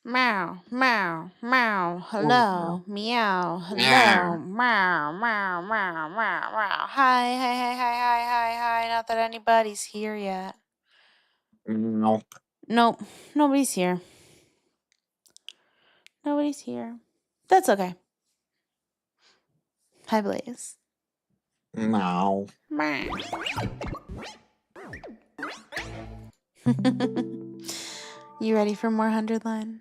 Meow, meow, meow, hello, meow, Yeah. hello, meow, meow, meow, meow, meow. Hi, hi, hi, hi, hi, hi, hi. Not that anybody's here yet. Nope. Nope, nobody's here. Nobody's here. That's okay. Hi, Blaze. No. Meow. You ready for more 100 line?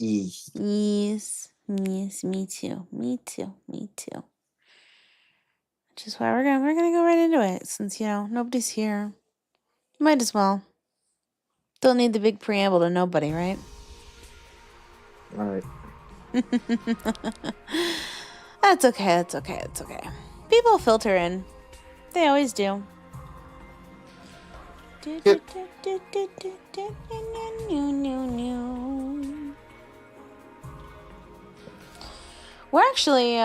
Yes. Yes. Yes, me too. Me too. Me too. Which is why we're gonna go right into it, since nobody's here. Might as well. Don't need the big preamble to nobody, right? Alright. That's okay, that's okay, that's okay. People filter in. They always do. Yep. We're actually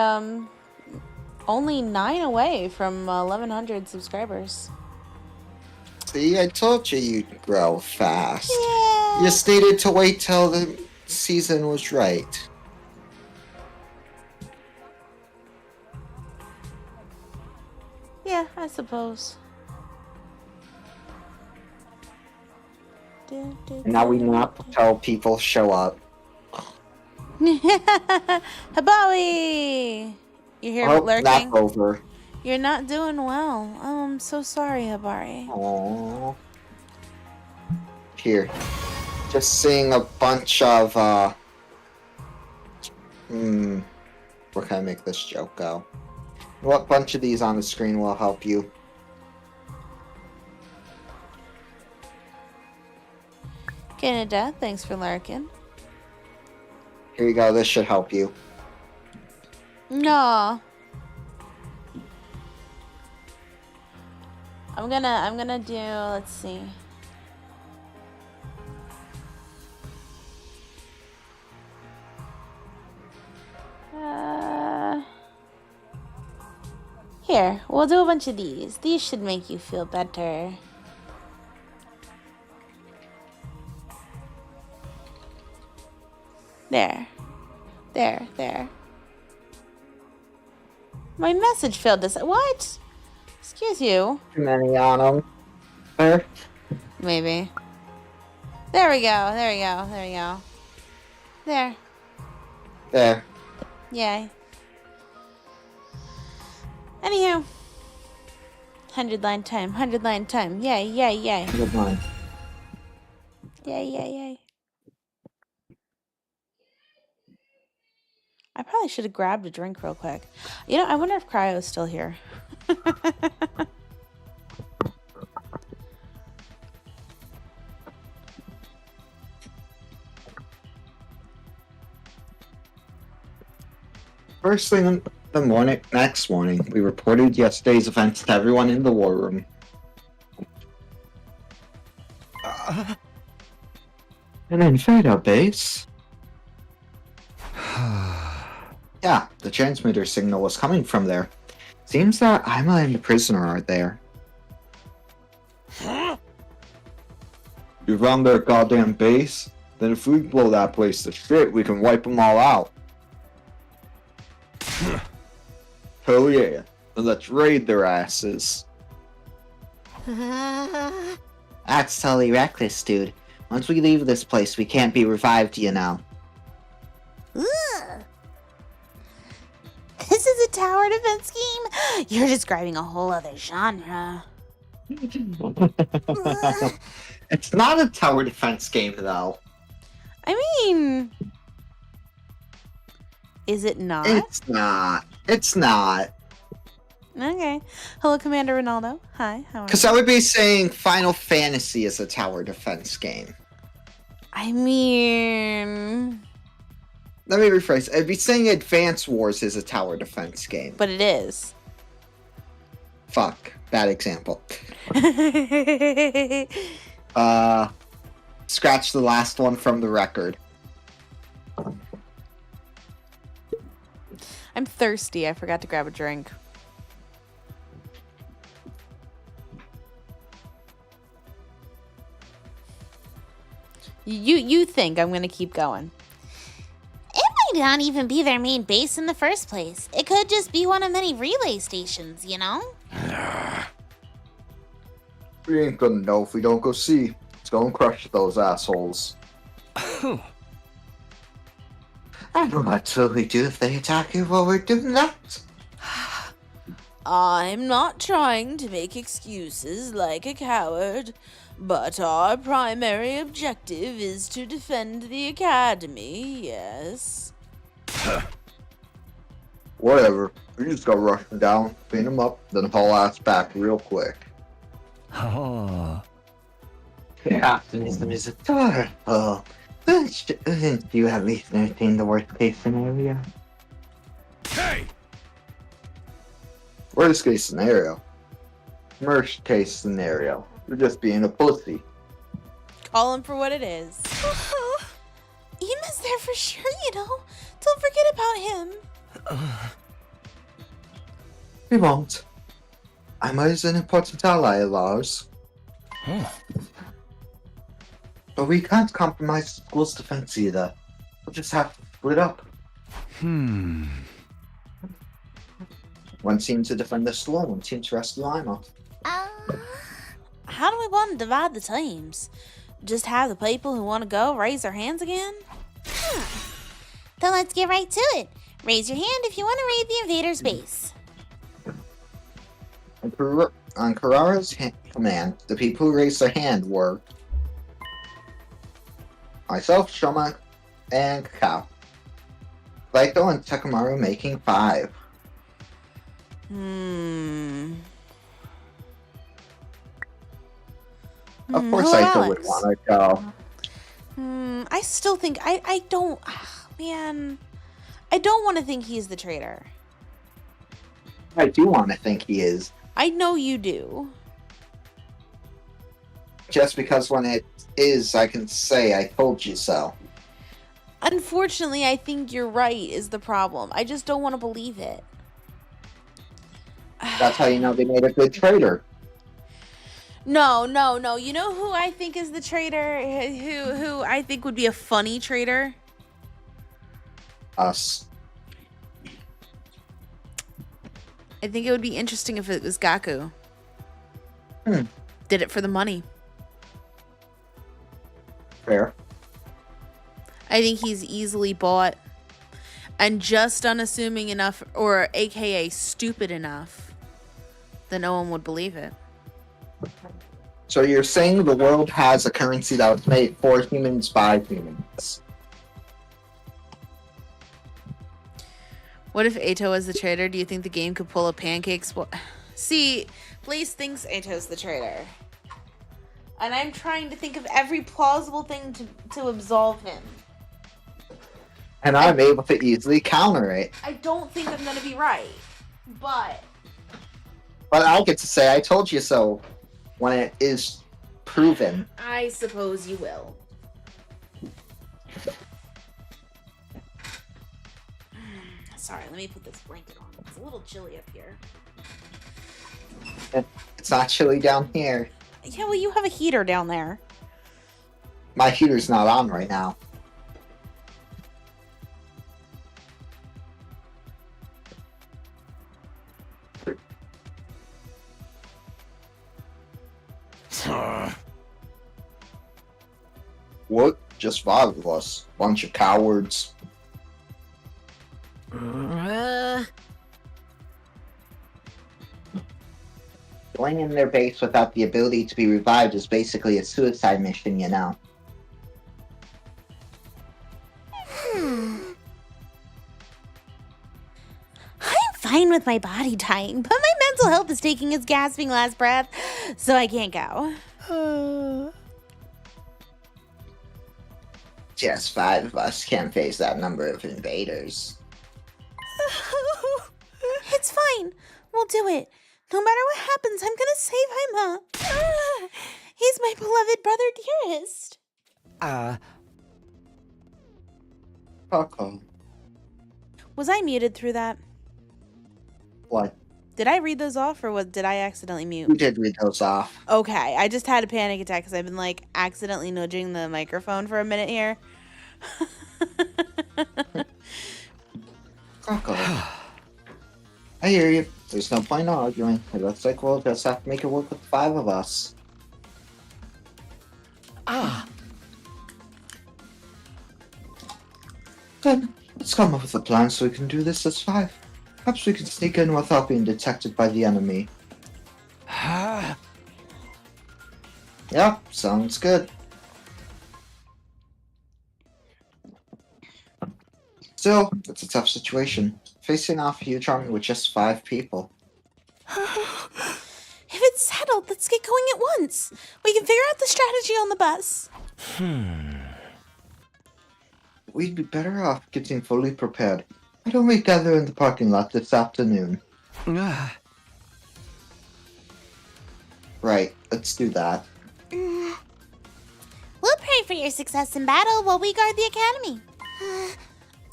only 9 away from 1,100 subscribers. See, I told you you'd grow fast. Yeah. You just needed to wait till the season was right. Yeah, I suppose. And now we not tell people show up. Habawi! You're here Oh, lurking? that's over. You're not doing well. Oh, I'm so sorry, Habari. Aww. Here. Just seeing a bunch of, where can I make this joke go? What bunch of these on the screen will help you? Canada, thanks for lurking. Here you go, this should help you. No. I'm gonna do, let's see. Here, we'll do a bunch of these. These should make you feel better. There. There, there. My message failed this. What? Excuse you. Too many on them. There. Maybe. There we go. There we go. There we go. There. There. Yay. Anywho. 100 line time. 100 line time. Yay, yay, yay. Good line. Yay, yay, yay. I probably should have grabbed a drink real quick. I wonder if Cryo is still here. First thing in the next morning, we reported yesterday's events to everyone in the war room. And then Fado base. Yeah, the transmitter signal was coming from there. Seems that Ima and the prisoner are there. You found their goddamn base? Then if we blow that place to shit, we can wipe them all out. Hell yeah. Then let's raid their asses. That's totally reckless, dude. Once we leave this place, we can't be revived, you know. Ugh. This is a tower defense scheme? You're describing a whole other genre. It's not a tower defense game, though. I mean... Is it not? It's not. It's not. Okay. Hello, Commander Ronaldo. Hi, how are you? Because I would be saying Final Fantasy is a tower defense game. I mean... Let me rephrase. I'd be saying Advance Wars is a tower defense game. But it is. Fuck. Bad example. Scratch the last one from the record. I'm thirsty. I forgot to grab a drink. You think I'm gonna keep going? It might not even be their main base in the first place. It could just be one of many relay stations, you know? We ain't gonna know if we don't go see. Let's go and crush those assholes. I know what will we do if they attack you while we're doing that. I'm not trying to make excuses like a coward, but our primary objective is to defend the academy, yes. Whatever. We just gotta rush them down, clean them up, then haul ass back real quick. Oh. Optimism is adorable. Shouldn't you at least entertain the worst case scenario? Hey! Worst case scenario? Worst case scenario. You're just being a pussy. Call him for what it is. Ima's there for sure, you know. Don't forget about him. We won't. Ima is an important ally of ours. Oh. But we can't compromise the school's defense either. We'll just have to split up. One team to defend the school, one team to rescue Ima. How do we want to divide the teams? Just have the people who want to go raise their hands again? Then let's get right to it. Raise your hand if you want to raid the invader's base. On Karara's command, the people who raised their hand were myself, Shoma, and Kakao. Laito and Takamaru making 5. Of course, Laito would want to go. I still think I don't. Man, I don't want to think he's the traitor. I do want to think he is. I know you do. Just because when it is, I can say I told you so. Unfortunately, I think you're right is the problem. I just don't want to believe it. That's how you know they made a good traitor. No. You know who I think is the traitor? Who I think would be a funny traitor? Us. I think it would be interesting if it was Gaku. Did it for the money. Fair. I think he's easily bought and just unassuming enough, or aka stupid enough, that no one would believe it. So you're saying the world has a currency that was made for humans by humans. What if Ato is the traitor? Do you think the game could pull a pancake See, Blaze thinks Ato's the traitor. And I'm trying to think of every plausible thing to absolve him. And I'm able to easily counter it. I don't think I'm going to be right. But I get to say I told you so when it is proven. I suppose you will. Sorry, let me put this blanket on. It's a little chilly up here. It's not chilly down here. Yeah, well, you have a heater down there. My heater's not on right now. What? Just 5 of us. Bunch of cowards. Going in their base without the ability to be revived is basically a suicide mission, you know. I'm fine with my body dying, but my mental health is taking its gasping last breath, so I can't go. Just 5 of us can't face that number of invaders. It's fine. We'll do it. No matter what happens, I'm gonna save Haima. He's my beloved brother dearest. Coco. Was I muted through that? What? Did I read those off, or did I accidentally You mute? did read those off. Okay, I just had a panic attack because I've been like accidentally nudging the microphone for a minute here. Coco. I hear you. There's no point in arguing. It looks like we'll just have to make it work with 5 of us. Then, let's come up with a plan so we can do this as 5. Perhaps we can sneak in without being detected by the enemy. Yep, sounds good. Still, it's a tough situation. Facing off Yu-Chong with just 5 people. If it's settled, let's get going at once. We can figure out the strategy on the bus. We'd be better off getting fully prepared. Why don't we gather in the parking lot this afternoon? Right, let's do that. We'll pray for your success in battle while we guard the academy.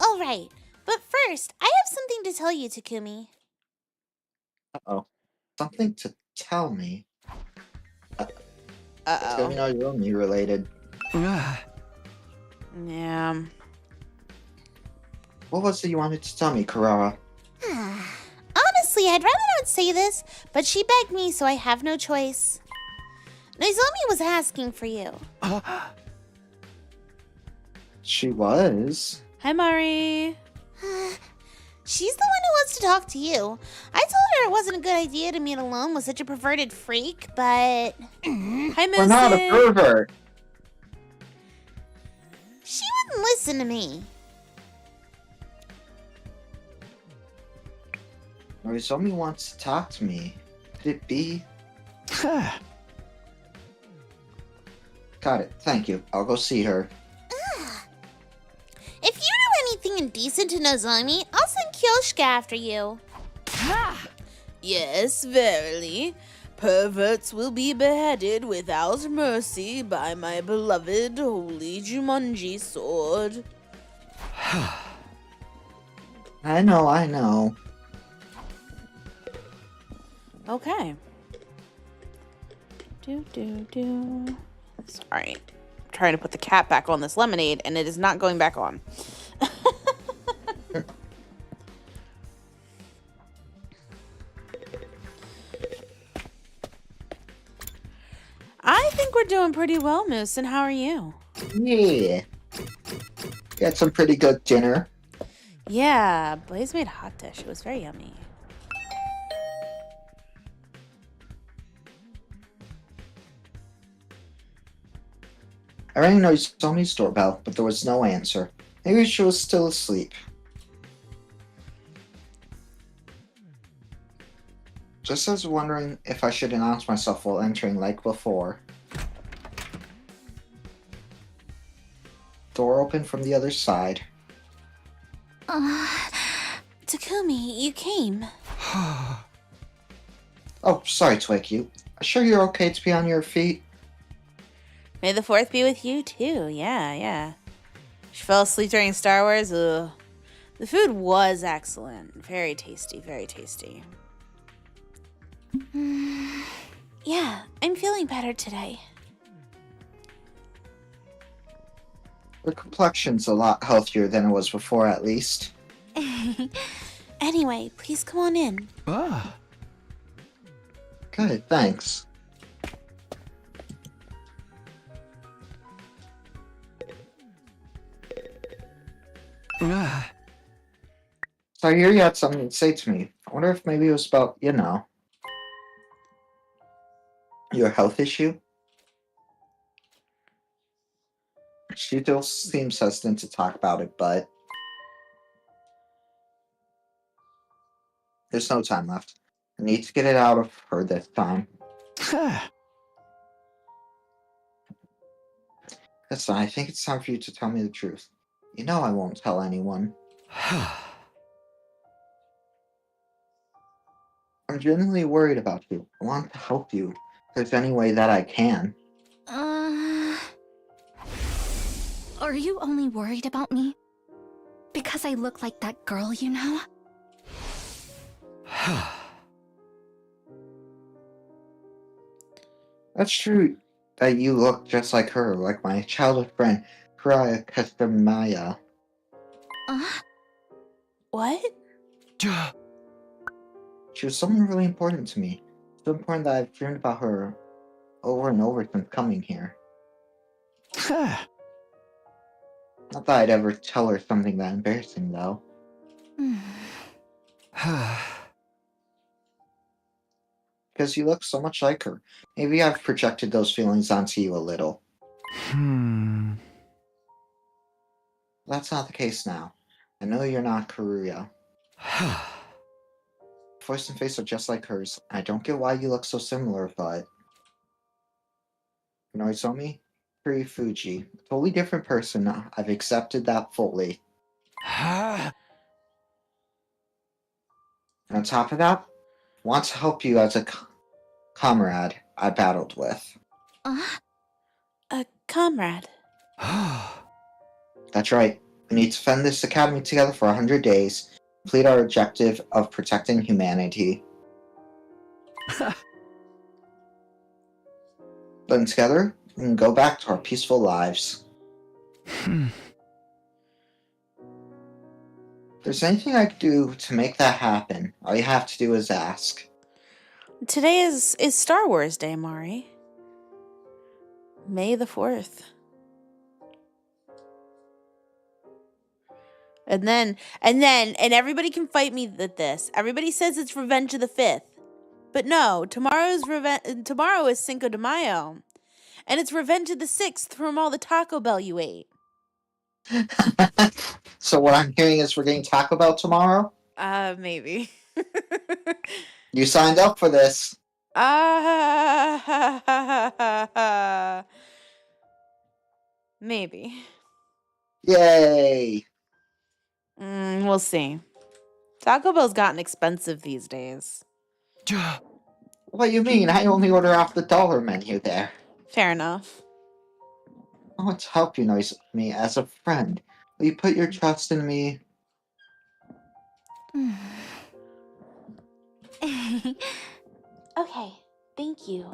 All right, but first, I have something to tell you, Takumi. Uh-oh. Something to tell me? It's Uh-oh. gonna be Nomiromi related. Yeah. What was it you wanted to tell me, Karara? Honestly, I'd rather not say this, but she begged me, so I have no choice. Nozomi was asking for you. She was? Hi, Mari. She's the one who wants to talk to you. I told her it wasn't a good idea to meet alone with such a perverted freak, but... Hi, Moose. We're not a pervert! She wouldn't listen to me. Nozomi wants to talk to me. Could it be? Got it, thank you. I'll go see her. If you do anything indecent to Nozomi, I'll send Kyoshika after you. Yes, verily. Perverts will be beheaded without mercy by my beloved holy Jumanji sword. I know. Okay. Sorry. I'm trying to put the cap back on this lemonade, and it is not going back on. I think we're doing pretty well, Moose, and how are you? Yeah. Got some pretty good dinner. Yeah, Blaze made a hot dish. It was very yummy. I rang Nozomi's doorbell, but there was no answer. Maybe she was still asleep. Just as wondering if I should announce myself while entering like before. Door open from the other side. Takumi, you came. Oh, sorry, Twig. You sure you're okay to be on your feet? May the 4th be with you, too. Yeah. She fell asleep during Star Wars. Ugh. The food was excellent. Very tasty, very tasty. Yeah, I'm feeling better today. Her complexion's a lot healthier than it was before, at least. Anyway, please come on in. Ah. Good, thanks. Ah. So I hear you had something to say to me. I wonder if maybe it was about, your health issue? She still seems hesitant to talk about it, but there's no time left. I need to get it out of her this time. Ah. Listen, I think it's time for you to tell me the truth. You know I won't tell anyone. I'm genuinely worried about you. I want to help you. If there's any way that I can. Are you only worried about me? Because I look like that girl, you know? That's true that you look just like her, like my childhood friend, Kuraya Kastamaya. What? She was someone really important to me. So important that I've dreamed about her over and over since coming here. Ah. Not that I'd ever tell her something that embarrassing, though. Because you look so much like her. Maybe I've projected those feelings onto you a little. That's not the case now. I know you're not Karuya. Voice and face are just like hers. I don't get why you look so similar, but... Noizomi? Fuji. A totally different person. I've accepted that fully. And on top of that, I want to help you as a comrade I battled with. A comrade. That's right. We need to defend this academy together for 100 days, complete our objective of protecting humanity. Then together, we can go back to our peaceful lives. If there's anything I can do to make that happen, all you have to do is ask. Today is Star Wars Day, Mari. May the 4th. And everybody can fight me with this. Everybody says it's Revenge of the 5th. But no, tomorrow is Cinco de Mayo. And it's Revenge of the 6th from all the Taco Bell you ate. So what I'm hearing is we're getting Taco Bell tomorrow? Maybe. You signed up for this. Maybe. Yay! We'll see. Taco Bell's gotten expensive these days. What do you mean? I only order off the dollar menu there. Fair enough. I want to help you, me as a friend. Will you put your trust in me? Okay, thank you.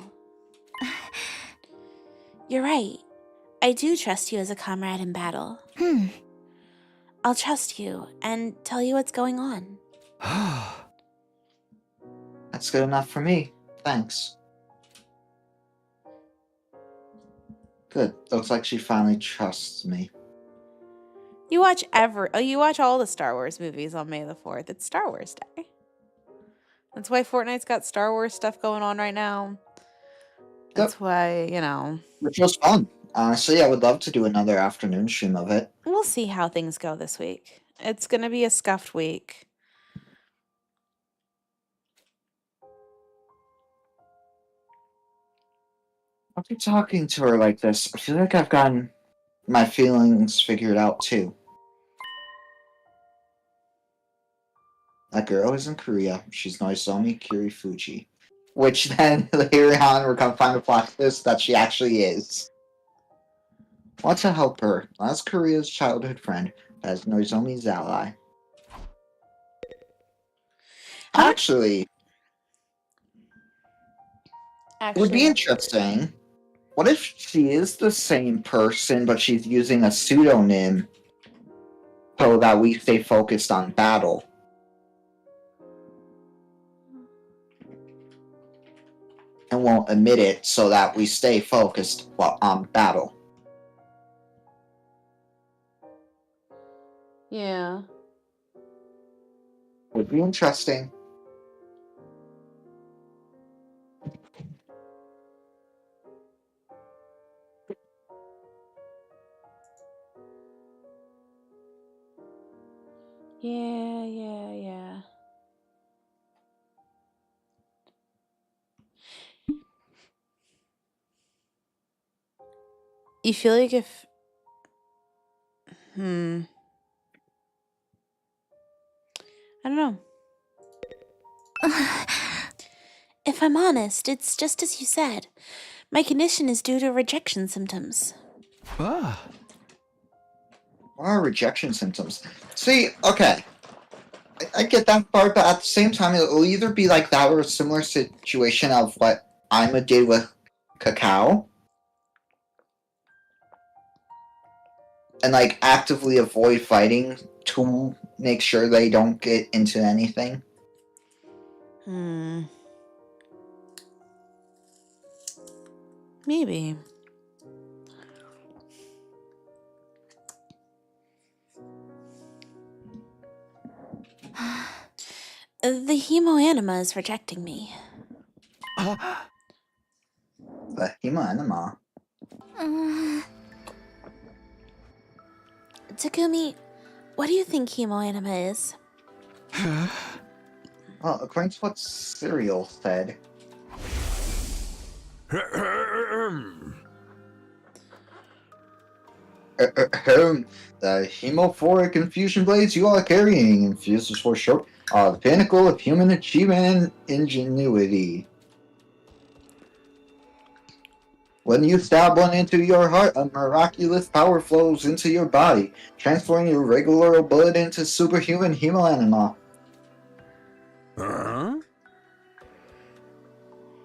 You're right. I do trust you as a comrade in battle. I'll trust you and tell you what's going on. That's good enough for me. Thanks. Good. Looks like she finally trusts me. You watch all the Star Wars movies on May the 4th. It's Star Wars Day. That's why Fortnite's got Star Wars stuff going on right now. That's why, Which was fun. Honestly, I would love to do another afternoon stream of it. We'll see how things go this week. It's going to be a scuffed week. After talking to her like this, I feel like I've gotten my feelings figured out too. That girl is in Korea. She's Noizomi Kirifuji. Which then, later on, we're going to find a plot twist that she actually is. I want to help her, not as Korea's childhood friend, but as Noizomi's ally. How much? Actually, it would be interesting. What if she is the same person, but she's using a pseudonym so that we stay focused on battle? And won't admit it so that we stay focused on battle. Yeah. Would be interesting. Yeah. You feel like if... I don't know. If I'm honest, it's just as you said. My condition is due to rejection symptoms. Ah. What are rejection symptoms? See, okay. I get that part, but at the same time, it'll either be like that or a similar situation of what Ima did with Cacao. And like actively avoid fighting to make sure they don't get into anything. Maybe. The hemoanima is rejecting me. The hemoanima. Takumi, what do you think hemoanima is? Well, according to what Serial said, the hemophoric infusion blades you are carrying, infuses for short, are the pinnacle of human achievement and ingenuity. When you stab one into your heart, a miraculous power flows into your body, transforming your regular blood into superhuman hemoanima.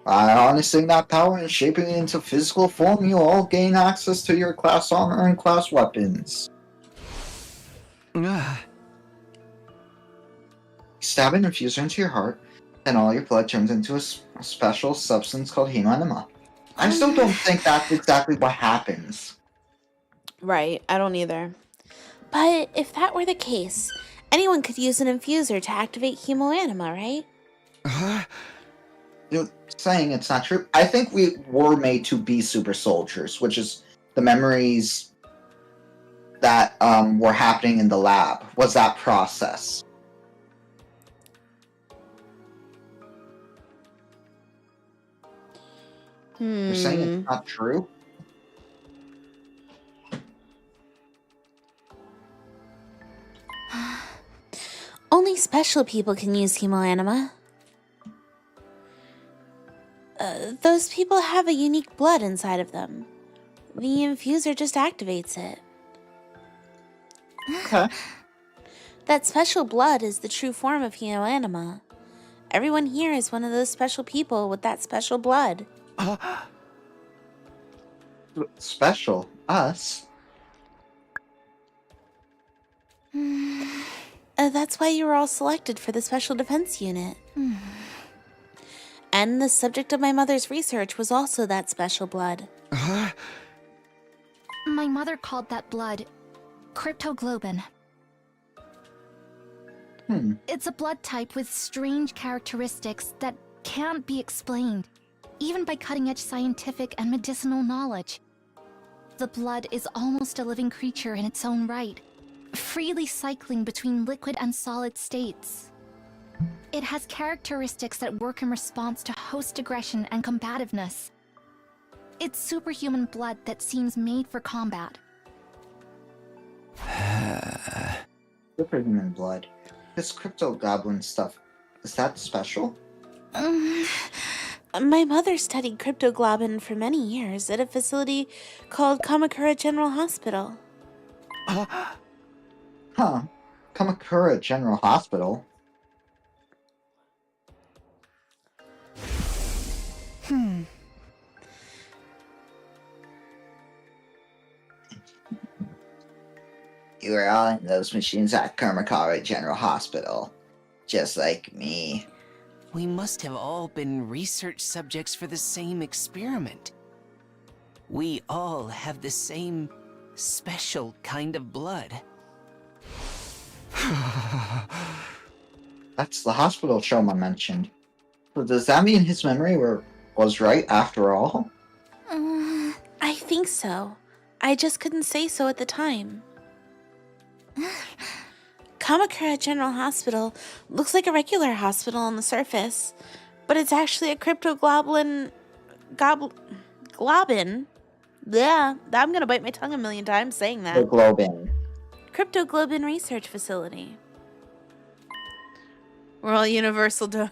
By harnessing that power and shaping it into physical form, you all gain access to your class armor and class weapons. Stab an infuser into your heart, and all your blood turns into a special substance called hemoanima. I still don't think that's exactly what happens. Right, I don't either. But if that were the case, anyone could use an infuser to activate hemoanima, right? You're saying it's not true. I think we were made to be super soldiers, which is the memories that were happening in the lab. Was that process? You're saying it's not true? Only special people can use hemoanima. Those people have a unique blood inside of them. The infuser just activates it. Okay. That special blood is the true form of hemoanima. Everyone here is one of those special people with that special blood. Special? Us? That's why you were all selected for the Special Defense Unit. And the subject of my mother's research was also that special blood. My mother called that blood cryptoglobin. It's a blood type with strange characteristics that can't be explained, even by cutting-edge scientific and medicinal knowledge. The blood is almost a living creature in its own right, freely cycling between liquid and solid states. It has characteristics that work in response to host aggression and combativeness. It's superhuman blood that seems made for combat. Superhuman blood. This crypto goblin stuff, is that special? My mother studied cryptoglobin for many years at a facility called Kamakura General Hospital. Kamakura General Hospital? You were all in those machines at Kamakara General Hospital, just like me. We must have all been research subjects for the same experiment. We all have the same special kind of blood. That's the hospital Shoma mentioned. So does that mean his memory was right after all? I think so. I just couldn't say so at the time. Kamakura General Hospital looks like a regular hospital on the surface, but it's actually a cryptoglobulin... Globin? Yeah, I'm gonna bite my tongue a million times saying that. The Globin. Cryptoglobin Research Facility. Royal Universal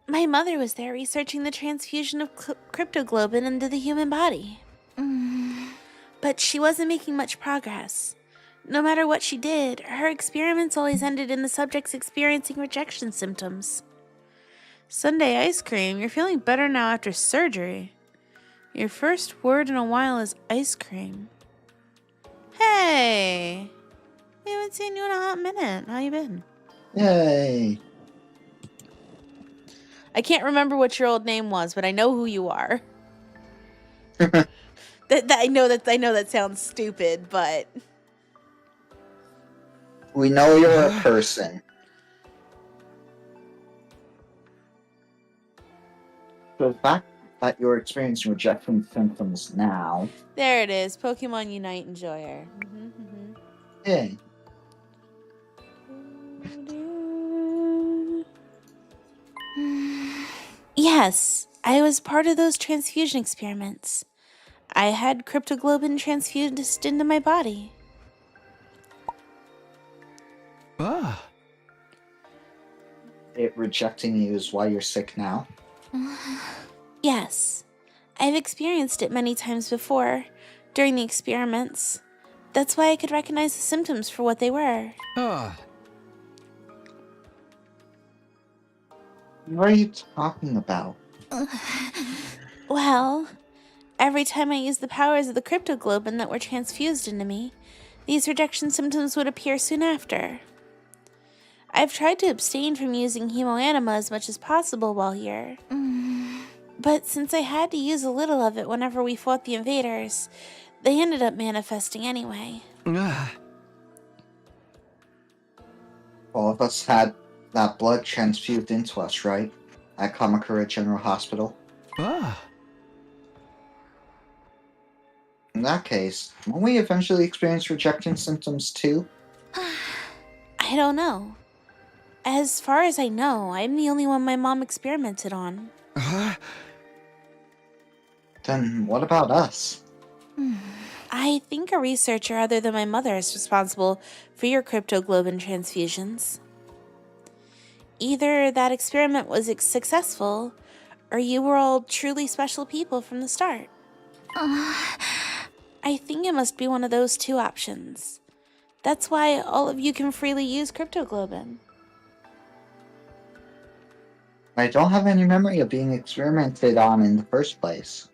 My mother was there researching the transfusion of cryptoglobin into the human body. But she wasn't making much progress. No matter what she did, her experiments always ended in the subjects experiencing rejection symptoms. Sunday ice cream, you're feeling better now after surgery. Your first word in a while is ice cream. Hey! We haven't seen you in a hot minute. How you been? Yay! I can't remember what your old name was, but I know who you are. I know that sounds stupid, but We know you're a person. The fact that you're experiencing rejection symptoms now. there it is. Pokemon Unite Enjoyer. Yay. Yes, I was part of those transfusion experiments. I had cryptoglobin transfused into my body. Ah. It rejecting you is why you're sick now. Yes, I've experienced it many times before, during the experiments. That's why I could recognize the symptoms for what they were. Ah. What are you talking about? Well, every time I used the powers of the cryptoglobin that were transfused into me, these rejection symptoms would appear soon after. I've tried to abstain from using hemoanima as much as possible while here. But since I had to use a little of it whenever we fought the invaders, they ended up manifesting anyway. Ah. All of us had that blood transfused into us, right? At Kamakura General Hospital. Ah. In that case, won't we eventually experience rejection symptoms too? I don't know. As far as I know, I'm the only one my mom experimented on. Ah. Then what about us? I think a researcher other than my mother is responsible for your cryptoglobin transfusions. Either that experiment was successful, or you were all truly special people from the start. I think it must be one of those two options. That's why all of you can freely use cryptoglobin. I don't have any memory of being experimented on in the first place.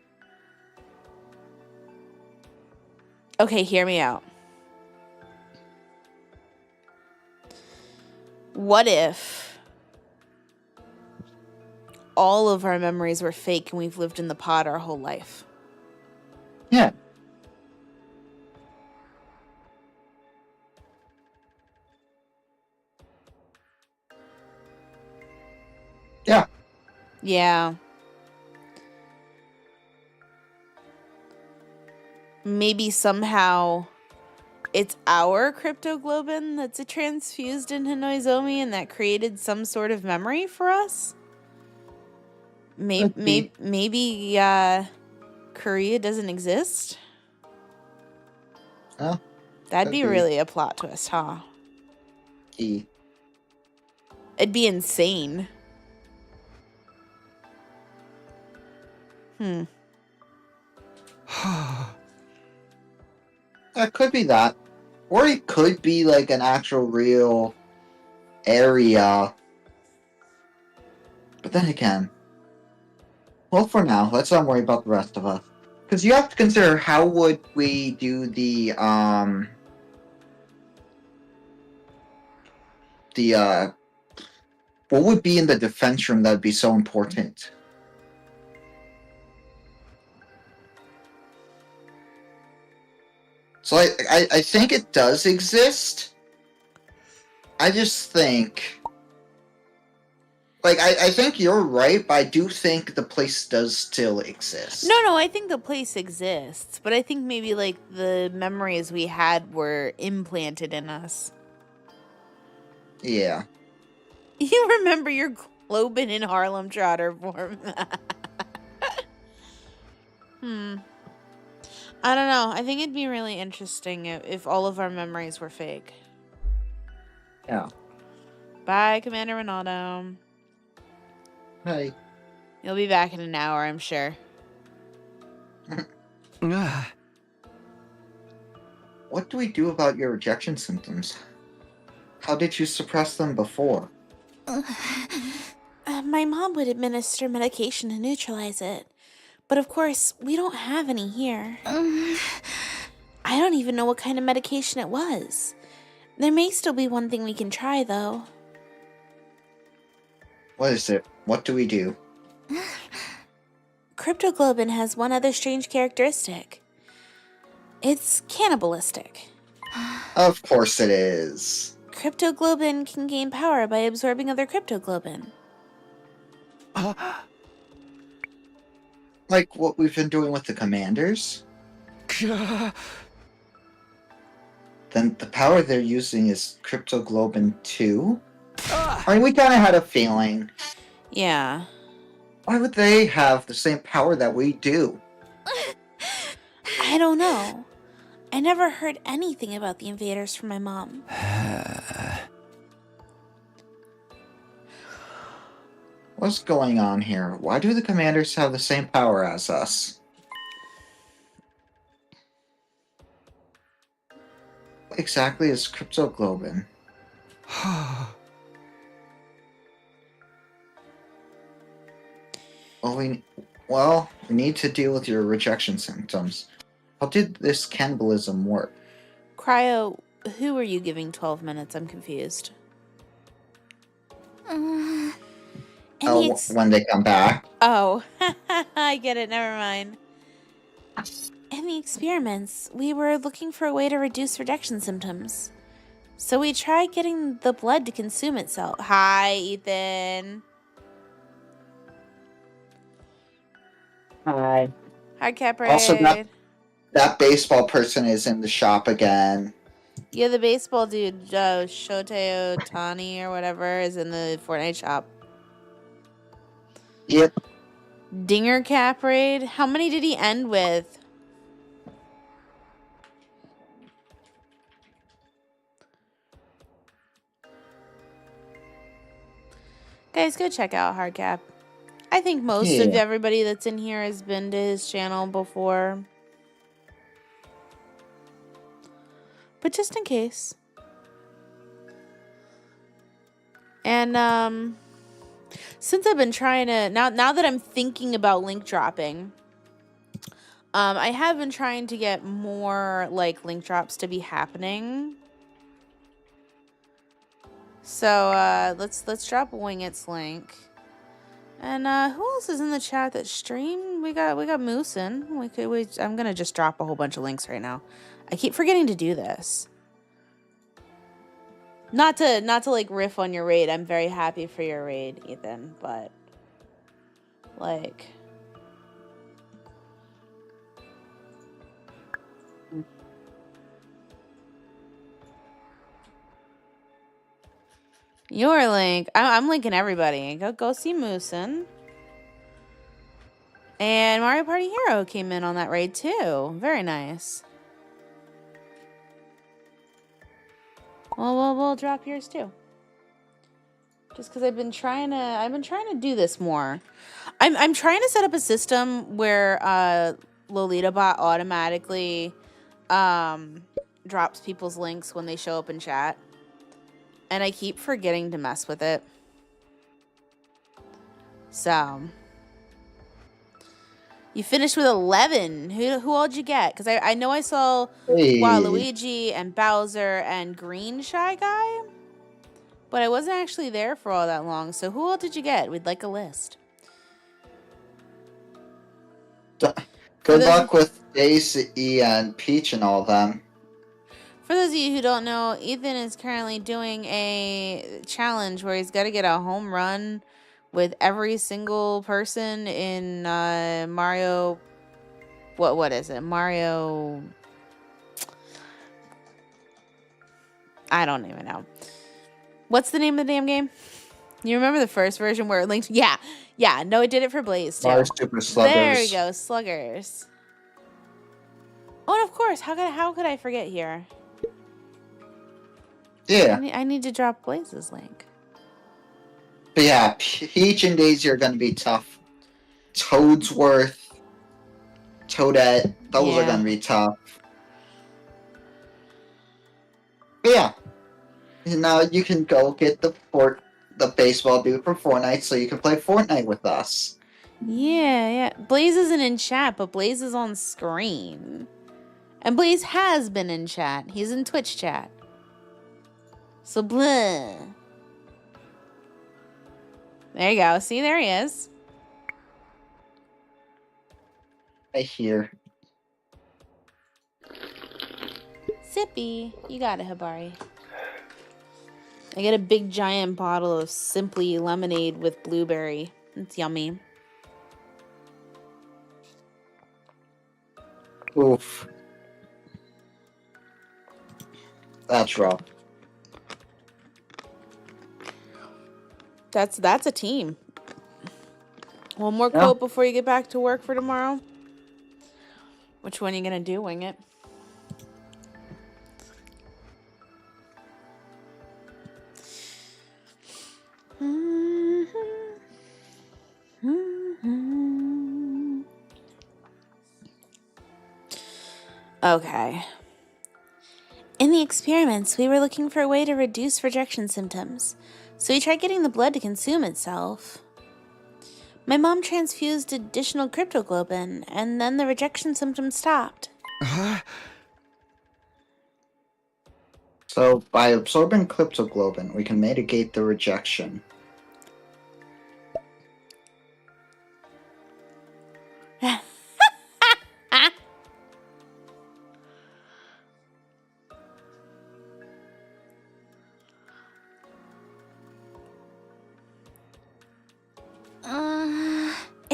Okay, hear me out. What if all of our memories were fake and we've lived in the pod our whole life? Yeah. Yeah. Yeah. Maybe somehow it's our cryptoglobin that's transfused into Noizomi and that created some sort of memory for us? Maybe Korea doesn't exist? Oh, That'd could be be. really a plot twist, huh? key. It'd be insane. It could be that. Or it could be like an actual real area. But then again, Well, for now, let's not worry about the rest of us. Because you have to consider how would we do the what would be in the defense room that would be so important? So I think it does exist. I just think... Like, I think you're right, but I do think the place does still exist. No, I think the place exists, but I think maybe like the memories we had were implanted in us. Yeah. You remember your Globin in Harlem Trotter form. I don't know. I think it'd be really interesting if all of our memories were fake. Yeah. Bye, Commander Ronaldo. Hey. You'll be back in an hour, I'm sure. Ah. What do we do about your rejection symptoms? How did you suppress them before? My mom would administer medication to neutralize it. But of course, we don't have any here. I don't even know what kind of medication it was. There may still be one thing we can try, though. What is it? What do we do? Cryptoglobin has one other strange characteristic. It's cannibalistic. Of course it is. Cryptoglobin can gain power by absorbing other cryptoglobin. Like what we've been doing with the commanders? Then the power they're using is Cryptoglobin 2? I mean, we kind of had a feeling. Yeah. Why would they have the same power that we do? I don't know. I never heard anything about the invaders from my mom. What's going on here? Why do the commanders have the same power as us? What exactly is Cryptoglobin? Well, we need to deal with your rejection symptoms. How did this cannibalism work? Cryo, who are you giving 12 minutes? I'm confused. When they come back. Oh, I get it. Never mind. In the experiments, we were looking for a way to reduce rejection symptoms. So we tried getting the blood to consume itself. Hi, Ethan. Hi. Hi, Capraid. Also, that baseball person is in the shop again. Yeah, the baseball dude, Shotei Otani or whatever, is in the Fortnite shop. Yep. Dinger Capraid. How many did he end with? Guys, go check out Hardcap. I think most of everybody that's in here has been to his channel before. But just in case. And, since I've been trying to... Now that I'm thinking about link dropping, I have been trying to get more, like, link drops to be happening. So, let's drop Wing It's link. And who else is in the chat that streamed? We got Moosin. I'm gonna just drop a whole bunch of links right now. I keep forgetting to do this. Not to like riff on your raid. I'm very happy for your raid, Ethan, but like your link. I'm linking everybody. Go see Moosin. And Mario Party Hero came in on that raid too. Very nice. Well, we'll drop yours too. Just because I've been trying to do this more. I'm trying to set up a system where LolitaBot automatically drops people's links when they show up in chat. And I keep forgetting to mess with it. So You finished with 11. Who all did you get? Because I know I saw Hey. Waluigi and Bowser and Green Shy Guy. But I wasn't actually there for all that long. So who all did you get? We'd like a list. Good luck with Daisy and Peach and all of them. For those of you who don't know, Ethan is currently doing a challenge where he's got to get a home run with every single person in Mario. What is it? Mario. I don't even know. What's the name of the damn game? You remember the first version where it linked? Yeah. No, it did it for Blaze too. Mario Super Sluggers. There we go, Sluggers. Oh, and of course, how could I forget here? Yeah. I need to drop Blaze's link. But yeah, Peach and Daisy are going to be tough. Toadsworth, Toadette, those are going to be tough. But yeah. Now you can go get the baseball dude for Fortnite so you can play Fortnite with us. Yeah. Blaze isn't in chat, but Blaze is on screen. And Blaze has been in chat. He's in Twitch chat. So blah. There you go. See, there he is. I hear. Sippy. You got it, Habari. I get a big giant bottle of Simply lemonade with blueberry. It's yummy. Oof. That's rough. That's a team. One more Yeah. quote before you get back to work for tomorrow. Which one are you gonna do? Wing it. Okay. In the experiments, we were looking for a way to reduce rejection symptoms, so we tried getting the blood to consume itself. My mom transfused additional cryptoglobin, and then the rejection symptoms stopped. So, by absorbing cryptoglobin, we can mitigate the rejection.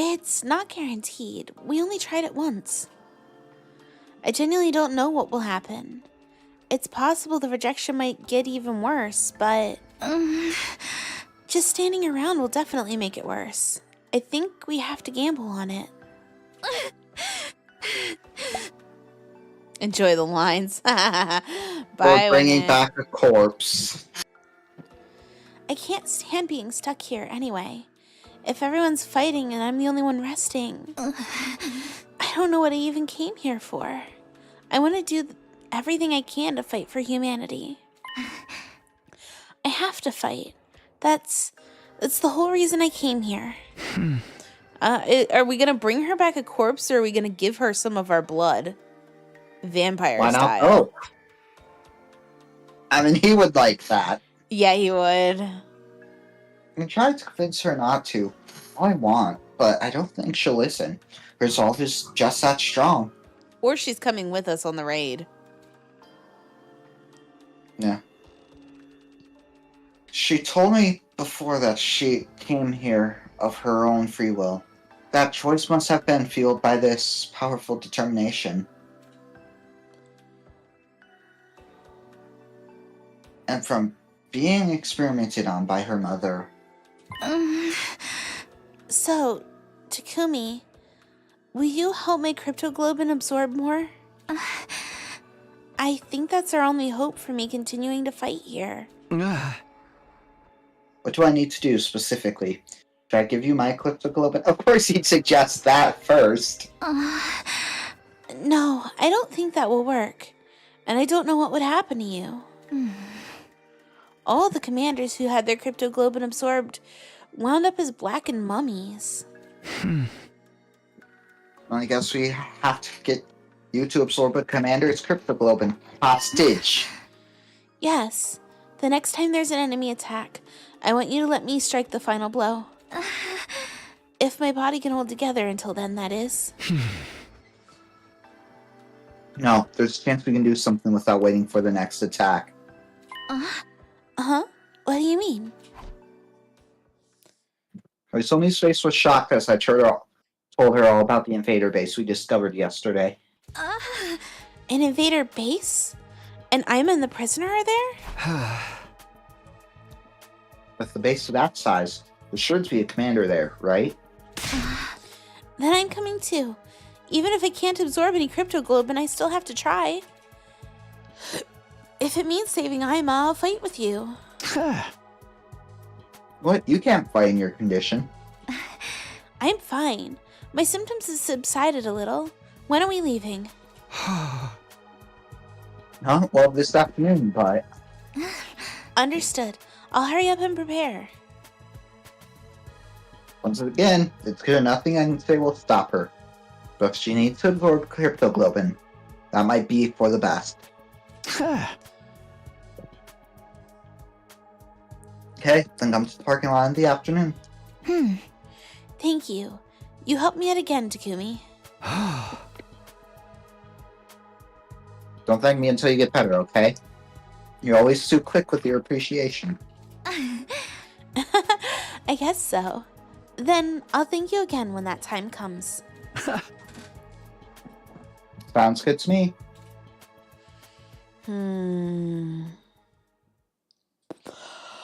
It's not guaranteed. We only tried it once. I genuinely don't know what will happen. It's possible the rejection might get even worse, but just standing around will definitely make it worse. I think we have to gamble on it. Enjoy the lines. Bye. Or bringing Wingit. back a corpse. I can't stand being stuck here anyway. If everyone's fighting and I'm the only one resting, I don't know what I even came here for. I want to do everything I can to fight for humanity. I have to fight. That's the whole reason I came here. Are we gonna bring her back a corpse, or are we gonna give her some of our blood, vampire Why not style? both? I mean, he would like that. Yeah, he would. I tried to convince her not to. All I want, but I don't think she'll listen. Her resolve is just that strong. Or she's coming with us on the raid. Yeah. She told me before that she came here of her own free will. That choice must have been fueled by this powerful determination. And from being experimented on by her mother. So, Takumi, will you help my cryptoglobin absorb more? I think that's our only hope for me continuing to fight here. What do I need to do specifically? Should I give you my cryptoglobin? Of course he'd suggest that first. No, I don't think that will work. And I don't know what would happen to you. All the commanders who had their cryptoglobin absorbed wound up as blackened mummies. I guess we have to get you to absorb a commander's cryptoglobin hostage. Yes. The next time there's an enemy attack, I want you to let me strike the final blow. If my body can hold together until then, that is. No, there's a chance we can do something without waiting for the next attack. Uh-huh. What do you mean? Somi's face was shocked as I told her all about the invader base we discovered yesterday. An invader base? And I'm in the prisoner there? With the base of that size, there's sure to be a commander there, right? Then I'm coming too. Even if I can't absorb any cryptoglobin, I still have to try. If it means saving Ima, I'll fight with you. What? You can't fight in your condition. I'm fine. My symptoms have subsided a little. When are we leaving? Huh? Well, this afternoon, but... Understood. I'll hurry up and prepare. Once again, it's good nothing I can say will stop her. But if she needs to absorb cryptoglobin, that might be for the best. Okay, then come to the parking lot in the afternoon. Thank you. You helped me out again, Takumi. Don't thank me until you get better, okay? You're always too quick with your appreciation. I guess so. Then I'll thank you again when that time comes. Sounds good to me.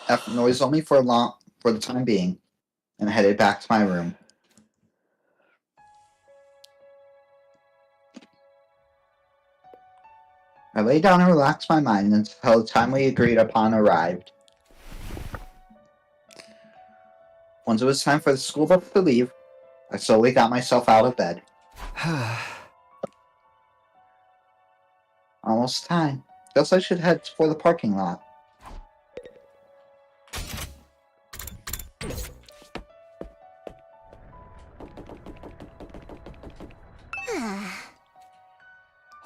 Left noise only for the time being, and headed back to my room. I lay down and relaxed my mind until the time we agreed upon arrived. Once it was time for the school bus to leave, I slowly got myself out of bed. Almost time. Guess I should head for the parking lot.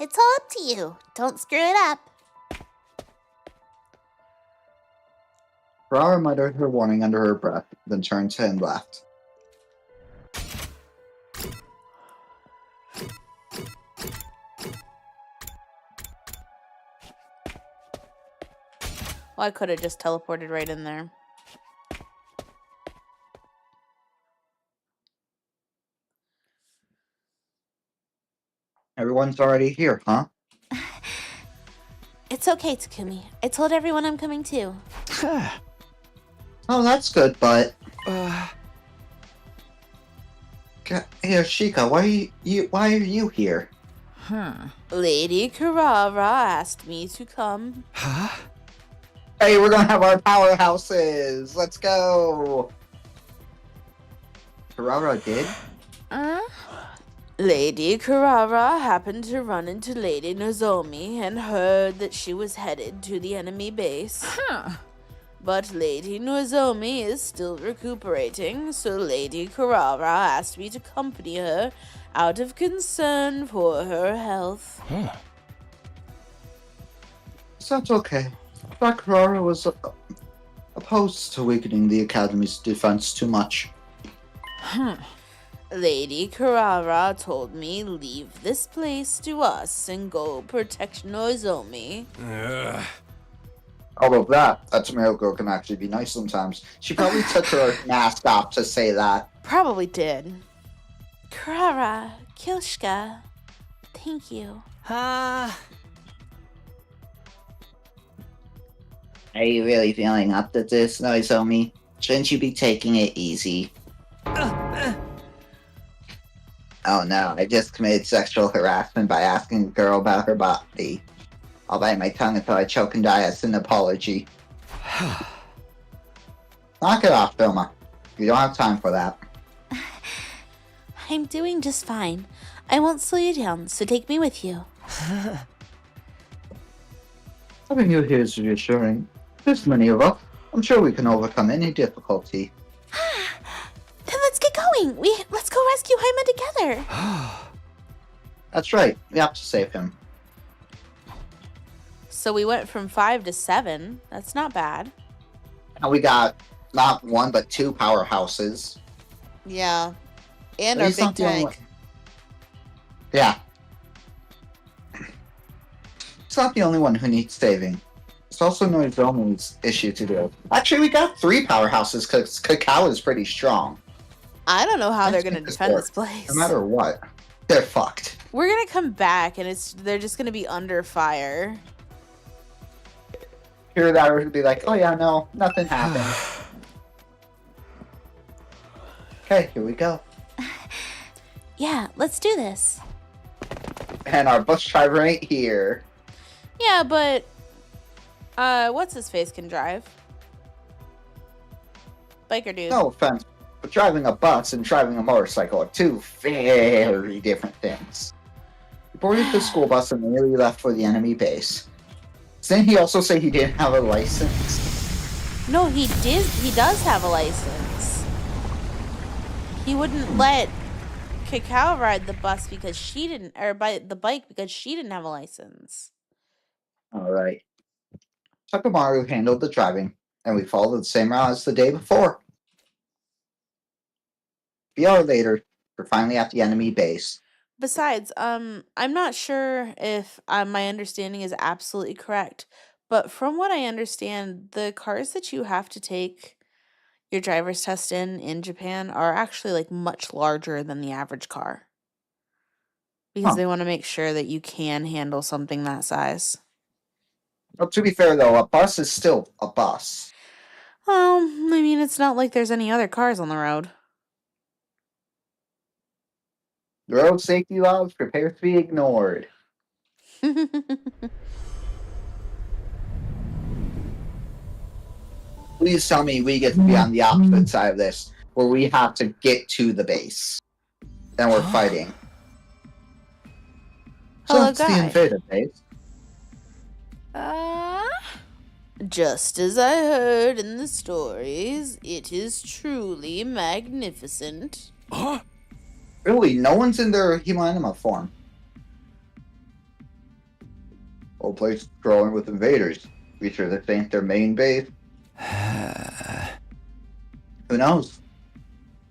It's all up to you. Don't screw it up. Ferrara muttered her warning under her breath, then turned and left. Well, I could have just teleported right in there. Everyone's already here, huh? It's okay, Takumi. I told everyone I'm coming too. Oh, that's good, but... Here, Shika, why are you here? Lady Carrara asked me to come. Hey, we're gonna have our powerhouses! Let's go! Ferrara did? Lady Carrara happened to run into Lady Nozomi and heard that she was headed to the enemy base. But Lady Nozomi is still recuperating, so Lady Carrara asked me to accompany her out of concern for her health. That's okay. But Ferrara was opposed to weakening the Academy's defense too much. Lady Carrara told me leave this place to us and go protect Nozomi. Although that Tamara girl can actually be nice sometimes. She probably took her mask off to say that. Probably did. Carrara, Kyoshka, thank you. Are you really feeling up to this, Nozomi? Shouldn't you be taking it easy? Oh no, I just committed sexual harassment by asking a girl about her body. I'll bite my tongue until I choke and die as an apology. Knock it off, Vilma. You don't have time for that. I'm doing just fine. I won't slow you down, so take me with you. Having you here is reassuring. There's many of us. I'm sure we can overcome any difficulty. Then let's get going! doing? Let's go rescue Jaime together. That's right. We have to save him. So we went from 5 to 7. That's not bad. And we got not one but 2 powerhouses. Yeah. And But our he's big not the only tank. Yeah. He's not the only one who needs saving. It's also Noizomi's issue to do. Actually, we got 3 powerhouses because Cacao is pretty strong. I don't know how Let's they're going make to this defend work. this place. No matter what, they're fucked. We're going to come back and they're just going to be under fire. Here that would be like, oh yeah, no, nothing happened. Okay, here we go. Yeah, let's do this. And our bus driver ain't here. Yeah, but what's his face can drive? Biker dude. No offense, but driving a bus and driving a motorcycle are 2 very different things. He boarded the school bus and nearly left for the enemy base. Didn't he also say he didn't have a license? No, he did. He does have a license. He wouldn't let Cacao ride the bus because she didn't, or the bike because she didn't have a license. Alright. Takamaru handled the driving, and we followed the same route as the day before. A hour later, we're finally at the enemy base. Besides, I'm not sure if my understanding is absolutely correct, but from what I understand, the cars that you have to take your driver's test in Japan are actually like much larger than the average car. Because they want to make sure that you can handle something that size. Well, to be fair though, a bus is still a bus. I mean, it's not like there's any other cars on the road. The road safety laws prepare to be ignored. Please tell me we get to be on the opposite side of this, where we have to get to the base. Then we're fighting. So Hello, it's the guy. invader base. Just as I heard in the stories, it is truly magnificent. Huh? Really, no one's in their Humanima form. Whole place is growing with invaders. We sure this ain't their main base? Who knows?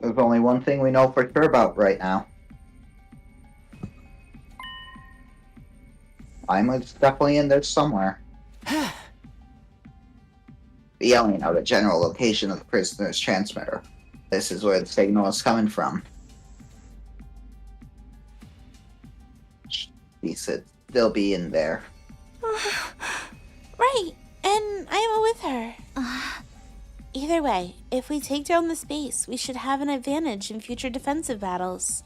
There's only one thing we know for sure about right now. I'm definitely in there somewhere. We only know the general location of the prisoner's transmitter. This is where the signal is coming from. He said they'll be in there. Right, and I'm with her. Either way, if we take down this base, we should have an advantage in future defensive battles.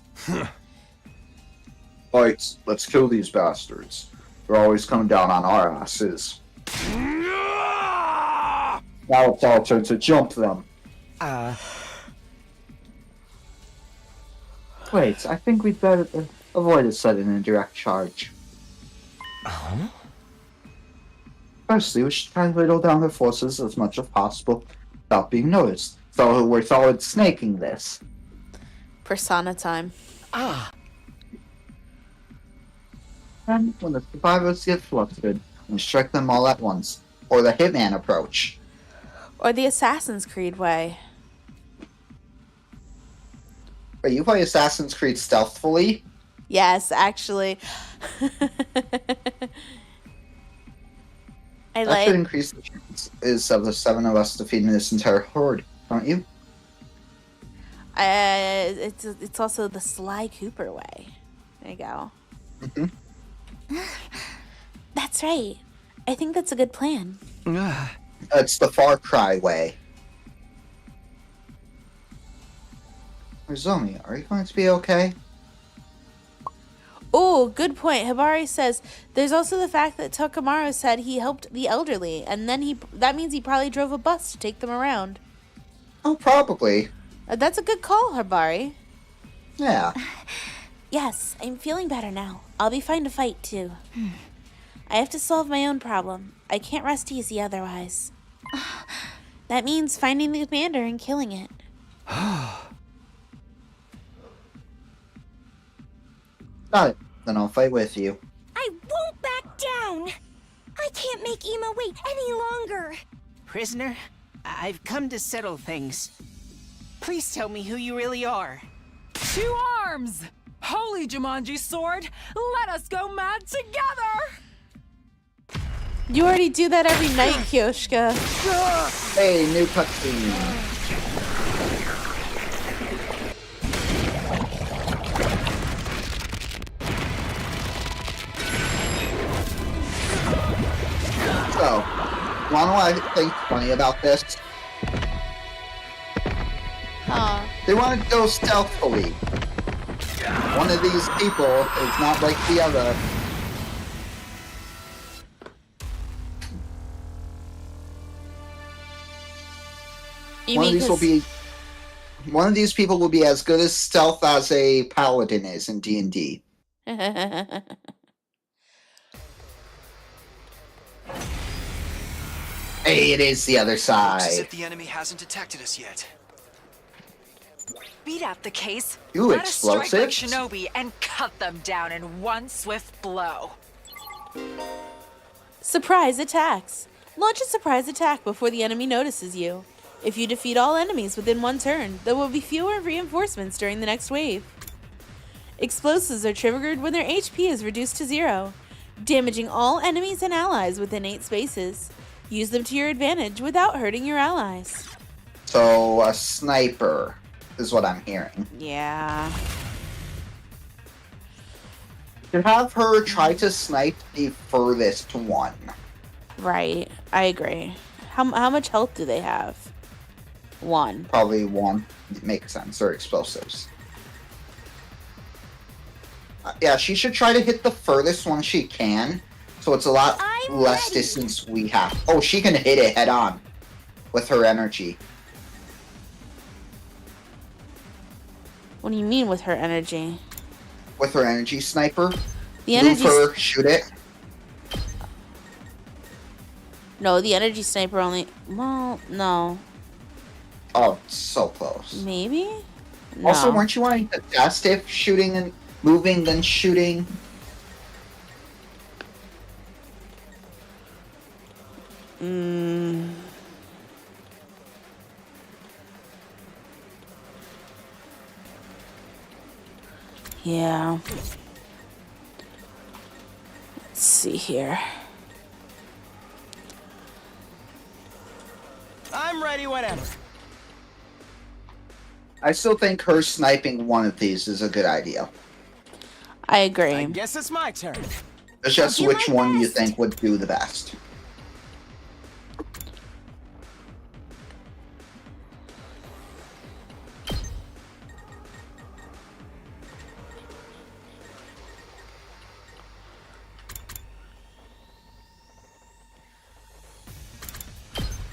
Fights. Let's kill these bastards. They're always coming down on our asses. Now it's our turn to jump them. Wait, I think we'd better avoid a sudden and direct charge. Firstly, we should try and whittle down their forces as much as possible without being noticed. So we're solid snaking this. Persona time. And when the survivors get flustered, we strike them all at once. Or the Hitman approach. Or the Assassin's Creed way. Wait, you play Assassin's Creed stealthfully? Yes, actually. I That should like. increase the chances of the 7 of us defeating this entire horde, don't you? It's also the Sly Cooper way. There you go. That's right. I think that's a good plan. It's the Far Cry way. Nozomi, are you going to be okay? Oh, good point. Hibari says there's also the fact that Takamaru said he helped the elderly, and then that means he probably drove a bus to take them around. Oh, probably. That's a good call, Hibari. Yeah. Yes, I'm feeling better now. I'll be fine to fight, too. I have to solve my own problem. I can't rest easy otherwise. That means finding the commander and killing it. Got it. Then I'll fight with you. I won't back down! I can't make Ema wait any longer! Prisoner, I've come to settle things. Please tell me who you really are. 2 arms! Holy Jumanji sword! Let us go mad together! You already do that every night, Kyoshka. Hey, new cutscene. So, wanna know what I think funny about this? Huh. They want to go stealthily. One of these people is not like the other. You mean One of these people will be as good as stealth as a paladin is in D&D. Hey, it is the other Looks as side. if the enemy hasn't detected us yet. Beat out the case. You Let us strike like explosives. Shinobi and cut them down in one swift blow. Surprise attacks. Launch a surprise attack before the enemy notices you. If you defeat all enemies within one turn, there will be fewer reinforcements during the next wave. Explosives are triggered when their HP is reduced to 0, damaging all enemies and allies within 8 spaces. Use them to your advantage without hurting your allies. So, a sniper is what I'm hearing. Yeah. You have her try to snipe the furthest one. Right. I agree. How much health do they have? 1. Probably one. Makes sense. They're explosives. Yeah, she should try to hit the furthest one she can, so it's a lot I'm less ready. distance we have. Oh, she can hit it head on with her energy. What do you mean with her energy? With her energy sniper. The Move energy her, shoot it. No, the energy sniper only. Well, no. Oh, so close. Maybe? No. Also, weren't you wanting to test if shooting and moving then shooting? Yeah. Let's see here. I'm ready whenever. I still think her sniping one of these is a good idea. I I agree. guess it's my turn. It's just do which my one you best. think would do the best.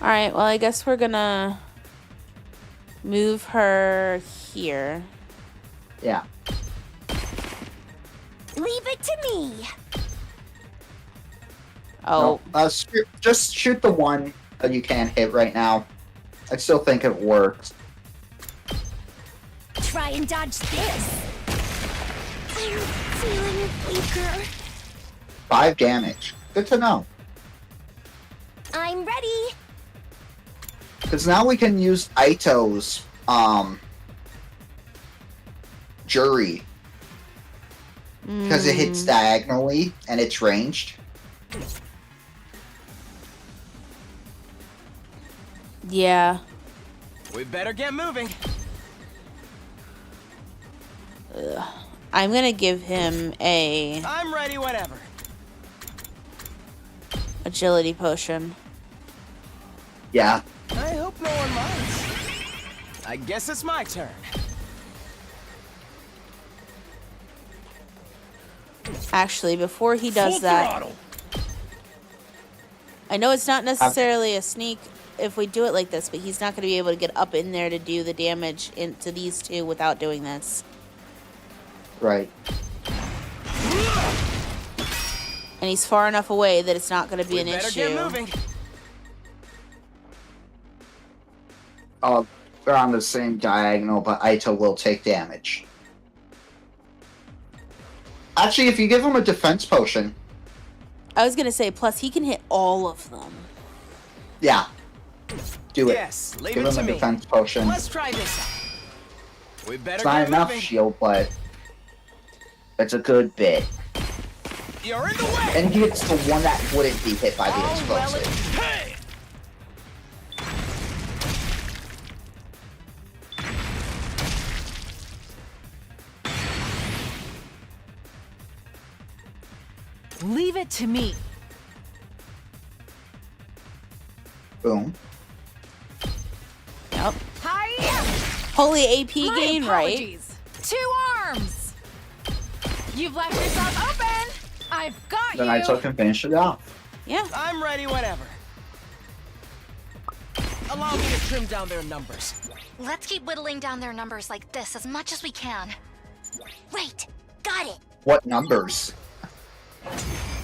Alright, well, I guess we're gonna move her here. Yeah. Leave it to me! Oh, No, just shoot the one that you can't hit right now. I still think it works. Try and dodge this! I'm feeling weaker. 5 damage. Good to know. I'm ready! Because now we can use Aito's, jury. Because it hits diagonally and it's ranged. yeah. We better get moving. I'm gonna give him a I'm ready whenever. agility potion. Yeah. I hope no one minds. I guess it's my turn. Actually, before he does Full that, throttle. I know it's not necessarily a sneak if we do it like this, but he's not going to be able to get up in there to do the damage into these two without doing this. Right. And he's far enough away that it's not going to be We an better issue. get moving. They're on the same diagonal, but Aito will take damage. Actually, if you give him a defense potion, I was gonna say, plus he can hit all of them. yeah. Do it. Yes, leave Give it him to a me. defense potion. Let's try this out. We better It's not get enough moving. shield, but it's a good bit. You're in the way. And he hits the one that wouldn't be hit by the Oh, well, explosive. hey! Leave it to me. Boom. Yep. Hi. Holy AP My gain, right? apologies. 2 arms. You've left yourself open. I've got Then you. I took and finished it off. Yeah. I'm ready whenever. Allow me to trim down their numbers. Let's keep whittling down their numbers like this as much as we can. Right. Got it. What numbers?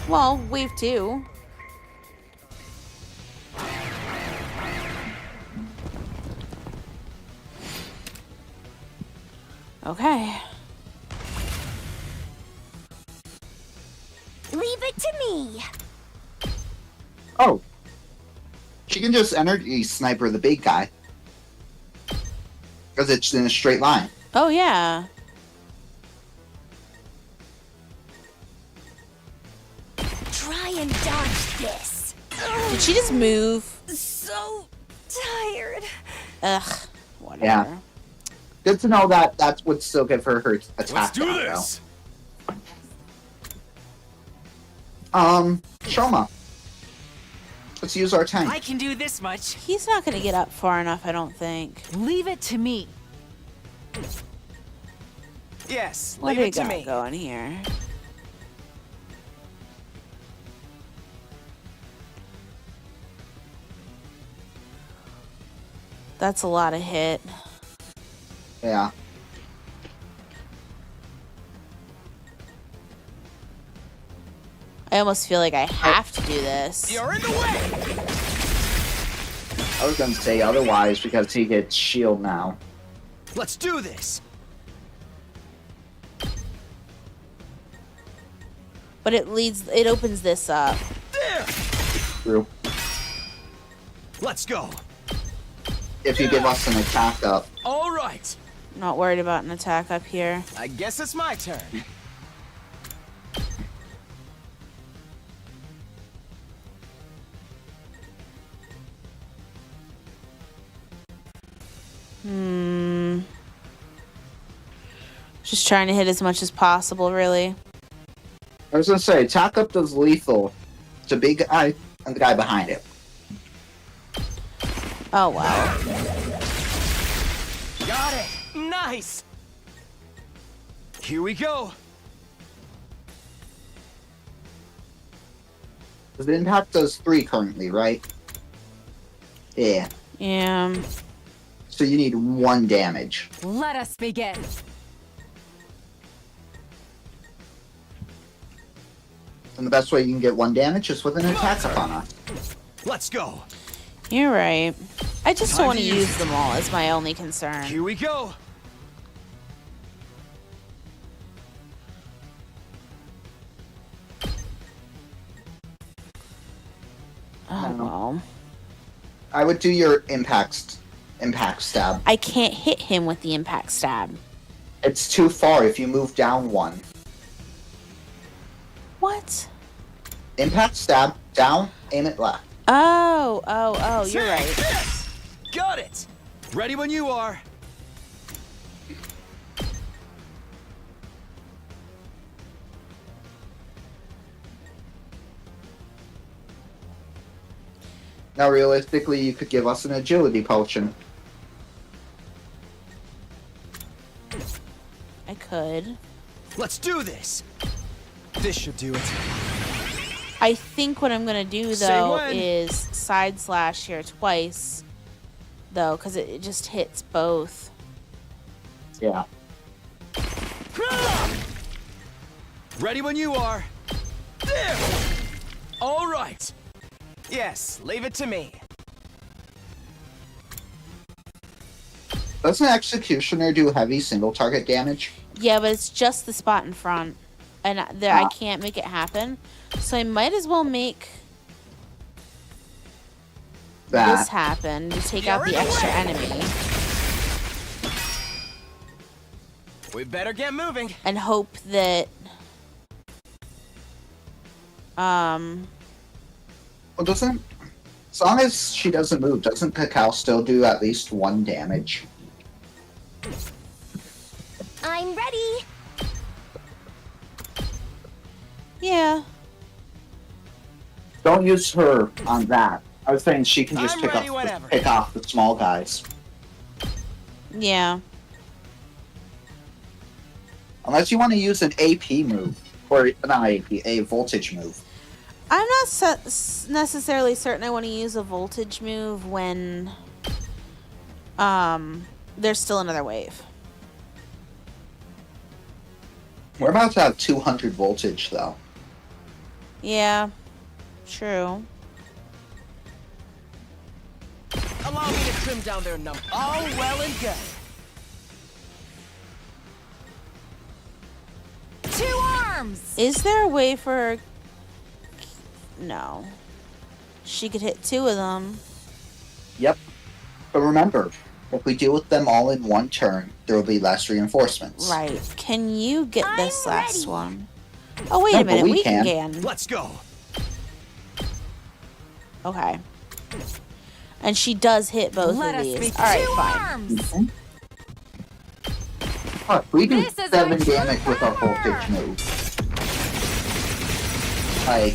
Well, wave 2. Okay. Leave it to me. Oh. She can just energy sniper the big guy. Because it's in a straight line. Oh, yeah. Try and dodge this. Did she just move? So tired. Ugh. Whatever. Yeah. Good to know that that would still give her her attack Let's do down, this. though. Shoma. Let's use our tank. I can do this much. He's not gonna get up far enough, I don't think. Leave it to me. Yes, What leave do we it to got me. going here? That's a lot of hit. Yeah. I almost feel like I have to do this. You're in the way. I was gonna say otherwise because he gets shield now. Let's do this. But it opens this up. There. True. Let's go. If you give us an attack up. All right. Not worried about an attack up here. I guess it's my turn. Just trying to hit as much as possible, really. I was gonna say, attack up does lethal to big guy and the guy behind it. Oh, wow. Got it. Nice. Here we go. The impact does 3 currently, right? Yeah. Yeah. So you need 1 damage. Let us begin. And the best way you can get 1 damage is with an attack upon us. Let's go. You're right. I just Time don't want to to use use them all, is my only concern. Here we go. Oh, well. I would do your impact stab. I can't hit him with the impact stab. It's too far if you move down 1. What? Impact stab, down, aim it left. Oh, you're Take right. this. Got it. Ready when you are. Now realistically, you could give us an agility potion. I could. Let's do this. This should do it. I think what I'm gonna do Say though when. is side slash here twice, though, because it just hits both. Yeah. Ready when you are. There. All right. Yes, leave it to me. Doesn't Executioner do heavy single target damage? Yeah, but it's just the spot in front. and I can't make it happen. So I might as well make this happen to take out the extra enemy. We better get moving. And hope that Well, doesn't, as long as she doesn't move, doesn't Cacao still do at least 1 damage? I'm ready. yeah. Don't use her on that. I was saying she can just I'm pick ready whenever. off the small guys. Yeah. Unless you want to use an AP move. Or, not AP, a voltage move. I'm not necessarily certain I want to use a voltage move when there's still another wave. We're about to have 200 voltage, though. Yeah, true. Allow me to trim down their number. All well and good. 2 arms! Is there a way for... No. She could hit 2 of them. Yep. But remember, if we deal with them all in 1 turn, there will be less reinforcements. Right. Can you get this I'm last ready. one? Oh, wait No, a but minute. we We can. can. Let's go. Okay. And she does hit both Let of us be these. 2 Alright, fine. arms! Look, we do This is 7 my true damage with our power! voltage move. Like,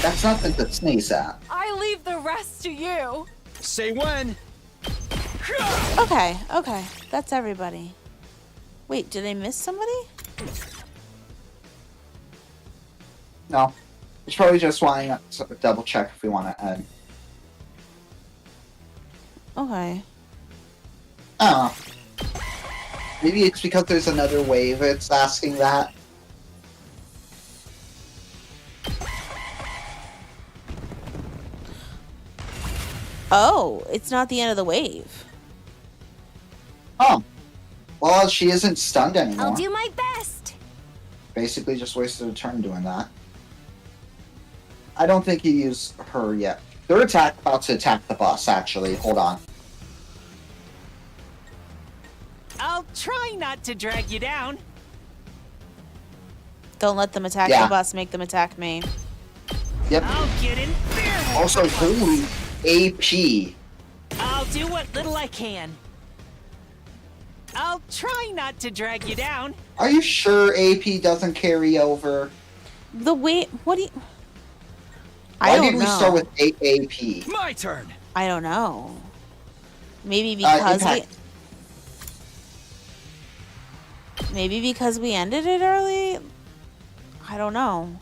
that's nothing to sneeze at. I leave the rest to you. Say when. Okay, okay. That's everybody. Wait, did I miss somebody? No. It's probably just wanting to double check if we want to end. Okay. I don't know. Maybe it's because there's another wave it's asking that. Oh, it's not the end of the wave. Oh. Well, she isn't stunned anymore. I'll do my best. Basically just wasted a turn doing that. I don't think you use her yet. They're about to attack the bus, actually. Hold on. I'll try not to drag you down. Don't let them attack Yeah. the bus, make them attack me. Yep. I'll get in there. Also, holy AP. I'll do what little I can. I'll try not to drag you down. Are you sure AP doesn't carry over? The wait, what do you... I Why don't did we know. start with AP? My turn. I don't know. Maybe because we... Impact. Maybe because we ended it early? I don't know.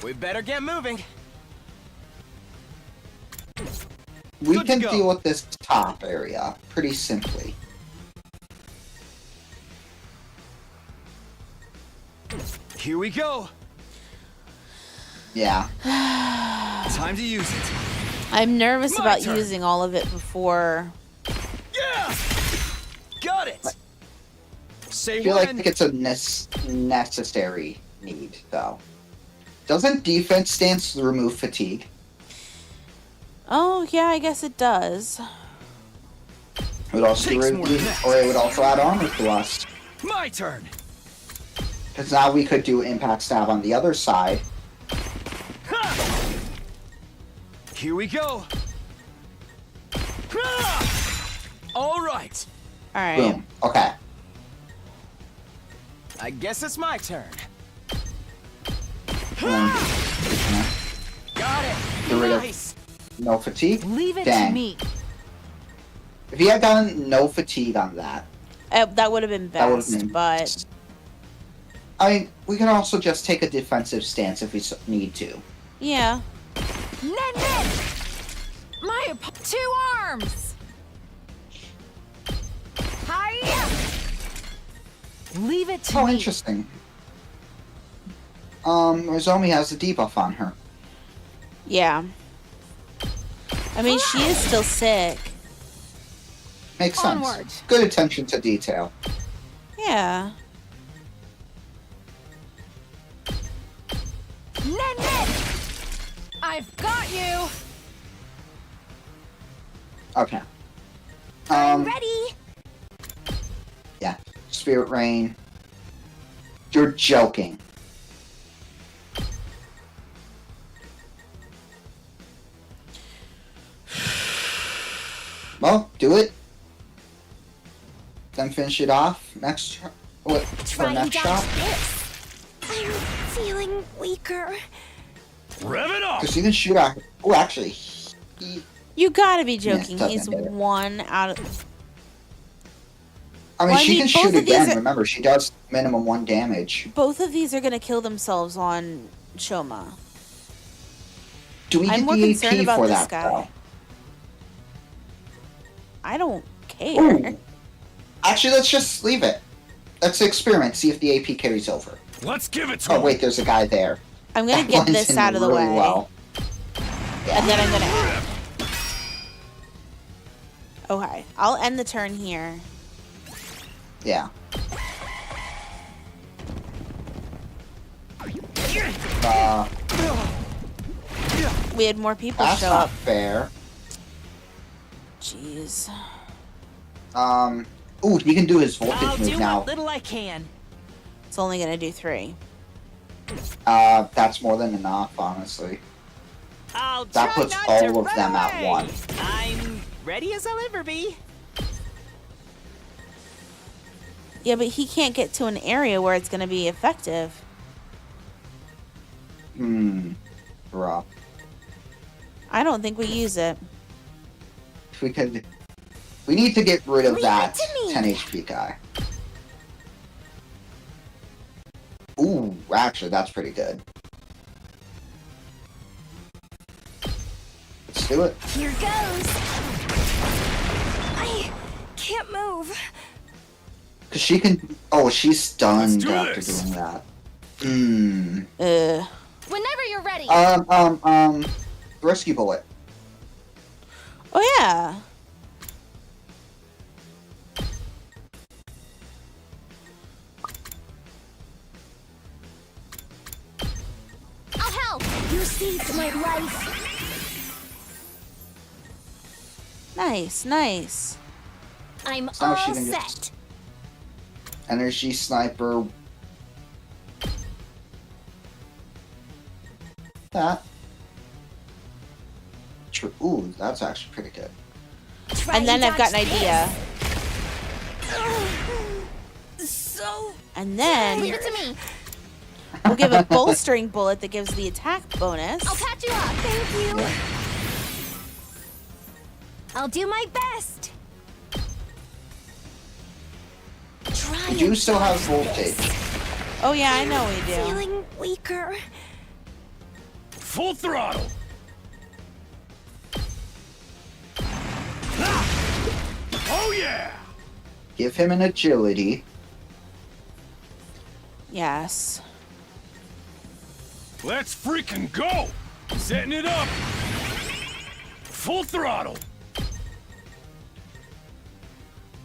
We better get moving. We Good can to go. deal with this top area pretty simply. Here we go. Yeah. Time to use it. I'm nervous My about turn. using all of it before... Yeah. Got it. Say I feel when. like it's a necessary need, though. Doesn't defense stance remove fatigue? Oh, yeah, I guess it does. It would also Takes more than that. or it would also add armor to us. My turn. Because now we could do impact stab on the other side. Ha! Here we go. Ha! All right. Alright. Boom. Okay. I guess it's my turn. And Got it. Get rid of- Nice. no fatigue? Leave it Dang. to me. If he had gotten no fatigue on that, That would have been that would have best, been... but... I mean, we can also just take a defensive stance if we need to. Yeah. Nen! My 2 arms! Hiya! Leave it to Oh, me. interesting. Nozomi has a debuff on her. Yeah. I mean, she is still sick. Makes sense. Onward. Good attention to detail. Yeah. Nen! I've got you. Okay. I'm ready! Yeah. Spirit Rain. You're joking. Well, do it. Then finish it off next. What for Try and next dodge shot? this. I'm feeling weaker. Rev it up! Because you can shoot at. Oh, actually, he. You gotta be Yeah, joking. doesn't He's get it. 1 out of. I mean, Well, I she mean, can both shoot of these again. are- Remember, she does minimum 1 damage. Both of these are gonna kill themselves on Shoma. Do we I'm get more the concerned AP about for this that guy. though? I don't care. Ooh. Actually, let's just leave it. Let's experiment. See if the AP carries over. Let's give it to Oh him! wait, there's a guy there. I'm gonna That get blends this in out of the really way. well. And then I'm gonna add. Okay, I'll end the turn here. Yeah. Uh, We had more people that's show not up. fair. Jeez. Ooh, he can do his voltage I'll move do now. what little I can. It's only gonna do 3. That's more than enough, honestly. I'll That try puts not all to of them at run one. away. I'm ready as I'll ever be. Yeah, but he can't get to an area where it's gonna be effective. Rough. I don't think we use it. If we could... We need to get rid of Leave that it to me. 10 HP guy. Ooh, actually, that's pretty good. Let's do it. Here goes. I can't move. Because she can... Oh, she's stunned Let's do after this. doing that. Whenever you're ready. Rescue bullet. Oh yeah. I'll help. You saved my life. Nice, nice. I'm So now she all can set. just- Energy sniper. That. Ooh, that's actually pretty good. Try And then I've got an dodge idea. this. So And then Leave it to me. we'll give a bolstering bullet that gives the attack bonus. I'll patch you up. thank you. I'll do my best. Try We do and still have dodge voltage. this. Oh yeah, I know we do. Feeling weaker. Full throttle! Oh yeah! Give him an agility. Yes. Let's freaking go! Setting it up! Full throttle!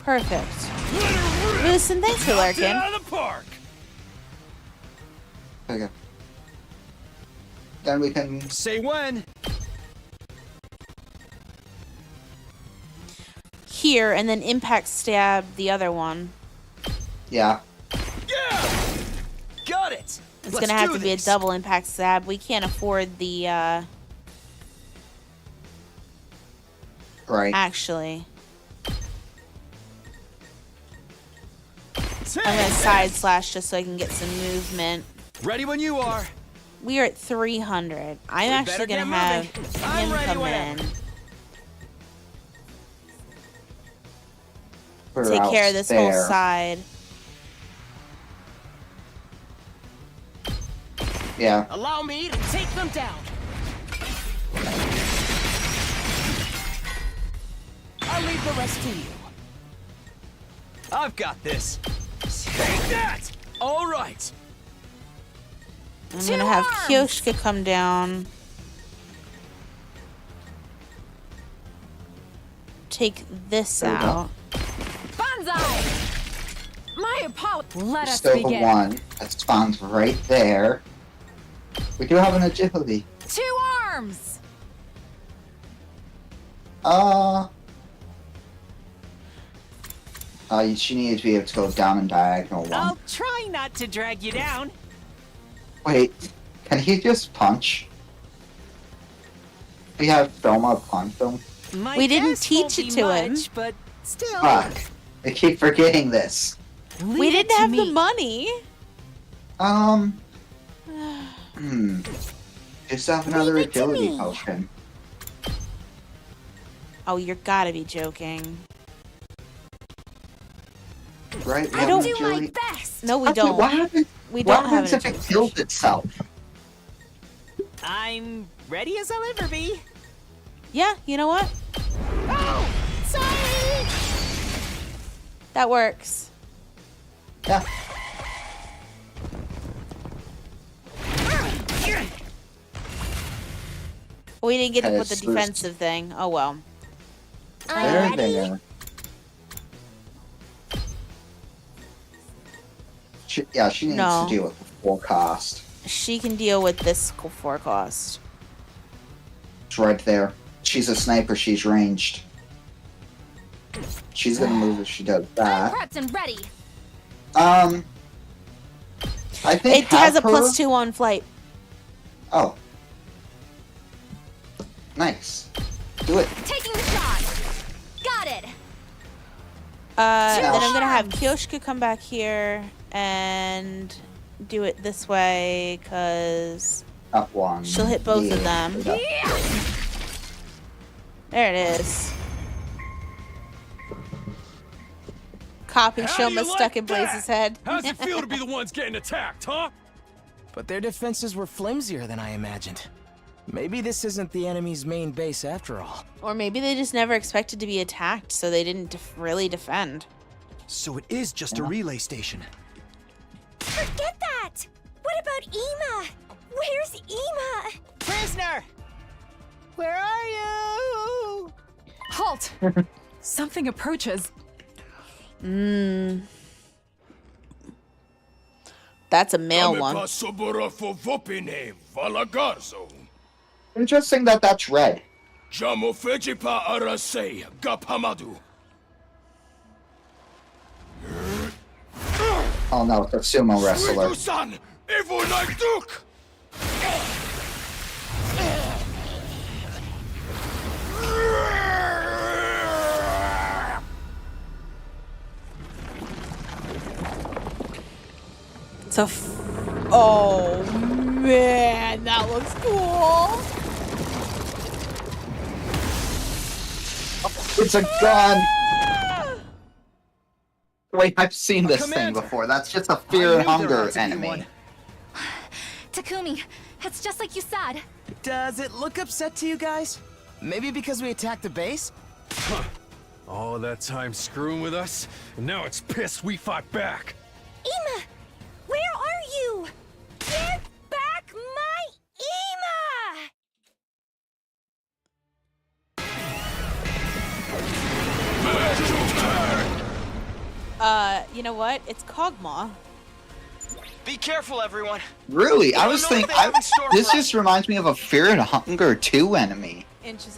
Perfect. Let her rip! Listen, thanks for Knocked it lurking. out of the park! Okay. Then we can. Say when. Here, and then impact stab the other one. Yeah. Yeah! Got it! It's Let's gonna have do to be a this. double impact stab. We can't afford the, Right. actually. Take I'm gonna that. side slash just so I can get some movement. Ready when you are. We are at 300. I'm We actually better gonna get have moving. I'm him ready come whenever. in. We're Take out care of this whole there. side. Yeah. Allow me to take them down. I'll leave the rest to you. I've got this. Take that! All right. I'm gonna have Kyoshka come down. take this There we go. out. Banzai! My apologies. Let us Still the begin. one that spawns right there. We do have an agility. 2 arms! She needs to be able to go down and diagonal one. I'll try not to drag you down. Wait, can he just punch? We have Thelma punch him. My We didn't guess won't teach it be to him. much, but still. Fuck. I keep forgetting this. Leave We it didn't to have me. the money. Just have another Leave it to agility me. potion. Oh, you're gotta be joking. Right? We I have don't an Do my agility- best. No, we Okay, don't. What happens? We What don't have happens an if it agility kills potion. itself? I'm ready as I'll ever be. Yeah, you know what? Oh, sorry. That works. Yeah. We didn't get to Okay, put the so there's- defensive thing. Oh well. There, I'm there. ready. She needs No. to deal with the full cost. She can deal with this forecast. It's right there. She's a sniper. She's ranged. She's gonna move if she does that. Prepped and ready. I think It has a have her- +2 on flight. Oh, nice. Do it. Taking the shot. Got it. Then I'm gonna have arms. Kyoshka come back here and do it this way, cause Up one. she'll hit both of Yeah. them. There it is. Copy How Shoma do you stuck like in Blaze's head. How's it feel to be the ones getting attacked, huh? But their defenses were flimsier than I imagined. Maybe this isn't the enemy's main base after all. Or maybe they just never expected to be attacked, so they didn't really defend. So it is just a relay station. Forget that. What about Ema? Where's Ema? Prisoner! Where are you? Halt! Something approaches. That's a male one. Interesting that that's red. Oh no, it's a sumo wrestler. It's a oh man, that looks cool. It's a gun. Wait, I've seen this thing Commander. before. That's just a I fear knew and there hunger had to be enemy. one. Takumi, it's just like you said. Does it look upset to you guys? Maybe because we attacked the base? All that time screwing with us, and now it's pissed we fought back. Ema, where are you? Give back my Ema! You know what? It's Kog'Maw. Be careful, everyone. Really? I don't was know thinking. what they have in store This for just reminds me of a Fear and Hunger 2 enemy.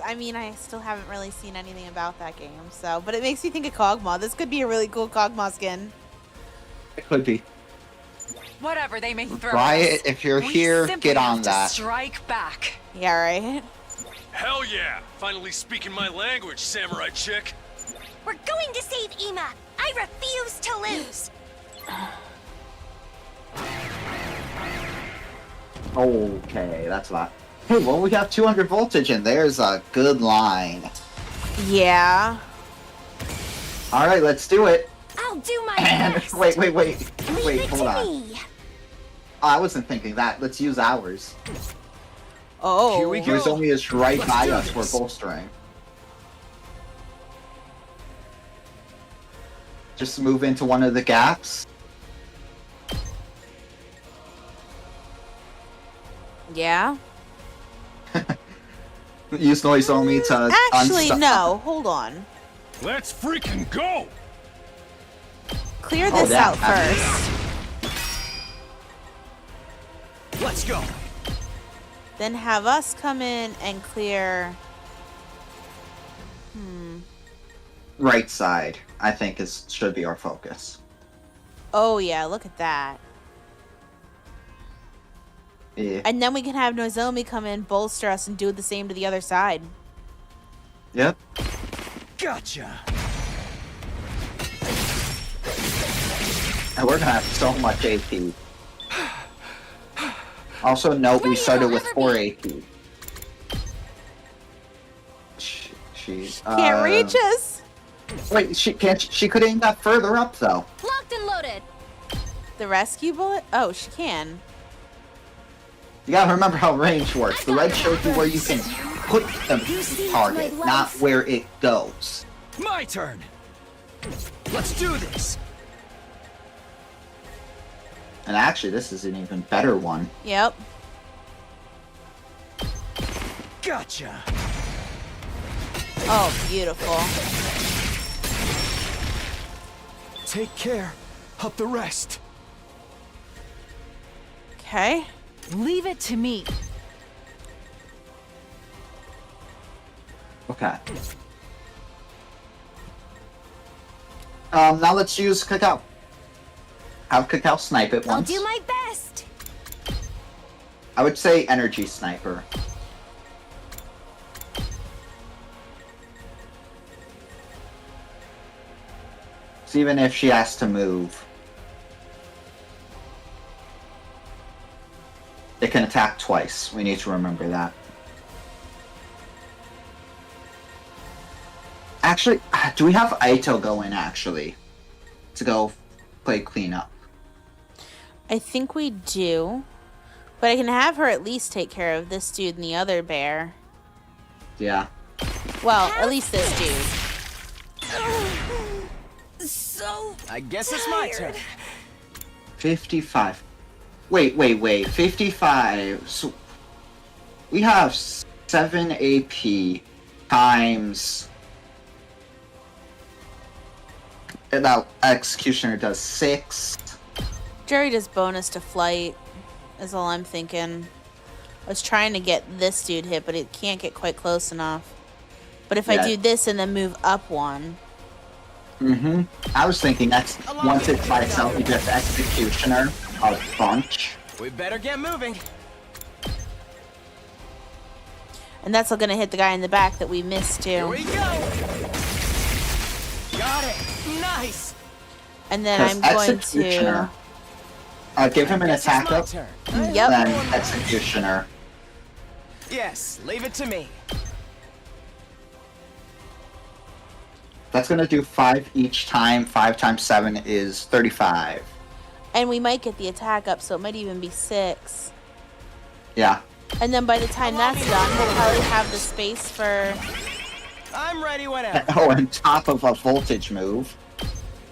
I mean, I still haven't really seen anything about that game, so but it makes me think of Kog'Maw. This could be a really cool Kog'Maw skin. It could be. Whatever they may throw Riot, us, if you're we here, simply get have on to that. Strike back. Yeah, right. Hell yeah! Finally speaking my language, samurai chick. We're going to save Ema. I refuse to lose. Okay, that's a lot. Hey, well, we have 200 voltage, and there's a good line. Yeah. All right, let's do it. I'll do my And best. wait, Leave hold it to on. me. I wasn't thinking that. Let's use ours. Oh. Here we go. Yours only is right Let's by do us. this. We're bolstering. Just move into one of the gaps. Yeah. Use noise only to Actually, unstuck. no. Hold on. Let's freaking go! Clear this out first. Let's go. Then have us come in and clear. Right side, I think, should be our focus. Oh yeah, look at that. Yeah. And then we can have Nozomi come in, bolster us, and do the same to the other side. Yep. Gotcha. And we're gonna have so much AP. Also note we started with 4 AP. She's Can't reach us. Wait, she can't. She could aim that further up though. Locked and loaded. The rescue bullet? Oh, she can. You gotta remember how range works. The red shows you where you can put the target, not where it goes. My turn. Let's do this. And actually, this is an even better one. Yep. Gotcha. Oh, beautiful. Take care of the rest. Okay. Leave it to me. Okay. Now let's use Cacao. Have Cacao snipe it I'll once. do my best. I would say energy sniper. So even if she has to move, it can attack twice. We need to remember that. Actually, do we have Aito go in actually to go play cleanup? I think we do. But I can have her at least take care of this dude and the other bear. Yeah. Well, at least this dude. So I guess it's my turn. 55. Wait. 55. So we have 7 AP times. And now Executioner does 6. Jerry does bonus to flight, is all I'm thinking. I was trying to get this dude hit, but it can't get quite close enough. But if I do this and then move up one. Mm-hmm. I was thinking that's once it's by itself, you just Executioner a bunch. We better get moving. And that's going to hit the guy in the back that we missed Here too. we go. Got it. Nice. And then I'm going to... give him an attack up, Turn. Yep. then Executioner. Yes, leave it to me. That's gonna do 5 each time. 5 times 7 is 35. And we might get the attack up, so it might even be 6. Yeah. And then by the time that's done, we'll probably have the space for... I'm ready whenever. Oh, on top of a voltage move.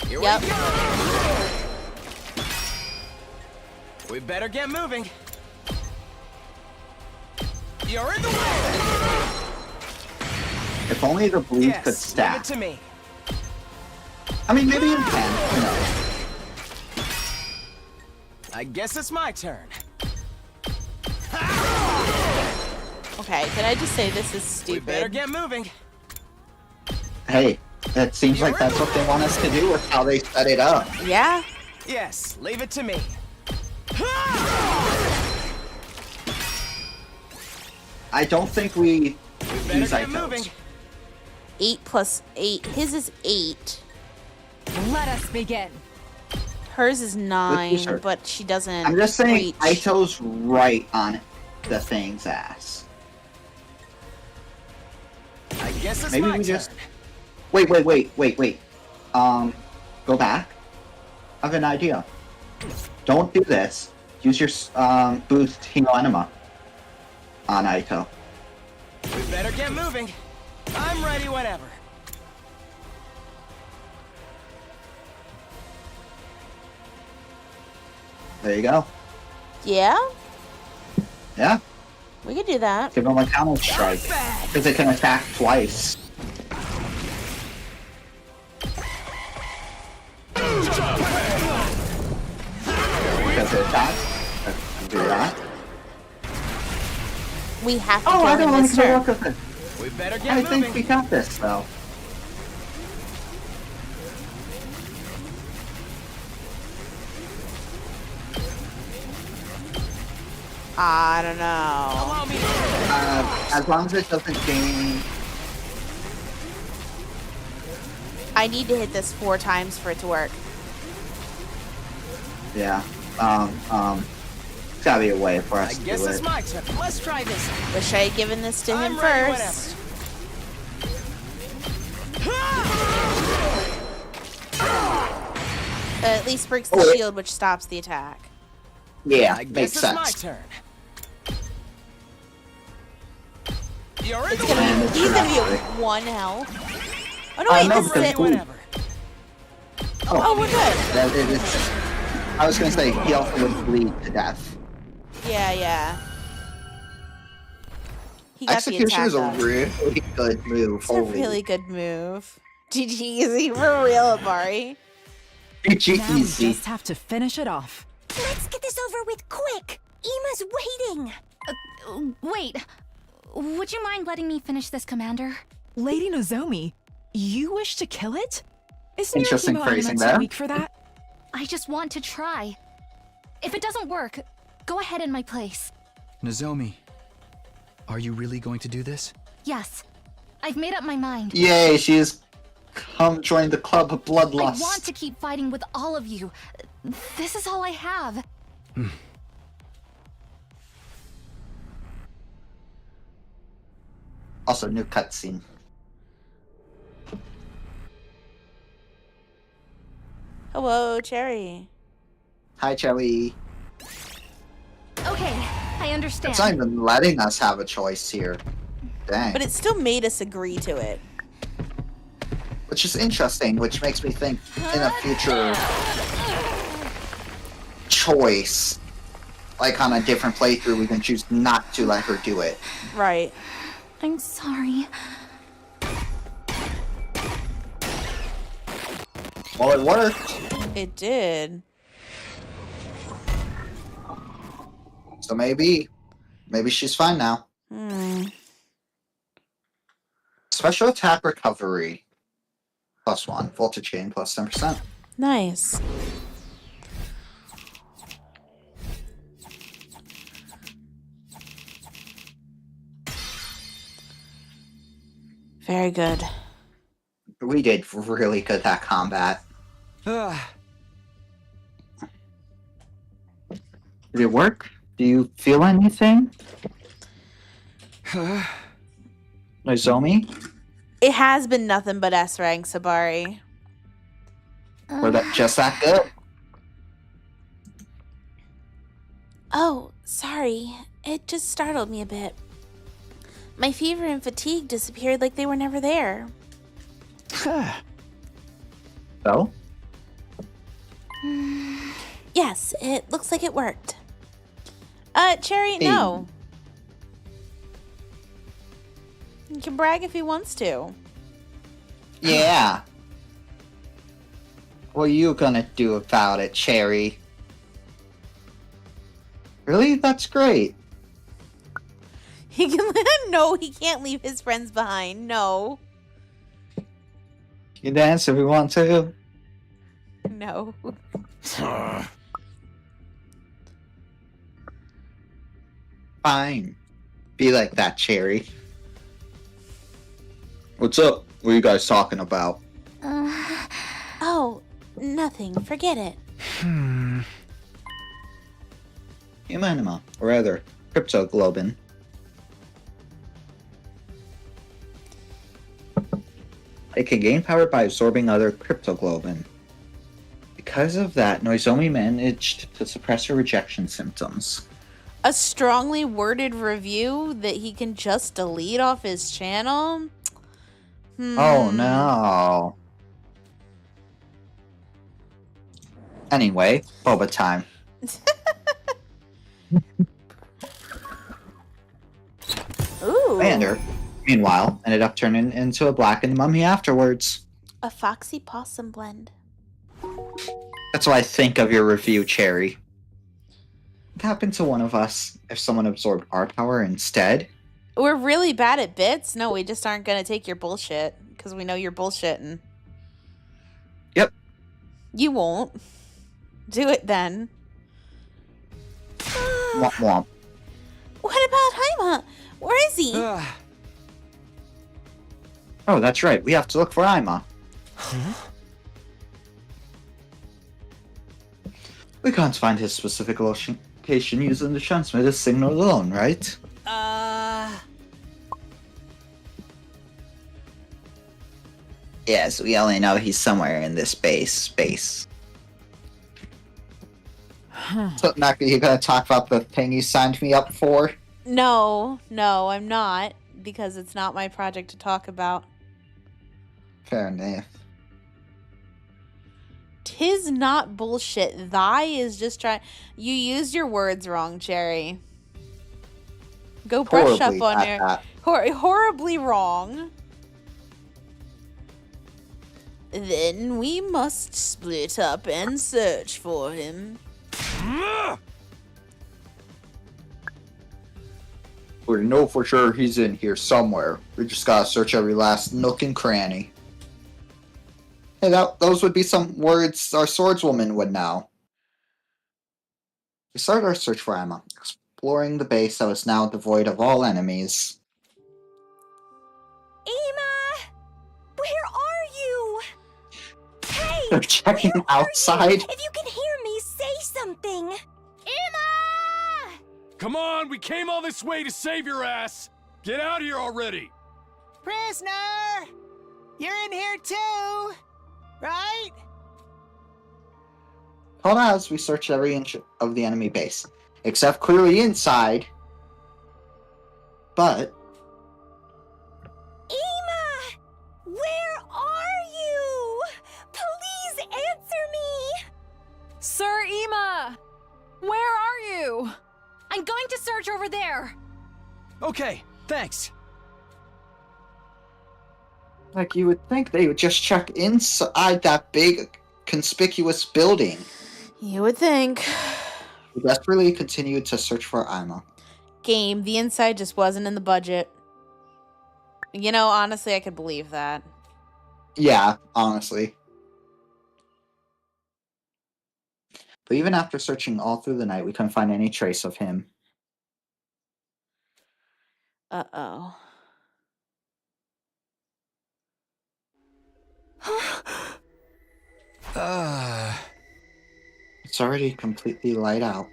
Here Yep. we go. We better get moving. You're in the way. If only the bleed Yes, could leave stack. it to me. I mean, maybe it can. Who knows? I guess it's my turn. Okay, can I just say this is We better stupid? get moving. Hey, it seems like that's what they want us to do with how they set it up. Yeah? Yes, leave it to me. I don't think we We better use get Aitos. moving. 8 plus 8. His is 8. Let us begin. Hers is 9, her. but she doesn't I'm just saying, reach. Aito's right on the thing's ass. I guess it's Maybe my we turn. just... Wait. Go back. I have an idea. Don't do this. Use your boost Hino Enema on Aito. We better get moving. I'm ready whenever. There you go. Yeah? Yeah, We could do that. give him a counter strike. Because it can attack twice. attack. Do that. We have to Oh, I kill don't him like this the turn. look of it. We better get I moving. think we got this, though. I don't know. Allow me. As long as it doesn't gain... I need to hit this 4 times for it to work. Yeah. It's gotta be a way for us I to guess do it's it. my turn. Let's try this. Wish I had given this to him I'm ready first. At least breaks the Oh, wait. shield, which stops the attack. Yeah, I makes guess it's my sense. turn. You're in It's the gonna way. be, he's gonna be at 1 health. Oh no, wait, no, this is because- it. Whatever. Oh, we're good. I was gonna say, he also would bleed to death. Yeah. He got the Execution attack is a up. really good move. It's a really good move. GG easy for real, Abari. GG Now we easy. just have to finish it off. Let's get this over with quick. Ima's waiting. Wait. Would you mind letting me finish this, Commander? Lady Nozomi, you wish to kill it? Isn't Interesting your phrasing hemodynamics there. weak for that? I just want to try. If it doesn't work, go ahead in my place. Nozomi, are you really going to do this? Yes. I've made up my mind. Yay, she's come join the club of I bloodlust. want to keep fighting with all of you. This is all I have. Also, new cutscene. Hello, Cherry. Hi, Cherry. Okay, I understand. It's not even letting us have a choice here. Dang. But it still made us agree to it. Which is interesting, which makes me think in a future choice, like on a different playthrough, we can choose not to let her do it. Right. I'm sorry. Well, it worked. It did. So maybe she's fine now. Special attack recovery. +1. Voltage gain plus 10%. Nice. Very good. We did really good at combat. Did it work? Do you feel anything? Nozomi? It has been nothing but S rank, Sabari. Or that just that good? Oh, sorry. It just startled me a bit. My fever and fatigue disappeared like they were never there. So? Yes, it looks like it worked. Cherry, Hey. no. You can brag if he wants to. Yeah. What are you gonna do about it, Cherry? Really? That's great. He can no, he can't leave his friends behind. No. You can dance if you want to. No. Fine. Be like that, Cherry. What's up? What are you guys talking about? Oh, nothing. Forget it. Humanima, or rather, Cryptoglobin. It can gain power by absorbing other Cryptoglobin. Because of that, Nozomi managed to suppress her rejection symptoms. A strongly worded review that he can just delete off his channel? Oh no. Anyway, boba time. Ooh. Commander, meanwhile, ended up turning into a blackened mummy afterwards. A foxy possum blend. That's what I think of your review, Cherry. happen to one of us if someone absorbed our power instead? We're really bad at bits. No, we just aren't gonna take your bullshit because we know you're bullshitting. Yep. You won't. Do it then. Womp womp. What about Haima? Where is he? Oh, that's right. We have to look for Ima. We can't find his specific location using the transmitter's signal alone, right? Yes, we only know he's somewhere in this space. So, Naka, you gonna talk about the thing you signed me up for? No, I'm not, because it's not my project to talk about. Fair enough. 'Tis not bullshit. Thy is just trying. You used your words wrong, Jerry. Go brush Horribly up on at your that. horribly wrong. Then we must split up and search for him. We know for sure he's in here somewhere. We just gotta search every last nook and cranny. Hey, those would be some words our swordswoman would know. We started our search for Emma, exploring the base that was now devoid of all enemies. Ima! Where are you? Hey! They're checking where are outside. you? If you can hear me, say something. Ima! Come on, we came all this way to save your ass! Get out here already! Prisoner! You're in here too, right? Called out as we searched every inch of the enemy base, except clearly inside. But Ima! Where are you? Please answer me! Sir Ima! Where are you? I'm going to search over there. Okay, thanks. like you would think they would just check inside that big, conspicuous building. You would think. We desperately continued to search for Ima. Game, the inside just wasn't in the budget. You know, honestly, I could believe that. Yeah, honestly. But even after searching all through the night, we couldn't find any trace of him. Uh-oh. It's already completely light out.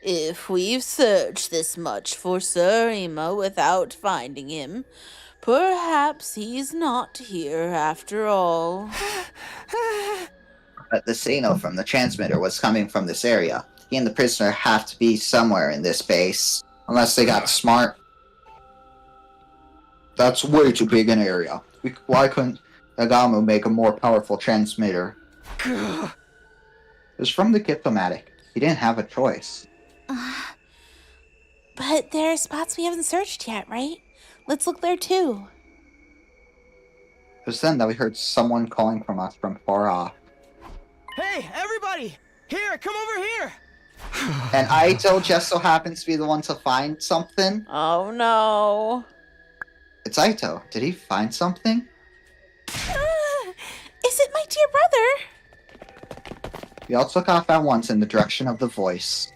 If we've searched this much for Sir Ima without finding him, perhaps he's not here after all. But the signal from the transmitter was coming from this area. He and the prisoner have to be somewhere in this base. Unless they got smart. That's way too big an area. Why couldn't Nagamu make a more powerful transmitter? It was from the Giptomatic. He didn't have a choice. But there are spots we haven't searched yet, right? Let's look there too. It was then that we heard someone calling from us from far off. Hey, everybody! Here, come over here! And Aito just so happens to be the one to find something. Oh no. It's Aito. Did he find something? Is it my dear brother? We all took off at once in the direction of the voice.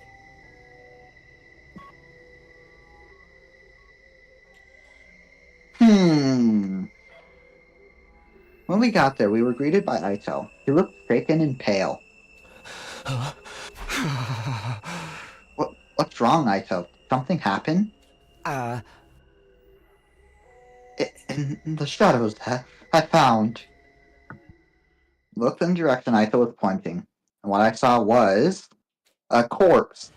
When we got there, we were greeted by Aito. He looked shaken and pale. What's wrong, Aito? Something happened? In the shadows that I found. Looked in the direction Aito was pointing, and what I saw was a corpse.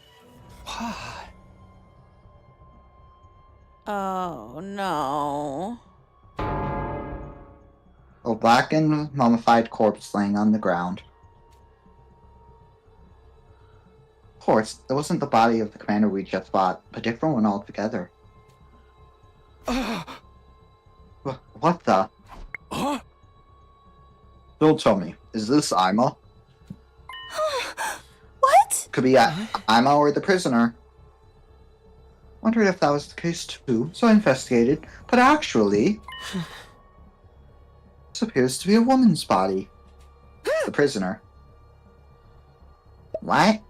Oh no. A blackened, mummified corpse laying on the ground. Of course, it wasn't the body of the commander we just fought, a different one altogether. What the? Huh? Don't tell me. Is this Ima? What? could be Ima or the prisoner. Wondered if that was the case too, so I investigated. But actually, this appears to be a woman's body. The prisoner. What?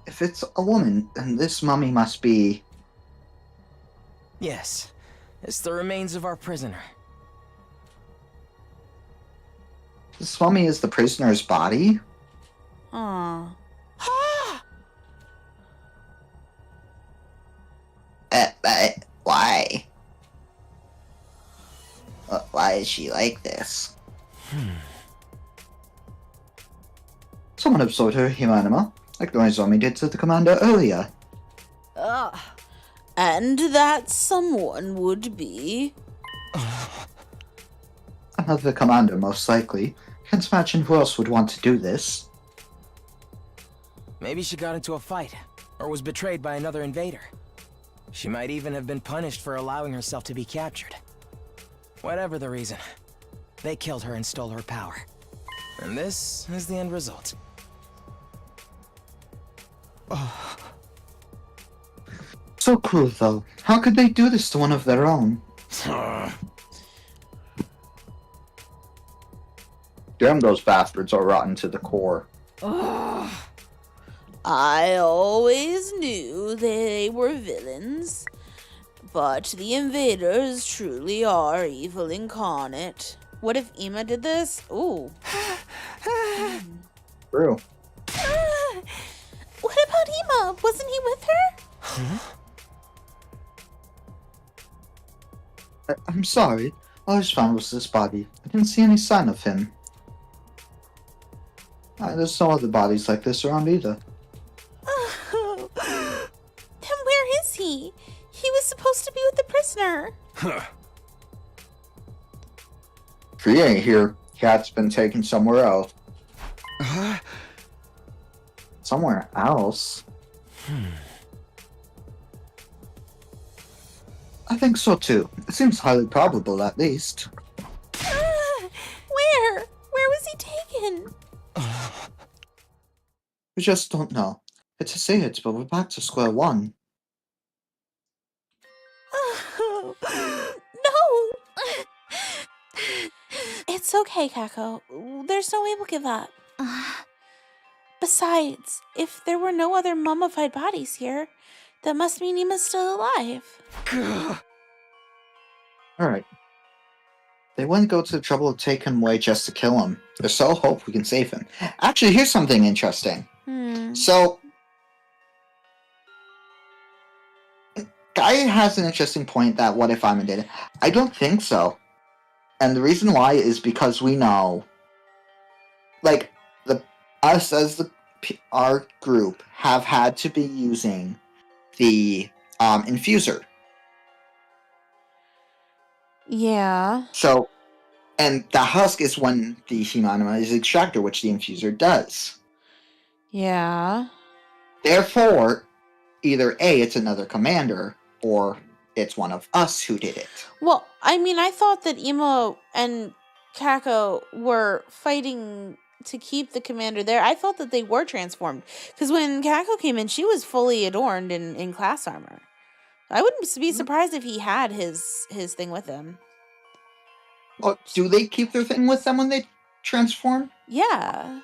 If it's a woman, then this mummy must be... Yes, it's the remains of our prisoner. This mummy is the prisoner's body? Aw. Why? Why is she like this? Someone absorbed her humanima, like the Nozomi did to the commander earlier. And that someone would be... Another commander, most likely. Can't imagine who else would want to do this. Maybe she got into a fight, or was betrayed by another invader. She might even have been punished for allowing herself to be captured. Whatever the reason, they killed her and stole her power. And this is the end result. So cruel, though. How could they do this to one of their own? Damn, those bastards are rotten to the core. I always knew they were villains, but the invaders truly are evil incarnate. What if Ima did this? Ooh. True. What about Ima? Wasn't he with her? I'm sorry. All I found was this body. I didn't see any sign of him. There's no other bodies like this around either. Oh. Then where is he? He was supposed to be with the prisoner. If he ain't here, Cat's been taken somewhere else. Somewhere else? I think so too. It seems highly probable, at least. Where? Where was he taken? We just don't know. It's to say it, but we're back to square one. Oh, no! It's okay, Kako. There's no way we'll give up. Besides, if there were no other mummified bodies here, that must mean Ima's still alive. Alright. They wouldn't go to the trouble of taking him away just to kill him. There's still hope we can save him. Actually, here's something interesting. So, Guy has an interesting point that what if Ima did it? I don't think so. And the reason why is because we know, like, us as our group have had to be using the infuser. Yeah. So, and the husk is when the humanima is extracted, which the infuser does. Yeah. Therefore, either A, it's another commander, or it's one of us who did it. Well, I mean, I thought that Imo and Kako were fighting to keep the commander there. I thought that they were transformed. Because when Kako came in, she was fully adorned in class armor. I wouldn't be surprised if he had his thing with him. Oh, do they keep their thing with them when they transform? Yeah.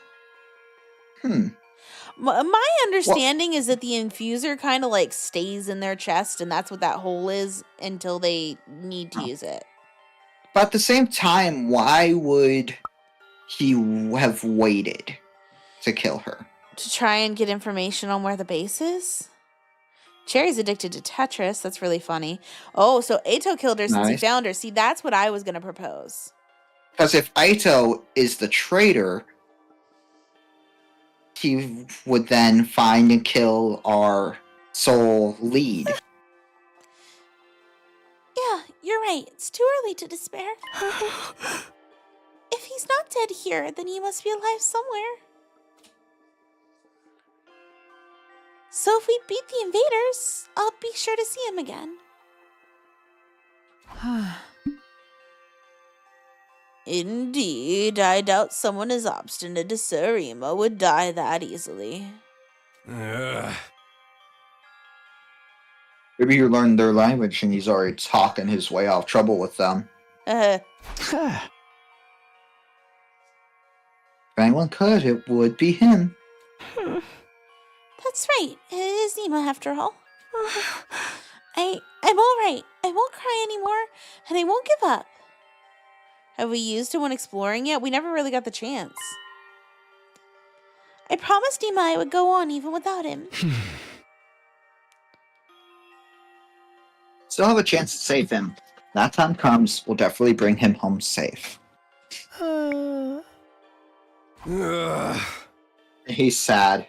My understanding is that the infuser kind of like stays in their chest, and that's what that hole is until they need to use it. But at the same time, why would he have waited to kill her? To try and get information on where the base is? Cherry's addicted to Tetris. That's really funny. Oh, so Aito killed her since he found her. See, that's what I was going to propose. Because if Aito is the traitor, he would then find and kill our sole lead. Yeah, you're right. It's too early to despair. If he's not dead here, then he must be alive somewhere. So if we beat the invaders, I'll be sure to see him again. Indeed, I doubt someone as obstinate as Sir Ima would die that easily. Ugh. Maybe you learned their language and he's already talking his way out of trouble with them. Uh, If anyone could, it would be him. that's right. It is Ima after all. I'm alright. I won't cry anymore, and I won't give up. Have we used him when exploring yet? We never really got the chance. I promised Ima I would go on even without him. Still have a chance to save him. That time comes, we'll definitely bring him home safe. Ugh. He's sad.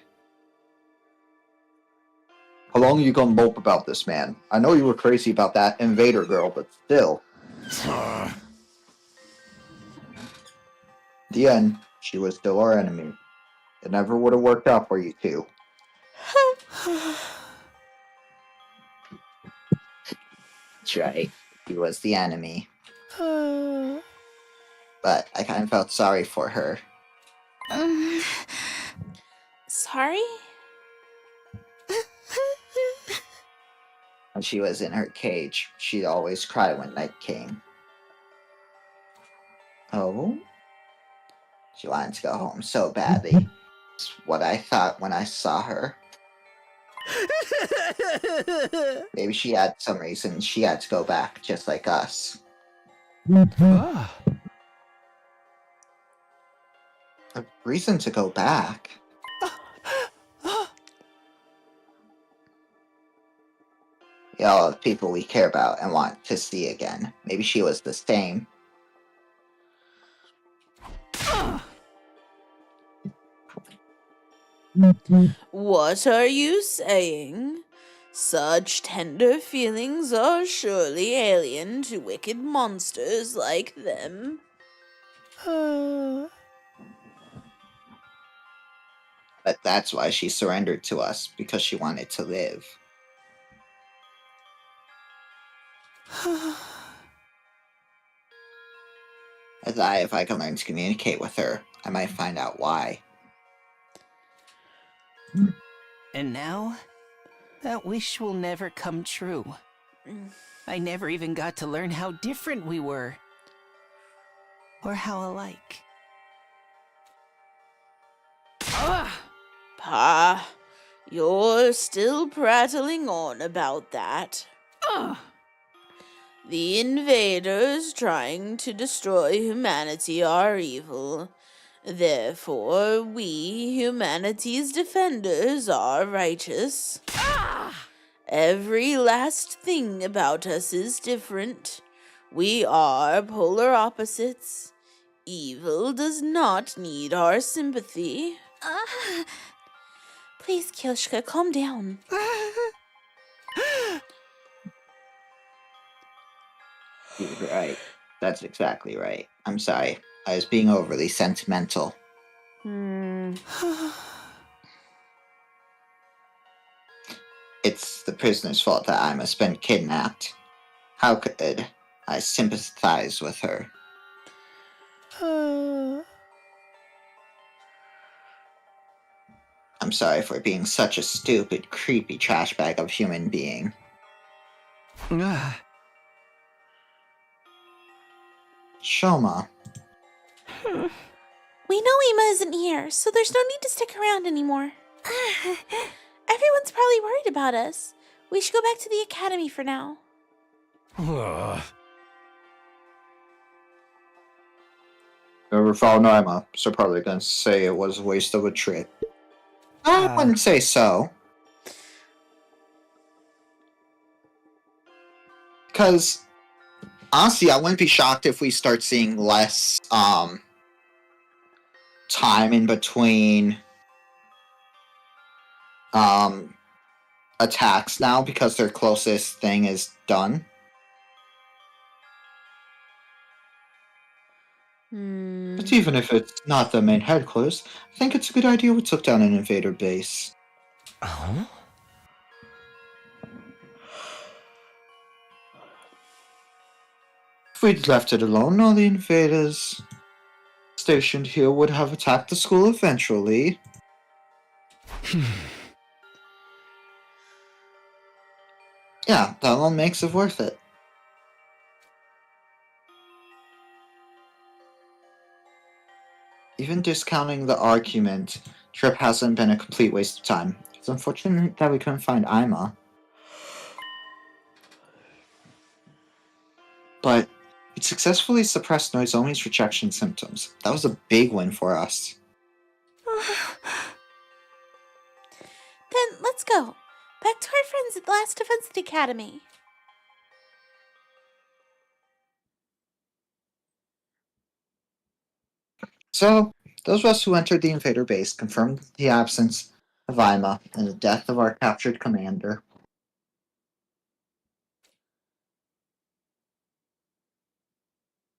How long are you gonna mope about this, man? I know you were crazy about that invader girl, but still. The end, she was still our enemy. It never would have worked out for you two. That's right. He was the enemy. But I kind of felt sorry for her. Sorry? When she was in her cage, she'd always cry when night came. Oh? She wanted to go home so badly. That's what I thought when I saw her. Maybe she had some reason she had to go back, just like us. Ah. A reason to go back? We all have people we care about and want to see again. Maybe she was the same. What are you saying? Such tender feelings are surely alien to wicked monsters like them. But that's why she surrendered to us, because she wanted to live. I thought if I can learn to communicate with her, I might find out why. And now, that wish will never come true. I never even got to learn how different we were. Or how alike. Pa, you're still prattling on about that. The invaders trying to destroy humanity are evil. Therefore, we, humanity's defenders, are righteous. Every last thing about us is different. We are polar opposites. Evil does not need our sympathy. Please, Kilshka, calm down. You're right. That's exactly right. I'm sorry. I was being overly sentimental. It's the prisoner's fault that I must have been kidnapped. How could I sympathize with her? I'm sorry for being such a stupid, creepy trash bag of human being. Shoma. We know Ima isn't here, so there's no need to stick around anymore. Everyone's probably worried about us. We should go back to the academy for now. Never found Naima, so probably gonna say it was a waste of a trip. I wouldn't say so. Because, honestly, I wouldn't be shocked if we start seeing less, time in between, attacks now, because their closest thing is done. But even if it's not the main headquarters, I think it's a good idea we took down an invader base. Huh? If we'd left it alone, all the invaders stationed here would have attacked the school eventually. Yeah, that alone makes it worth it. Even discounting the argument, trip hasn't been a complete waste of time. It's unfortunate that we couldn't find Ima. But it successfully suppressed Noizomi's rejection symptoms. That was a big win for us. Then let's go. Back to our friends at the Last Defense Academy. So, those of us who entered the invader base confirmed the absence of Ima and the death of our captured commander.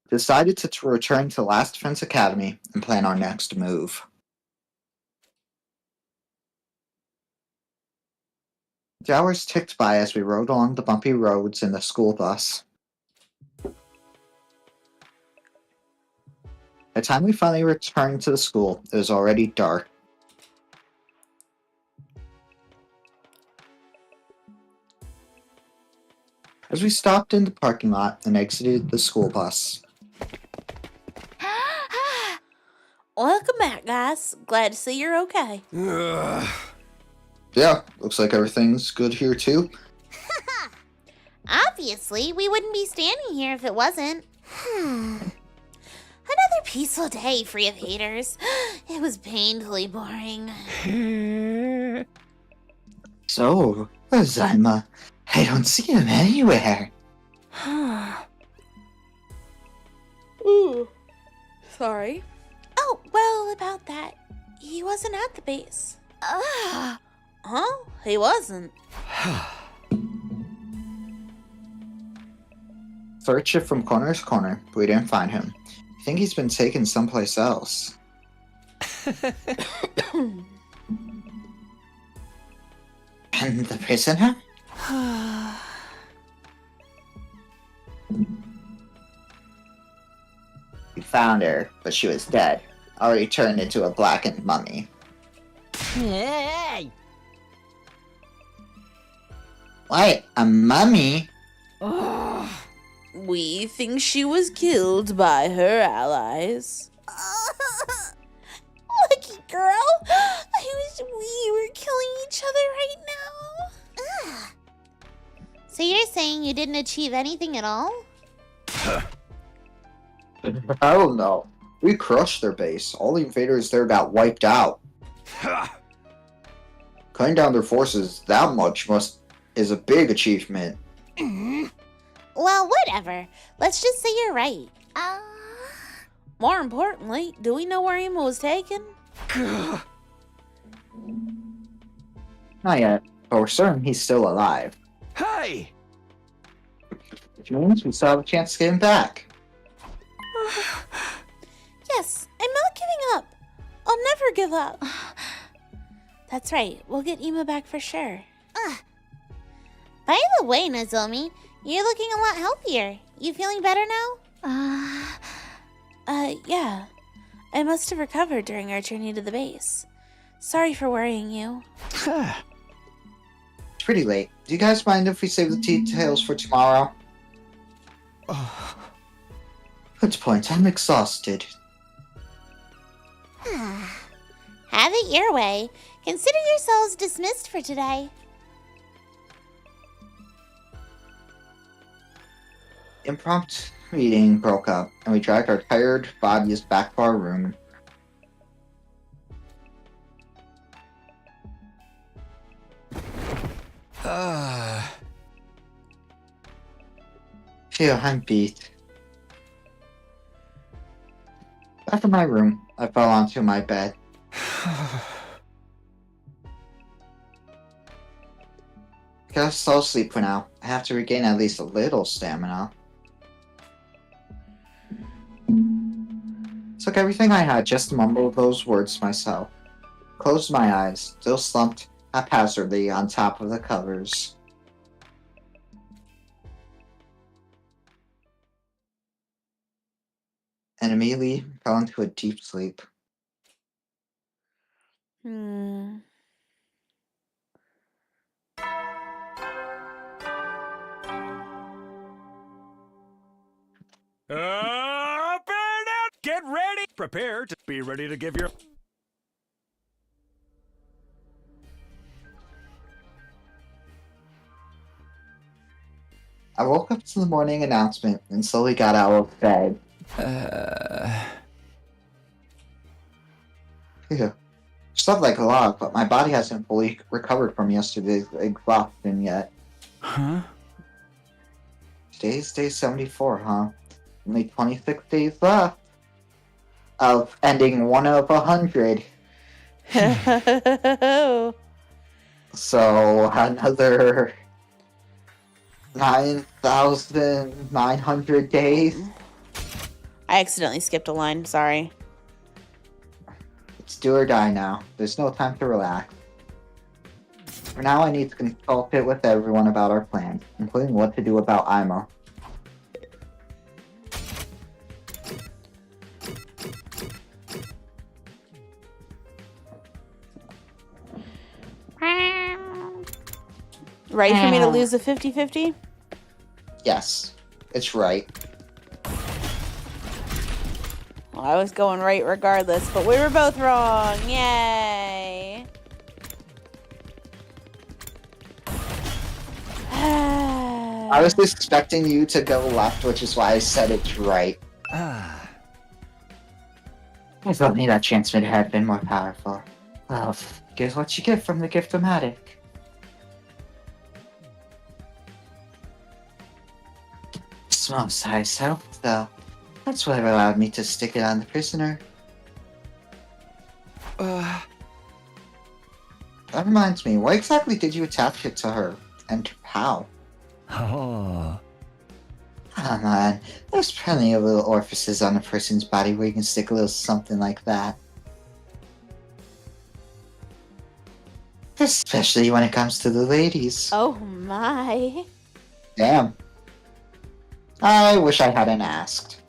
Decided to return to Last Defense Academy and plan our next move. The hours ticked by as we rode along the bumpy roads in the school bus. By the time we finally returned to the school, it was already dark. As we stopped in the parking lot and exited the school bus, Welcome back, guys. Glad to see you're okay. yeah, looks like everything's good here too. Obviously, we wouldn't be standing here if it wasn't. Another peaceful day free of haters. It was painfully boring. So, where's Ima? I don't see him anywhere. Ooh, sorry. Oh, well, about that. He wasn't at the base. Huh? He wasn't. Searched it from corner to corner, but we didn't find him. I think he's been taken someplace else. And the prisoner? We found her, but she was dead, already turned into a blackened mummy. Hey! What? A mummy? We think she was killed by her allies. Lucky girl! I wish we were killing each other right now. So you're saying you didn't achieve anything at all? Hell no. We crushed their base. All the invaders there got wiped out. Cutting down their forces that much is a big achievement. Well, whatever. Let's just say you're right. More importantly, do we know where Ima was taken? Not yet, but we're certain he's still alive. Hey! Which means we still have a chance to get him back. Yes, I'm not giving up. I'll never give up. That's right. We'll get Ima back for sure. By the way, Nozomi, you're looking a lot healthier. You feeling better now? Yeah. I must have recovered during our journey to the base. Sorry for worrying you. It's pretty late. Do you guys mind if we save the details for tomorrow? Good point. I'm exhausted. Have it your way. Consider yourselves dismissed for today. Impromptu meeting broke up, and we dragged our tired bodies back to our room. Phew, I'm beat. Back in my room, I fell onto my bed. Guess I'll sleep for now. I have to regain at least a little stamina. Took everything I had just to mumble those words to myself. Closed my eyes, still slumped haphazardly on top of the covers. and immediately fell into a deep sleep. Hmm. Up and out! Get ready! Prepare to be ready to give your... I woke up to the morning announcement and slowly got out of bed. Phew. Slept like a log, but my body hasn't fully recovered from yesterday's exhaustion yet. Huh? Today's day 74, huh? Only 26 days left of ending 1 of 100. So another 9,900 days. I accidentally skipped a line. Sorry. It's do or die now. There's no time to relax. For now, I need to consult it with everyone about our plans, including what to do about Ima. Right for me to lose a 50-50? Yes, it's right. Well, I was going right regardless, but we were both wrong. Yay! I was expecting you to go left, which is why I said it's right. If only that transmitter had been more powerful. Well, guess what you get from the Gift-O-Matic. Small size helped, though. That's what allowed me to stick it on the prisoner. That reminds me, why exactly did you attach it to her? And how? Oh. Come on, there's plenty of little orifices on a person's body where you can stick a little something like that. Especially when it comes to the ladies. Oh my. Damn. I wish I hadn't asked.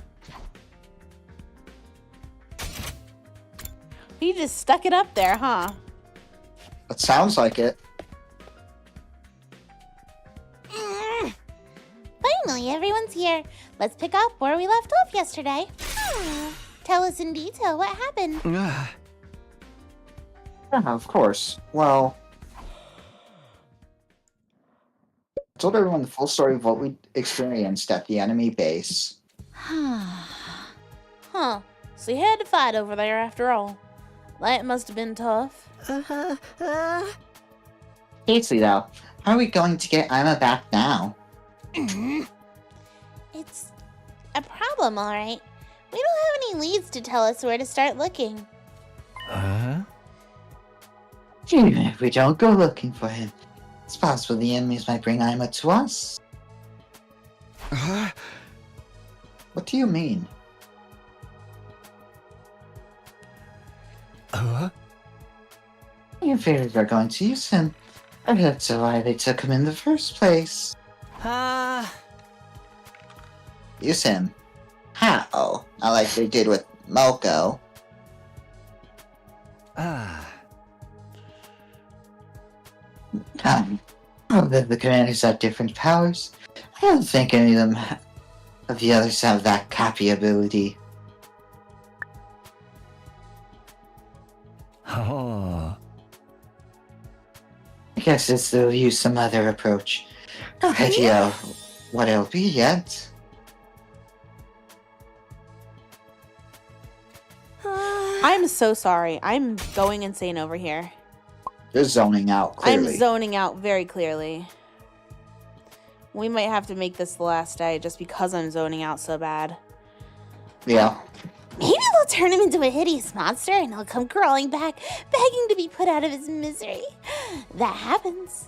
You just stuck it up there, huh? It sounds like it. Finally, everyone's here. Let's pick up where we left off yesterday. Tell us in detail what happened. Yeah, of course. Well, I told everyone the full story of what we experienced at the enemy base. Huh. So you had to fight over there after all. That must have been tough. Casey, though, how are we going to get Ima back now? It's a problem, alright. We don't have any leads to tell us where to start looking. Even if we don't go looking for him, it's possible the enemies might bring Ima to us. What do you mean? Your fairies are going to use him. And that's why they took him in the first place. Use him. How? Not like they did with Moko. The commanders have different powers. I don't think any of the others have that copy ability. Oh. I guess they'll use some other approach. No idea what it'll be yet. I'm so sorry. I'm going insane over here. You're zoning out, clearly. I'm zoning out very clearly. We might have to make this the last day just because I'm zoning out so bad. Yeah. Maybe we'll turn him into a hideous monster and he'll come crawling back, begging to be put out of his misery. That happens.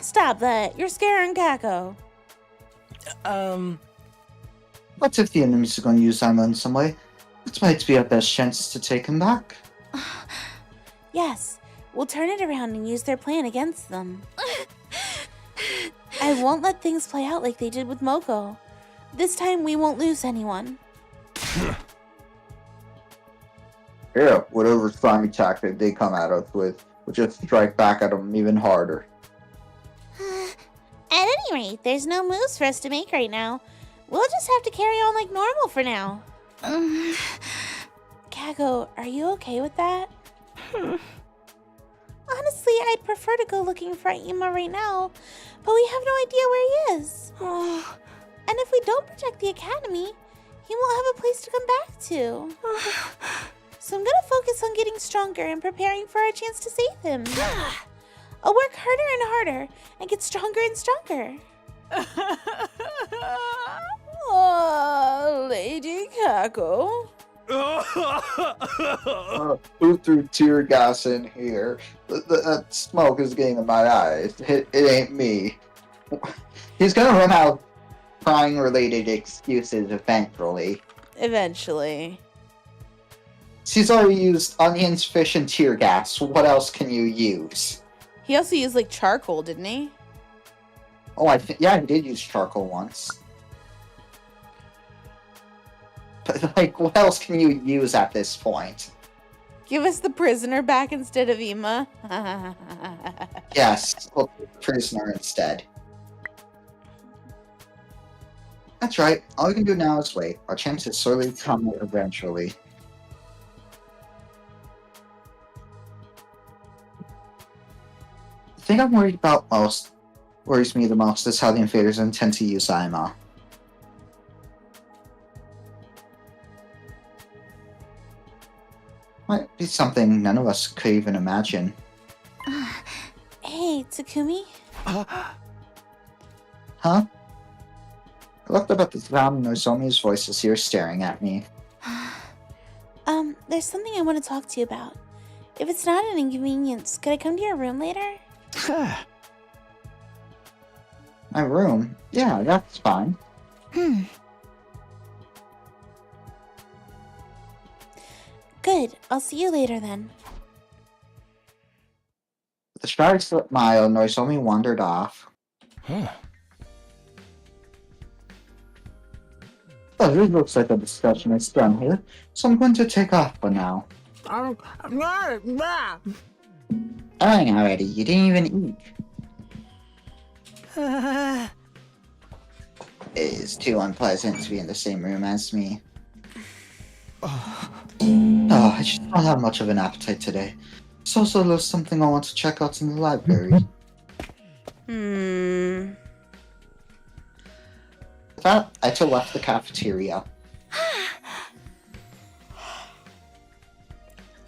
Stop that. You're scaring Kako. What if the enemies are going to use Ima in some way? It might be our best chance to take him back. Yes, we'll turn it around and use their plan against them. I won't let things play out like they did with Moko. This time we won't lose anyone. Yeah, whatever slimy tactic they come at us with, we'll just strike back at them even harder. At any rate, there's no moves for us to make right now. We'll just have to carry on like normal for now. Kago, are you okay with that? Honestly, I'd prefer to go looking for Ima right now, but we have no idea where he is. And if we don't protect the academy, he won't have a place to come back to. So I'm gonna focus on getting stronger and preparing for our chance to save him. I'll work harder and harder and get stronger and stronger. Oh, Lady Kago. Who threw tear gas in here? That smoke is getting in my eyes. It ain't me. He's gonna run out of crying-related excuses eventually. Eventually. She's already used onions, fish, and tear gas. What else can you use? He also used like charcoal, didn't he? Oh, yeah, I did use charcoal once. But, like, what else can you use at this point? Give us the prisoner back instead of Ima. Yes, we'll take the prisoner instead. That's right. All we can do now is wait. Our chances surely come eventually. The thing I'm worried about worries me the most is how the invaders intend to use Ima. Might be something none of us could even imagine. Hey, Takumi? Huh? I looked up at the sound and Nozomi's voice is here staring at me. There's something I want to talk to you about. If it's not an inconvenience, could I come to your room later? My room? Yeah, that's fine. Good. I'll see you later then. With a shy smile, Nozomi wandered off. Well, it looks like the discussion is done here, so I'm going to take off for now. Dying already, you didn't even eat. It is too unpleasant to be in the same room as me. Oh, I just don't have much of an appetite today. It's also there's something I want to check out in the library. With that, I too left the cafeteria.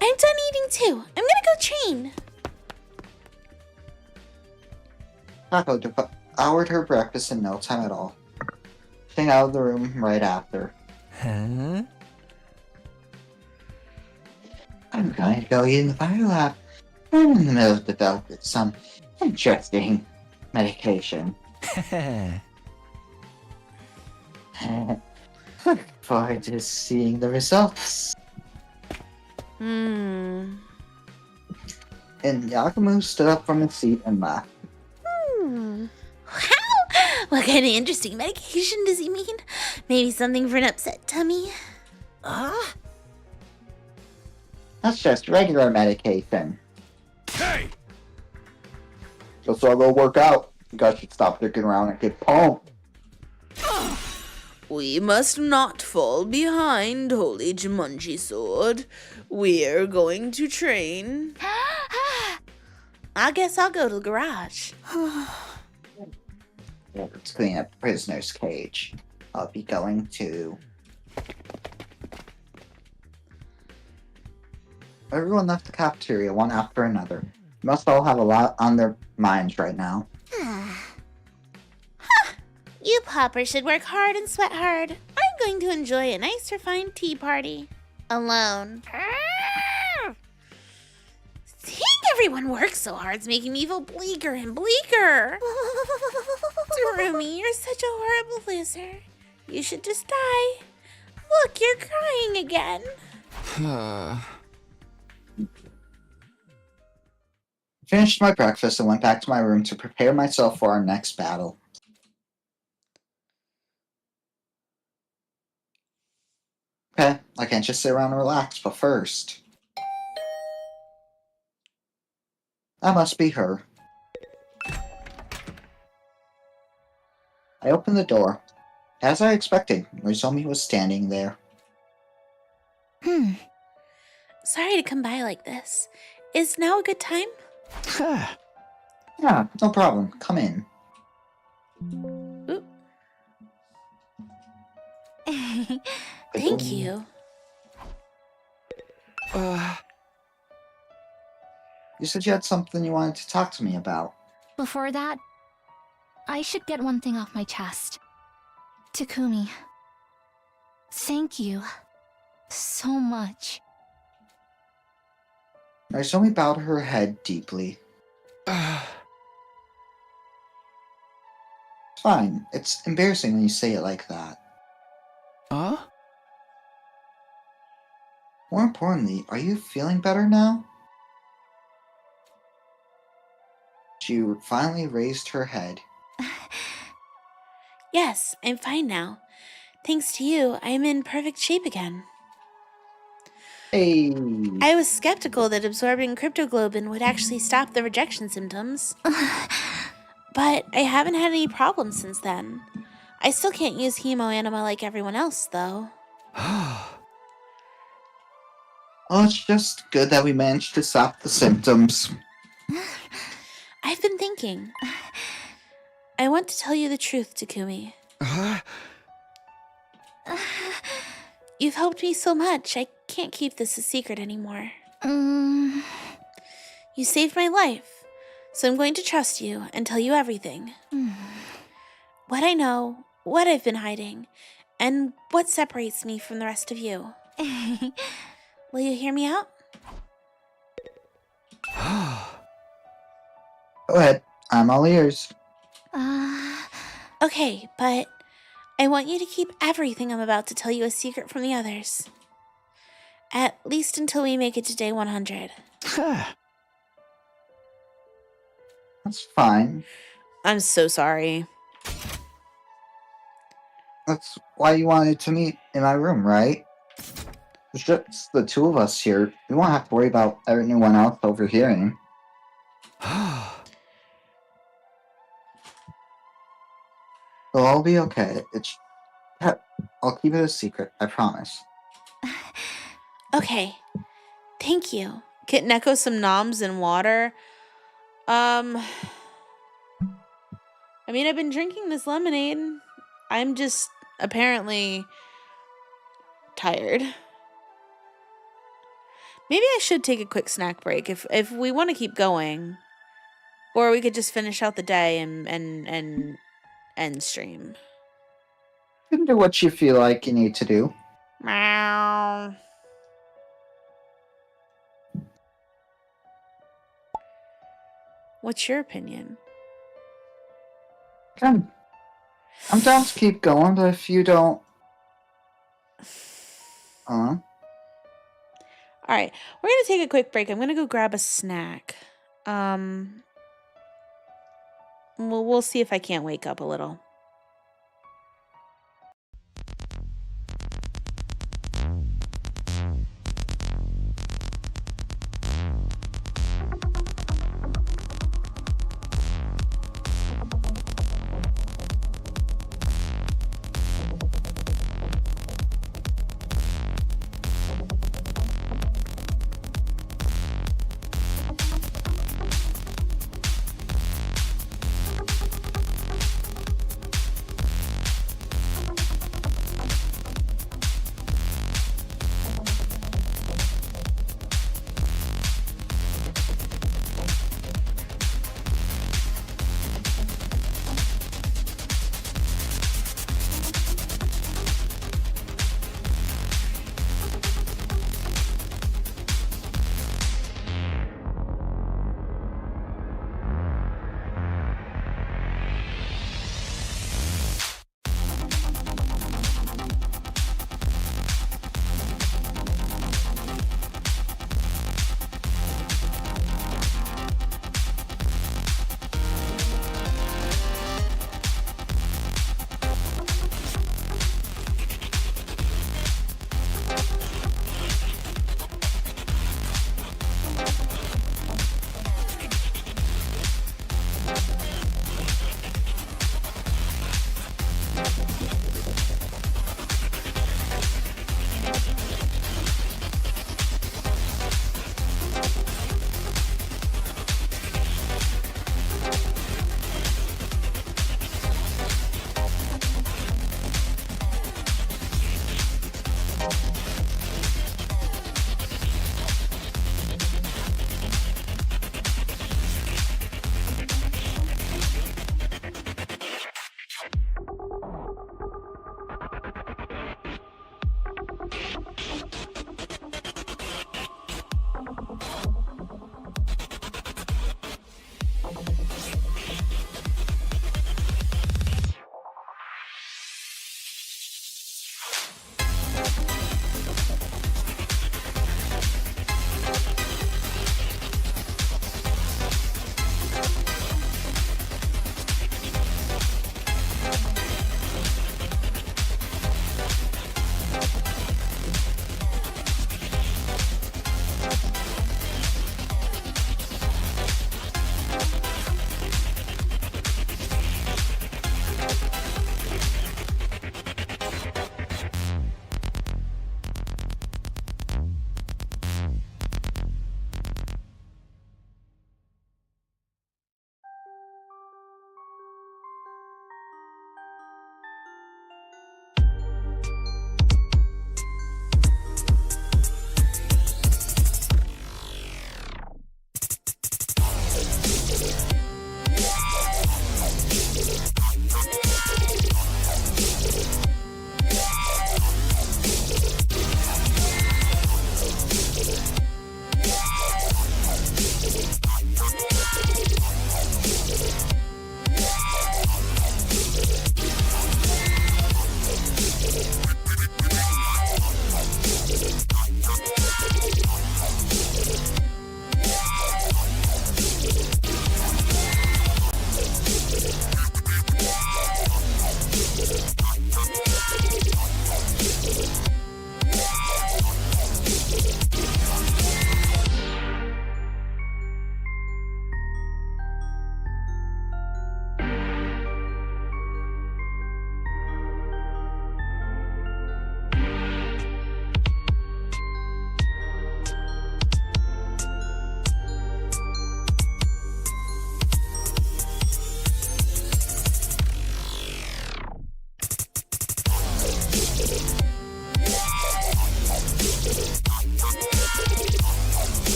I'm done eating too. I'm gonna go train. Taco devoured her breakfast in no time at all. Getting out of the room right after. Huh? I'm going to go eat in the bio lab. I'm in the middle of developing some interesting medication. Look forward to seeing the results. And Yakumo stood up from his seat and laughed. Wow! What kind of interesting medication does he mean? Maybe something for an upset tummy? That's just regular medication. Hey! Just I'll go work out. You guys should stop dicking around and get pumped. We must not fall behind, Holy Jumanji Sword. We're going to train. I guess I'll go to the garage. Let's clean up the prisoner's cage. I'll be going to... Everyone left the cafeteria one after another. You must all have a lot on their minds right now. You poppers should work hard and sweat hard. I'm going to enjoy a nice refined tea party. Alone. Seeing everyone work so hard is making me feel bleaker and bleaker. Terumi, you're such a horrible loser. You should just die. Look, you're crying again. Finished my breakfast and went back to my room to prepare myself for our next battle. Okay, I can't just sit around and relax, but first... That must be her. I opened the door. As I expected, Nozomi was standing there. Sorry to come by like this. Is now a good time? Yeah, no problem. Come in. Ooh. Thank you. You said you had something you wanted to talk to me about. Before that, I should get one thing off my chest. Takumi, thank you so much. Nozomi bowed her head deeply. Fine. It's embarrassing when you say it like that. Huh? More importantly, are you feeling better now? She finally raised her head. Yes, I'm fine now. Thanks to you, I'm in perfect shape again. Hey! I was skeptical that absorbing cryptoglobin would actually stop the rejection symptoms. But I haven't had any problems since then. I still can't use hemoanima like everyone else, though. Well, it's just good that we managed to stop the symptoms. I've been thinking. I want to tell you the truth, Takumi. You've helped me so much, I can't keep this a secret anymore. You saved my life, so I'm going to trust you and tell you everything. What I know, what I've been hiding, and what separates me from the rest of you. Will you hear me out? Go ahead. I'm all ears. Okay, but I want you to keep everything I'm about to tell you a secret from the others. At least until we make it to day 100. That's fine. I'm so sorry. That's why you wanted to meet in my room, right? It's just the two of us here. We won't have to worry about anyone else overhearing. It'll all be okay. I'll keep it a secret, I promise. Okay, thank you. Get Neko some noms and water. I mean, I've been drinking this lemonade. I'm just apparently tired. Maybe I should take a quick snack break if we want to keep going. Or we could just finish out the day and end stream. You can do what you feel like you need to do. Meow. What's your opinion? I'm down to keep going, but if you don't... All right, we're gonna take a quick break. I'm gonna go grab a snack. We'll see if I can't wake up a little.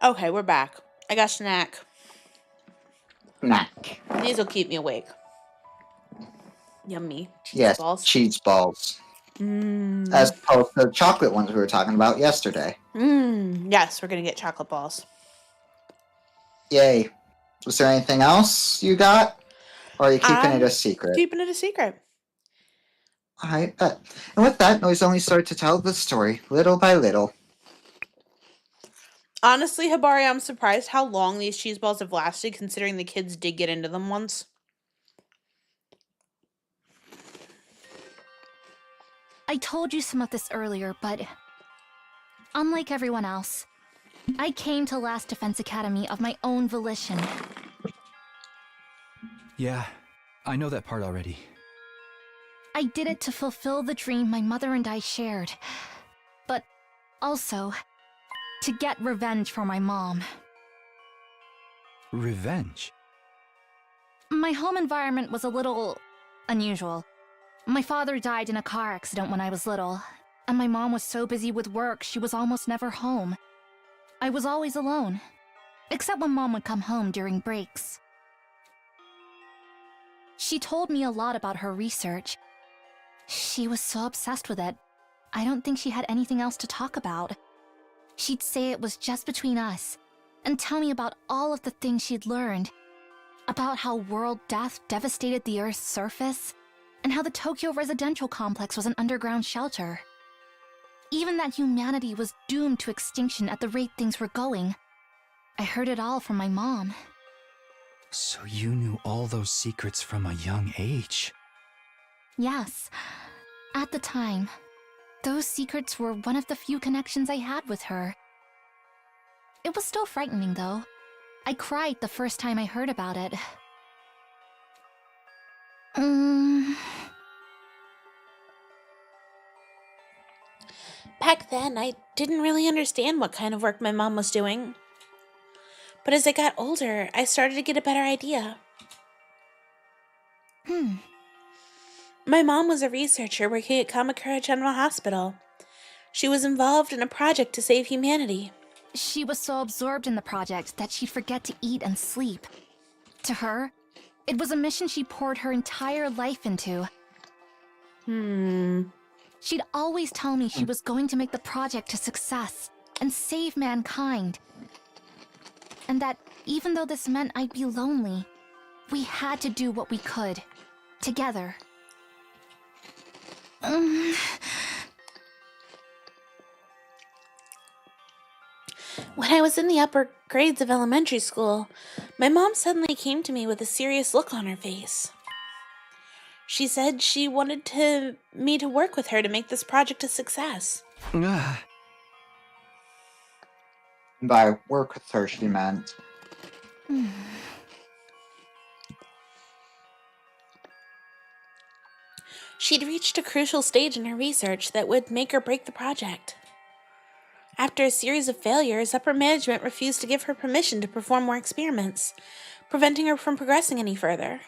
Okay, we're back. I got snack. Snack. These will keep me awake. Yummy. Cheese Yes, balls. cheese balls. Mmm. As opposed to the chocolate ones we were talking about yesterday. Yes, we're gonna get chocolate balls. Yay. Was there anything else you got? Or are you keeping it a secret? Keeping it a secret. Alright, bet. And with that, Noise only started to tell the story, little by little. Honestly, Hibari, I'm surprised how long these cheese balls have lasted, considering the kids did get into them once. I told you some of this earlier, but unlike everyone else, I came to Last Defense Academy of my own volition. Yeah, I know that part already. I did it to fulfill the dream my mother and I shared, but also to get revenge for my mom. Revenge? My home environment was a little unusual. My father died in a car accident when I was little, and my mom was so busy with work she was almost never home. I was always alone, except when Mom would come home during breaks. She told me a lot about her research. She was so obsessed with it, I don't think she had anything else to talk about. She'd say it was just between us, and tell me about all of the things she'd learned. About how world death devastated the Earth's surface, and how the Tokyo residential complex was an underground shelter. Even that humanity was doomed to extinction at the rate things were going. I heard it all from my mom. So you knew all those secrets from a young age? Yes. At the time, those secrets were one of the few connections I had with her. It was still frightening, though. I cried the first time I heard about it. Back then, I didn't really understand what kind of work my mom was doing. But as I got older, I started to get a better idea. My mom was a researcher working at Kamakura General Hospital. She was involved in a project to save humanity. She was so absorbed in the project that she'd forget to eat and sleep. To her, it was a mission she poured her entire life into. She'd always tell me she was going to make the project a success and save mankind. And that even though this meant I'd be lonely, we had to do what we could, together. When I was in the upper grades of elementary school, my mom suddenly came to me with a serious look on her face. She said she wanted me to work with her to make this project a success. By work with her, she meant. She'd reached a crucial stage in her research that would make or break the project. After a series of failures, upper management refused to give her permission to perform more experiments, preventing her from progressing any further.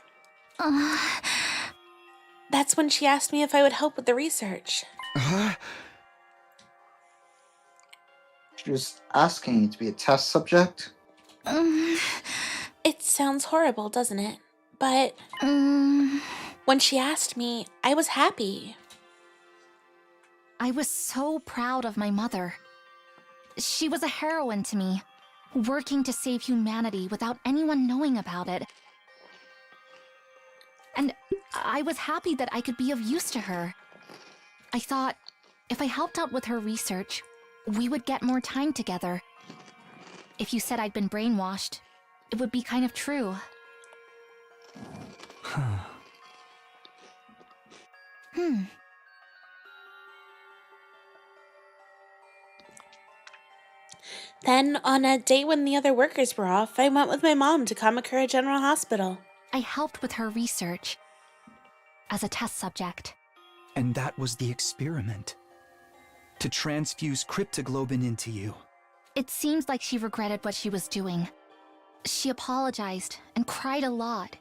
That's when she asked me if I would help with the research. She was asking you to be a test subject? It sounds horrible, doesn't it? But when she asked me, I was happy. I was so proud of my mother. She was a heroine to me, working to save humanity without anyone knowing about it. And I was happy that I could be of use to her. I thought, if I helped out with her research, we would get more time together. If you said I'd been brainwashed, it would be kind of true. Then, on a day when the other workers were off, I went with my mom to Kamakura General Hospital. I helped with her research as a test subject. And that was the experiment. To transfuse cryptoglobin into you. It seems like she regretted what she was doing. She apologized and cried a lot.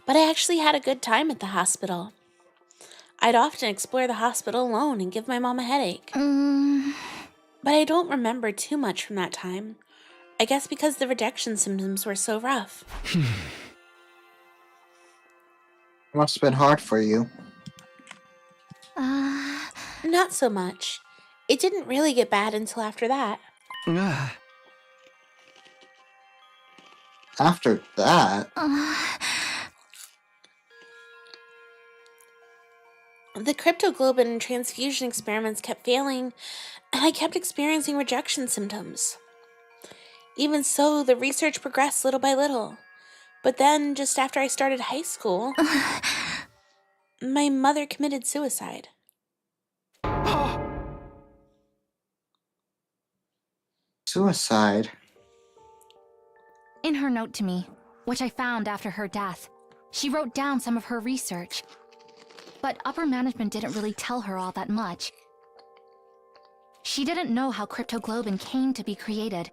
But I actually had a good time at the hospital. I'd often explore the hospital alone and give my mom a headache. Mm, But I don't remember too much from that time. I guess because the rejection symptoms were so rough. It must have been hard for you. Not so much. It didn't really get bad until after that. After that, The cryptoglobin transfusion experiments kept failing, and I kept experiencing rejection symptoms. Even so, the research progressed little by little. But then, just after I started high school, my mother committed suicide. suicide. in her note to me, which I found after her death, she wrote down some of her research. But upper management didn't really tell her all that much. She didn't know how cryptoglobin came to be created.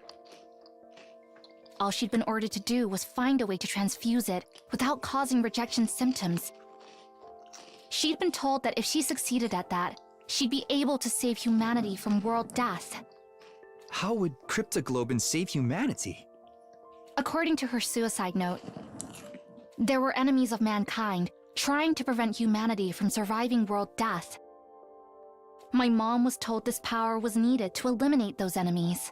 All she'd been ordered to do was find a way to transfuse it without causing rejection symptoms. She'd been told that if she succeeded at that, she'd be able to save humanity from world death. How would cryptoglobin save humanity? According to her suicide note, there were enemies of mankind trying to prevent humanity from surviving world death. My mom was told this power was needed to eliminate those enemies.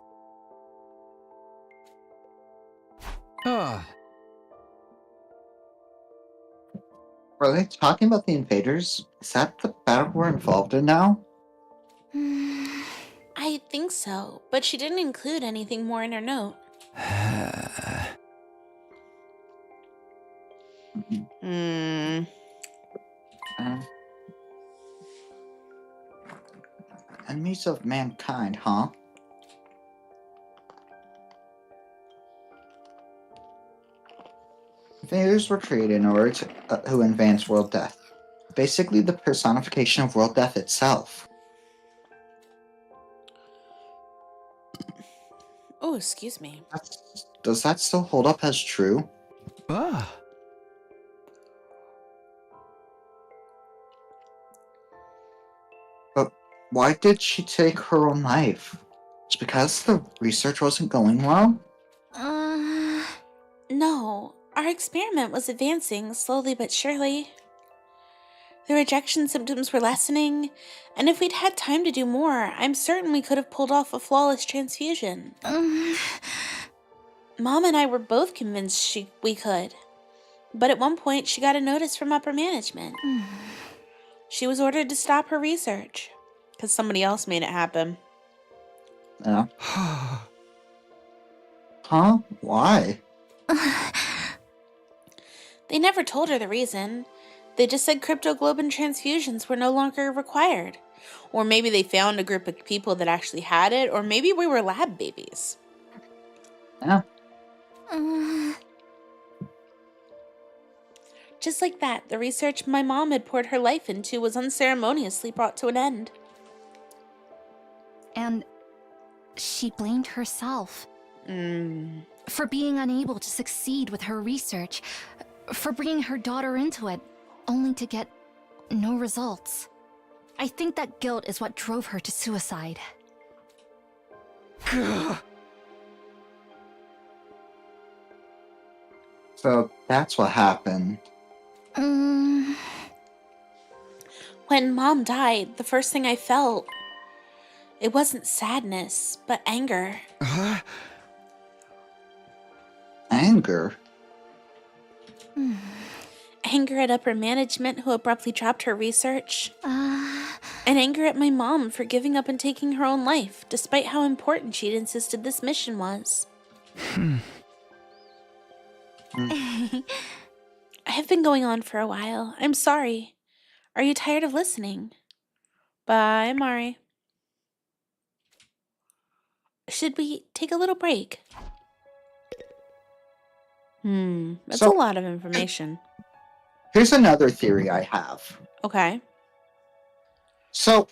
Ah, Were they talking about the invaders? Is that the battle we're involved in now? I think so, but she didn't include anything more in her note. Enemies of mankind, huh? Invaders were created in order to advance world death. Basically, the personification of world death itself. Oh, excuse me. Does that still hold up as true? ah. But why did she take her own life? It's because the research wasn't going well? No, our experiment was advancing slowly but surely. The rejection symptoms were lessening, and if we'd had time to do more, I'm certain we could have pulled off a flawless transfusion. Mom and I were both convinced we could, but at one point she got a notice from upper management. She was ordered to stop her research, because somebody else made it happen. Yeah. Huh? Why? They never told her the reason. They just said cryptoglobin transfusions were no longer required. Or maybe they found a group of people that actually had it, or maybe we were lab babies. Yeah. Just like that, the research my mom had poured her life into was unceremoniously brought to an end. And she blamed herself for being unable to succeed with her research, for bringing her daughter into it, only to get no results. I think that guilt is what drove her to suicide. So that's what happened. When Mom died, the first thing I felt, it wasn't sadness, but anger. Anger? Anger at upper management who abruptly dropped her research. And anger at my mom for giving up and taking her own life, despite how important she'd insisted this mission was. I have been going on for a while. I'm sorry. Are you tired of listening? Bye, Mari. Should we take a little break? That's a lot of information. Here's another theory I have. Okay. So,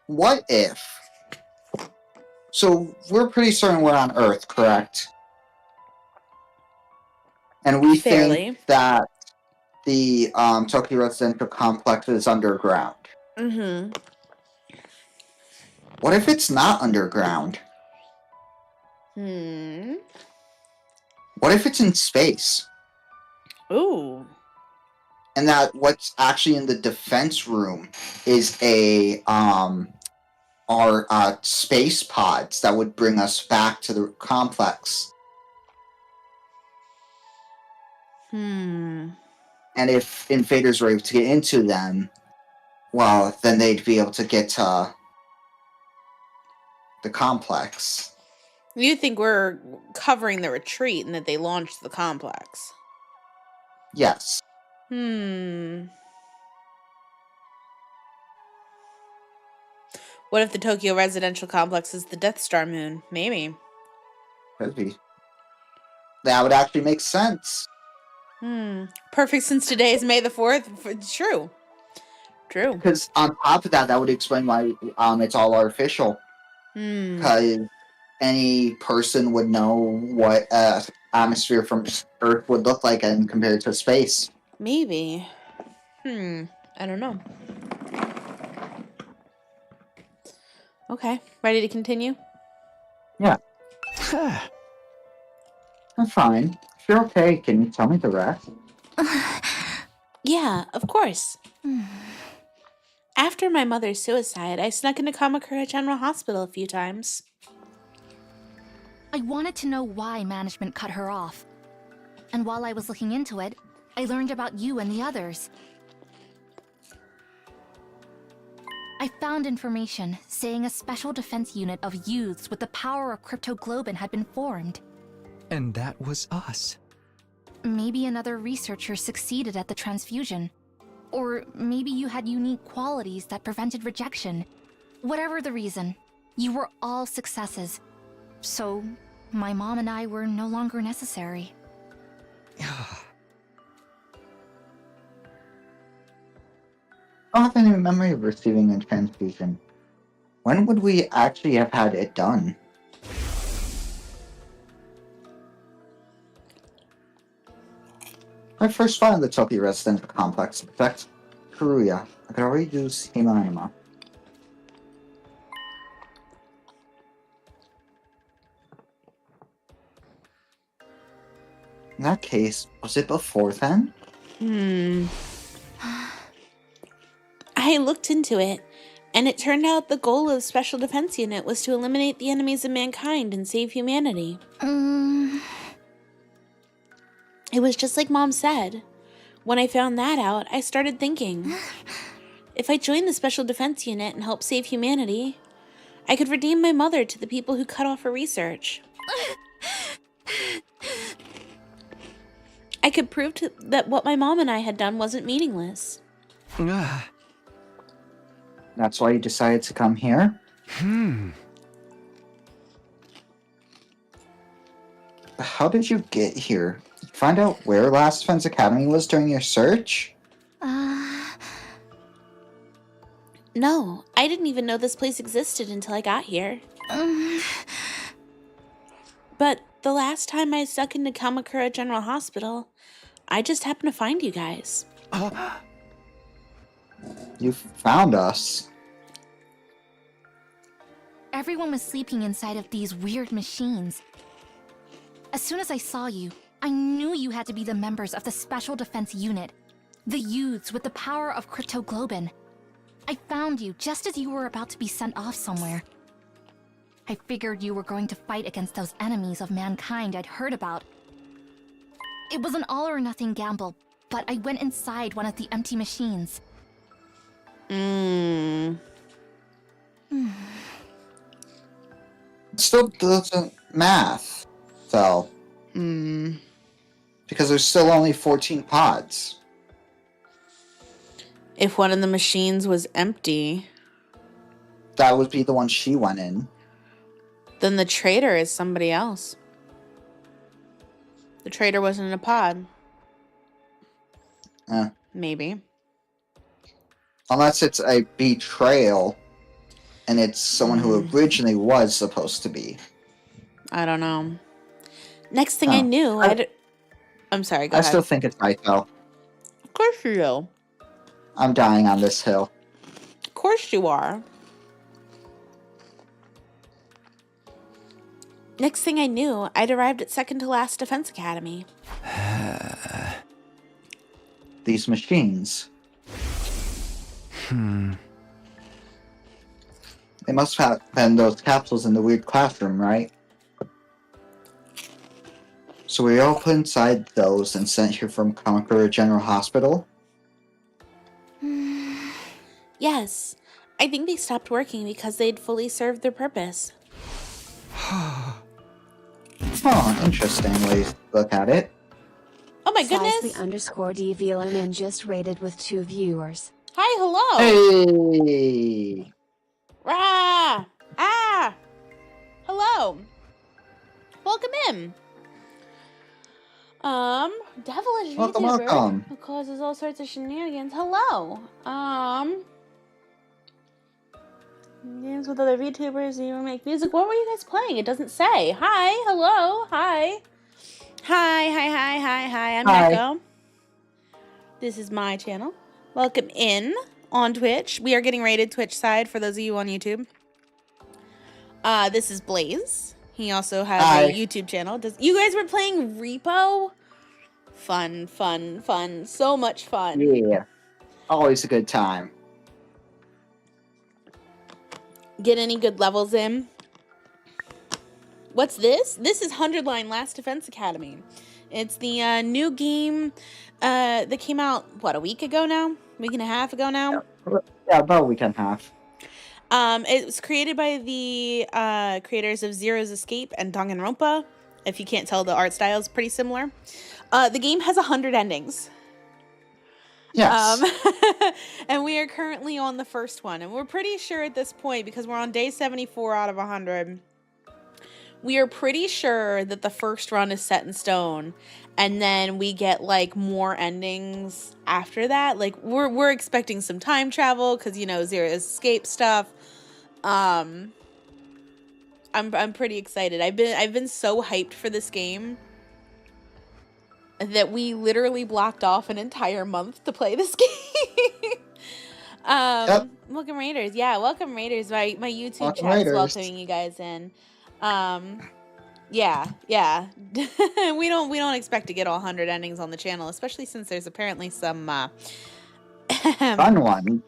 what if... So, we're pretty certain we're on Earth, correct? And we Fairly. think that the Tokyo residential complex is underground. Mm-hmm. What if it's not underground? Hmm. What if it's in space? Ooh. And that what's actually in the defense room is our space pods that would bring us back to the complex. Hmm. And if invaders were able to get into them, well, then they'd be able to get to the complex. You think we're covering the retreat and that they launched the complex? Yes. Hmm. What if the Tokyo residential complex is the Death Star moon? Maybe. Could be. That would actually make sense. Perfect since today is May the 4th. True. True. Because on top of that, that would explain why it's all artificial. Because any person would know what atmosphere from Earth would look like and compared to space. Maybe. I don't know. Okay. Ready to continue? Yeah. I'm fine. If you're okay, can you tell me the rest? Yeah, of course. After my mother's suicide, I snuck into Kamakura General Hospital a few times. I wanted to know why management cut her off. And while I was looking into it, I learned about you and the others. I found information saying a special defense unit of youths with the power of cryptoglobin had been formed. And that was us. Maybe another researcher succeeded at the transfusion. Or maybe you had unique qualities that prevented rejection. Whatever the reason, you were all successes. So, my mom and I were no longer necessary. I don't have any memory of receiving a transfusion. When would we actually have had it done? I first found the Tokyo residential complex to protect Karuya. I could already use Himanima. In that case, was it before then? I looked into it, and it turned out the goal of the Special Defense Unit was to eliminate the enemies of mankind and save humanity. It was just like Mom said. When I found that out, I started thinking, if I joined the Special Defense Unit and helped save humanity, I could redeem my mother to the people who cut off her research. I could prove that what my mom and I had done wasn't meaningless. That's why you decided to come here? How did you get here? Did you find out where Last Defense Academy was during your search? No, I didn't even know this place existed until I got here. But the last time I stuck into Kamakura General Hospital, I just happened to find you guys. You found us. Everyone was sleeping inside of these weird machines. As soon as I saw you, I knew you had to be the members of the Special Defense Unit, the youths with the power of cryptoglobin. I found you just as you were about to be sent off somewhere. I figured you were going to fight against those enemies of mankind I'd heard about. It was an all-or-nothing gamble, but I went inside one of the empty machines. Still doesn't math, though. Because there's still only 14 pods. If one of the machines was empty, That would be the one she went in. then the traitor is somebody else. The traitor wasn't in a pod. Maybe. Unless it's a betrayal, and it's someone who originally was supposed to be. I don't know. Next thing I knew, I'm sorry, go I ahead. still think it's Naito. Of course you do. I'm dying on this hill. Of course you are. Next thing I knew, I'd arrived at second to last Defense Academy. These machines. They must have been those capsules in the weird classroom, right? So we were all put inside those and sent here from Conqueror General Hospital? Yes. I think they stopped working because they'd fully served their purpose. Oh, interesting way to look at it. Oh my goodness! _DVLN just rated with 2 viewers. Hi, hello! Hey! Rah! Ah! Hello! Welcome in! Devilish Welcome, VTuber welcome. who causes all sorts of shenanigans. Hello! Games with other VTubers, you make music. What were you guys playing? It doesn't say. Hi, hello, hi. Hi, I'm Hi. Neko. This is my channel. Welcome in on Twitch. We are getting rated Twitch side for those of you on YouTube. This is Blaze. He also has a YouTube channel. You guys were playing Repo? Fun. So much fun. Yeah. Always a good time. Get any good levels in? What's this? This is 100 Line Last Defense Academy. It's the new game that came out, what, a week ago now? Week and a half ago now? Yeah, about a week and a half. It was created by the creators of Zero's Escape and Danganronpa. If you can't tell, the art style is pretty similar. The game has 100 endings. Yes. And we are currently on the first one. And we're pretty sure at this point, because we're on day 74 out of 100, we are pretty sure that the first run is set in stone. And then we get, like, more endings after that. Like, we're expecting some time travel, because, you know, Zero's Escape stuff. I'm pretty excited. I've been so hyped for this game that we literally blocked off an entire month to play this game. Welcome Raiders. Yeah, welcome Raiders. My YouTube chat's welcoming you guys in. Yeah. we don't expect to get all 100 endings on the channel, especially since there's apparently some fun one.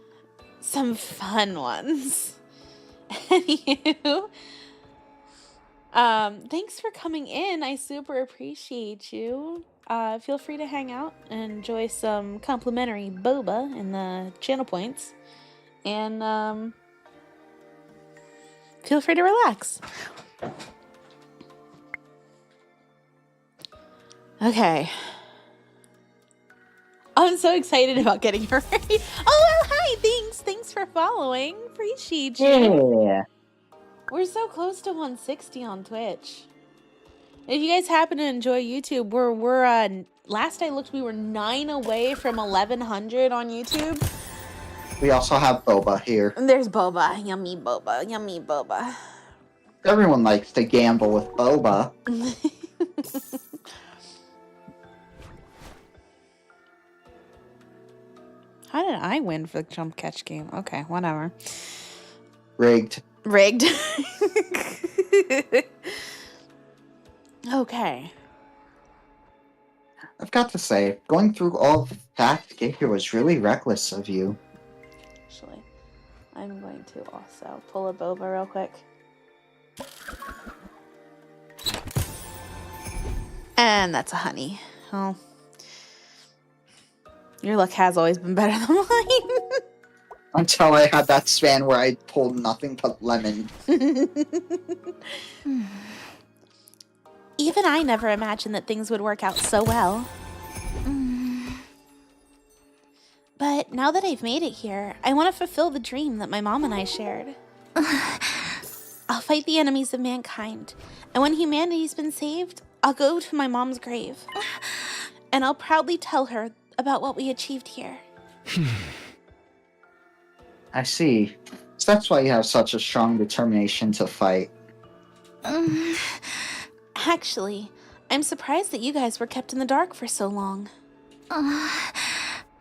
Some fun ones. Anywho, thanks for coming in. I super appreciate you. Feel free to hang out and enjoy some complimentary boba in the channel points. And feel free to relax. Okay. I'm so excited about getting her ready. Oh, well, hi. Thanks for following. Appreciate you. Yeah. We're so close to 160 on Twitch. If you guys happen to enjoy YouTube, we're last I looked, we were 9 away from 1100 on YouTube. We also have boba here. And there's boba. Yummy boba. Everyone likes to gamble with boba. How did I win for the jump catch game? Okay, whatever. Rigged. Okay. I've got to say, going through all that to get here was really reckless of you. Actually, I'm going to also pull a boba real quick. And that's a honey. Oh. Your luck has always been better than mine. Until I had that span where I pulled nothing but lemon. Even I never imagined that things would work out so well. But now that I've made it here, I want to fulfill the dream that my mom and I shared. I'll fight the enemies of mankind, and when humanity's been saved, I'll go to my mom's grave. And I'll proudly tell her about what we achieved here. I see. So that's why you have such a strong determination to fight. Actually, I'm surprised that you guys were kept in the dark for so long.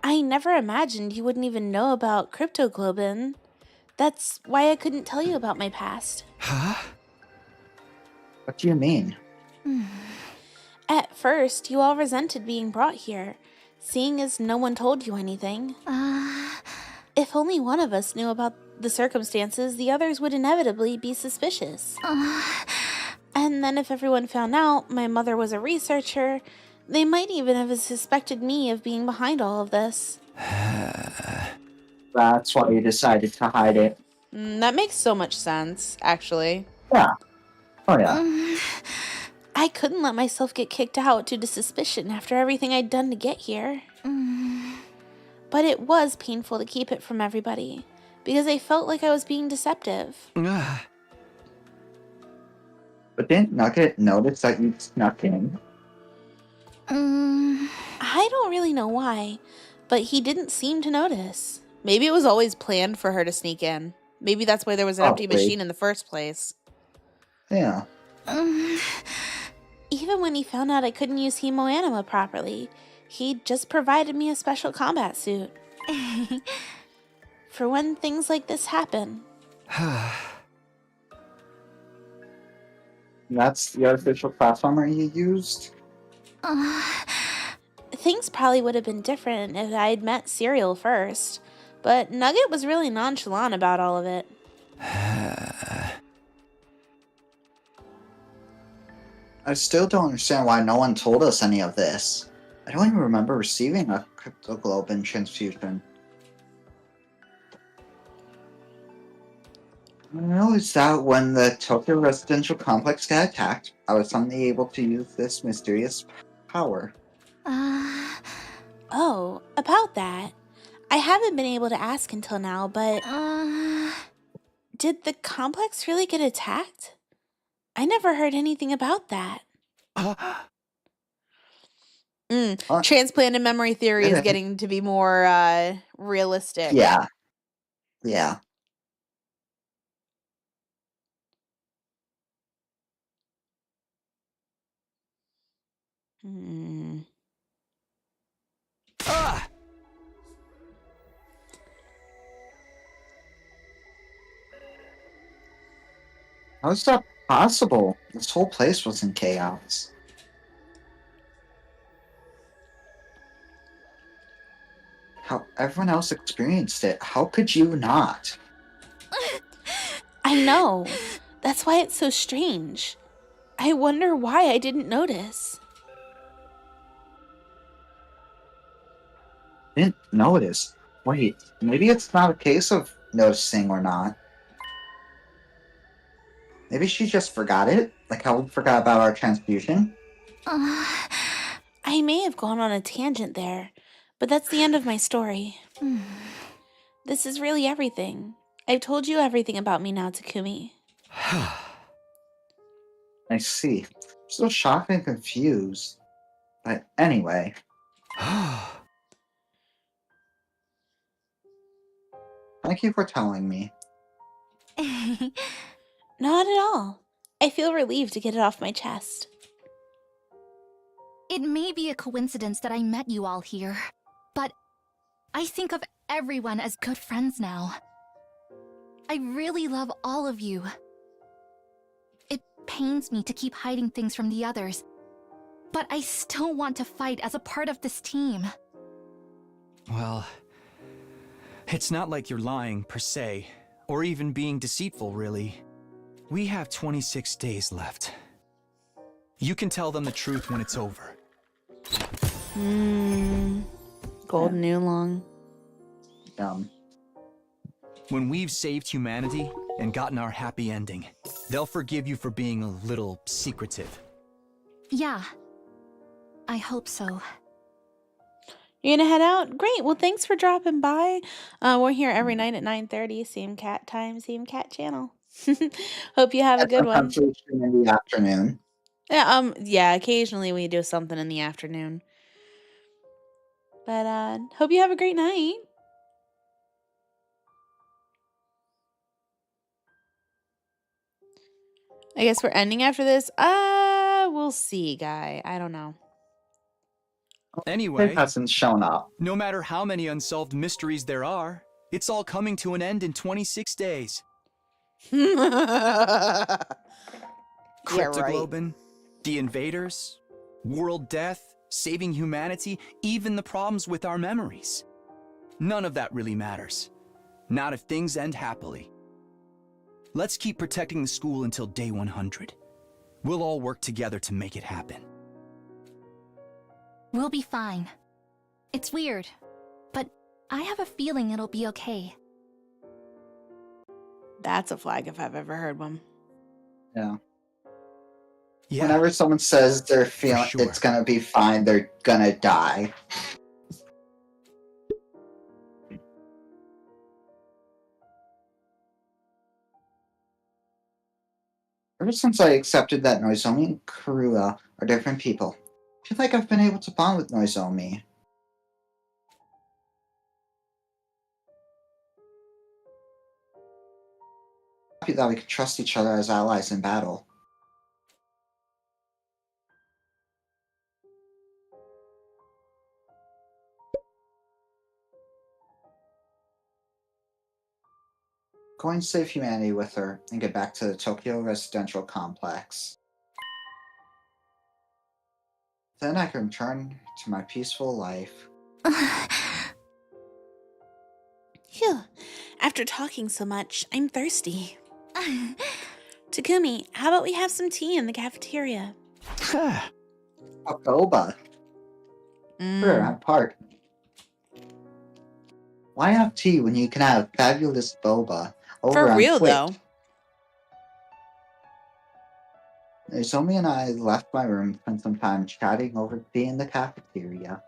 I never imagined you wouldn't even know about cryptoglobin. That's why I couldn't tell you about my past. Huh? What do you mean? At first, you all resented being brought here, seeing as no one told you anything. If only one of us knew about the circumstances, the others would inevitably be suspicious. And then if everyone found out my mother was a researcher, they might even have suspected me of being behind all of this. That's why you decided to hide it. That makes so much sense, actually. Yeah. Oh, yeah. I couldn't let myself get kicked out due to suspicion after everything I'd done to get here. But it was painful to keep it from everybody, because I felt like I was being deceptive. Ah. But didn't Nugget notice that you snuck in? I don't really know why, but he didn't seem to notice. Maybe it was always planned for her to sneak in. Maybe that's why there was an empty Probably. machine in the first place. Yeah. Even when he found out I couldn't use hemoanima properly, he just provided me a special combat suit. For when things like this happen. That's the artificial class armor you used? Things probably would have been different if I'd met Serial first, but Nugget was really nonchalant about all of it. I still don't understand why no one told us any of this. I don't even remember receiving a cryptoglobin transfusion. I know is that when the Tokyo residential complex got attacked, I was suddenly able to use this mysterious power. Oh, about that. I haven't been able to ask until now, but did the complex really get attacked? I never heard anything about that. Transplanted memory theory is getting to be more realistic. Yeah. Yeah. How is that possible? This whole place was in chaos. How everyone else experienced it. How could you not? I know. That's why it's so strange. I wonder why I didn't notice. Didn't notice. Wait, maybe it's not a case of noticing or not. Maybe she just forgot it? Like how we forgot about our transfusion? I may have gone on a tangent there, but that's the end of my story. This is really everything. I've told you everything about me now, Takumi. I see. I'm so shocked and confused. But anyway. Thank you for telling me. Not at all. I feel relieved to get it off my chest. It may be a coincidence that I met you all here, but I think of everyone as good friends now. I really love all of you. It pains me to keep hiding things from the others, but I still want to fight as a part of this team. Well, it's not like you're lying, per se, or even being deceitful, really. We have 26 days left. You can tell them the truth when it's over. Golden Oolong. When we've saved humanity and gotten our happy ending, they'll forgive you for being a little secretive. Yeah, I hope so. You're gonna head out? Great. Well, thanks for dropping by. We're here every night at 9:30. Same cat time, same cat channel. Hope you have a good one. Sometimes we stream in the afternoon. Yeah, occasionally we do something in the afternoon. But hope you have a great night. I guess we're ending after this. We'll see, guy. I don't know. Anyway, It hasn't shown up. no matter how many unsolved mysteries there are, it's all coming to an end in 26 days. Yeah, right. Cryptoglobin, the invaders, world death, saving humanity, even the problems with our memories. None of that really matters. Not if things end happily. Let's keep protecting the school until day 100. We'll all work together to make it happen. We'll be fine. It's weird, but I have a feeling it'll be okay. That's a flag if I've ever heard one. Yeah. Yeah, Whenever someone says they're feeling sure. it's gonna be fine, they're gonna die. Ever since I accepted that Noizomi and Karua are different people, I feel like I've been able to bond with Noizomi. Happy that we could trust each other as allies in battle. Going to save humanity with her and get back to the Tokyo residential complex. Then I can return to my peaceful life. Phew. After talking so much, I'm thirsty. Takumi, how about we have some tea in the cafeteria? A boba. Sure, I'm part. Why have tea when you can have fabulous boba over For on real, Twitch? though. Nozomi and I left my room and spent some time chatting over tea in the cafeteria.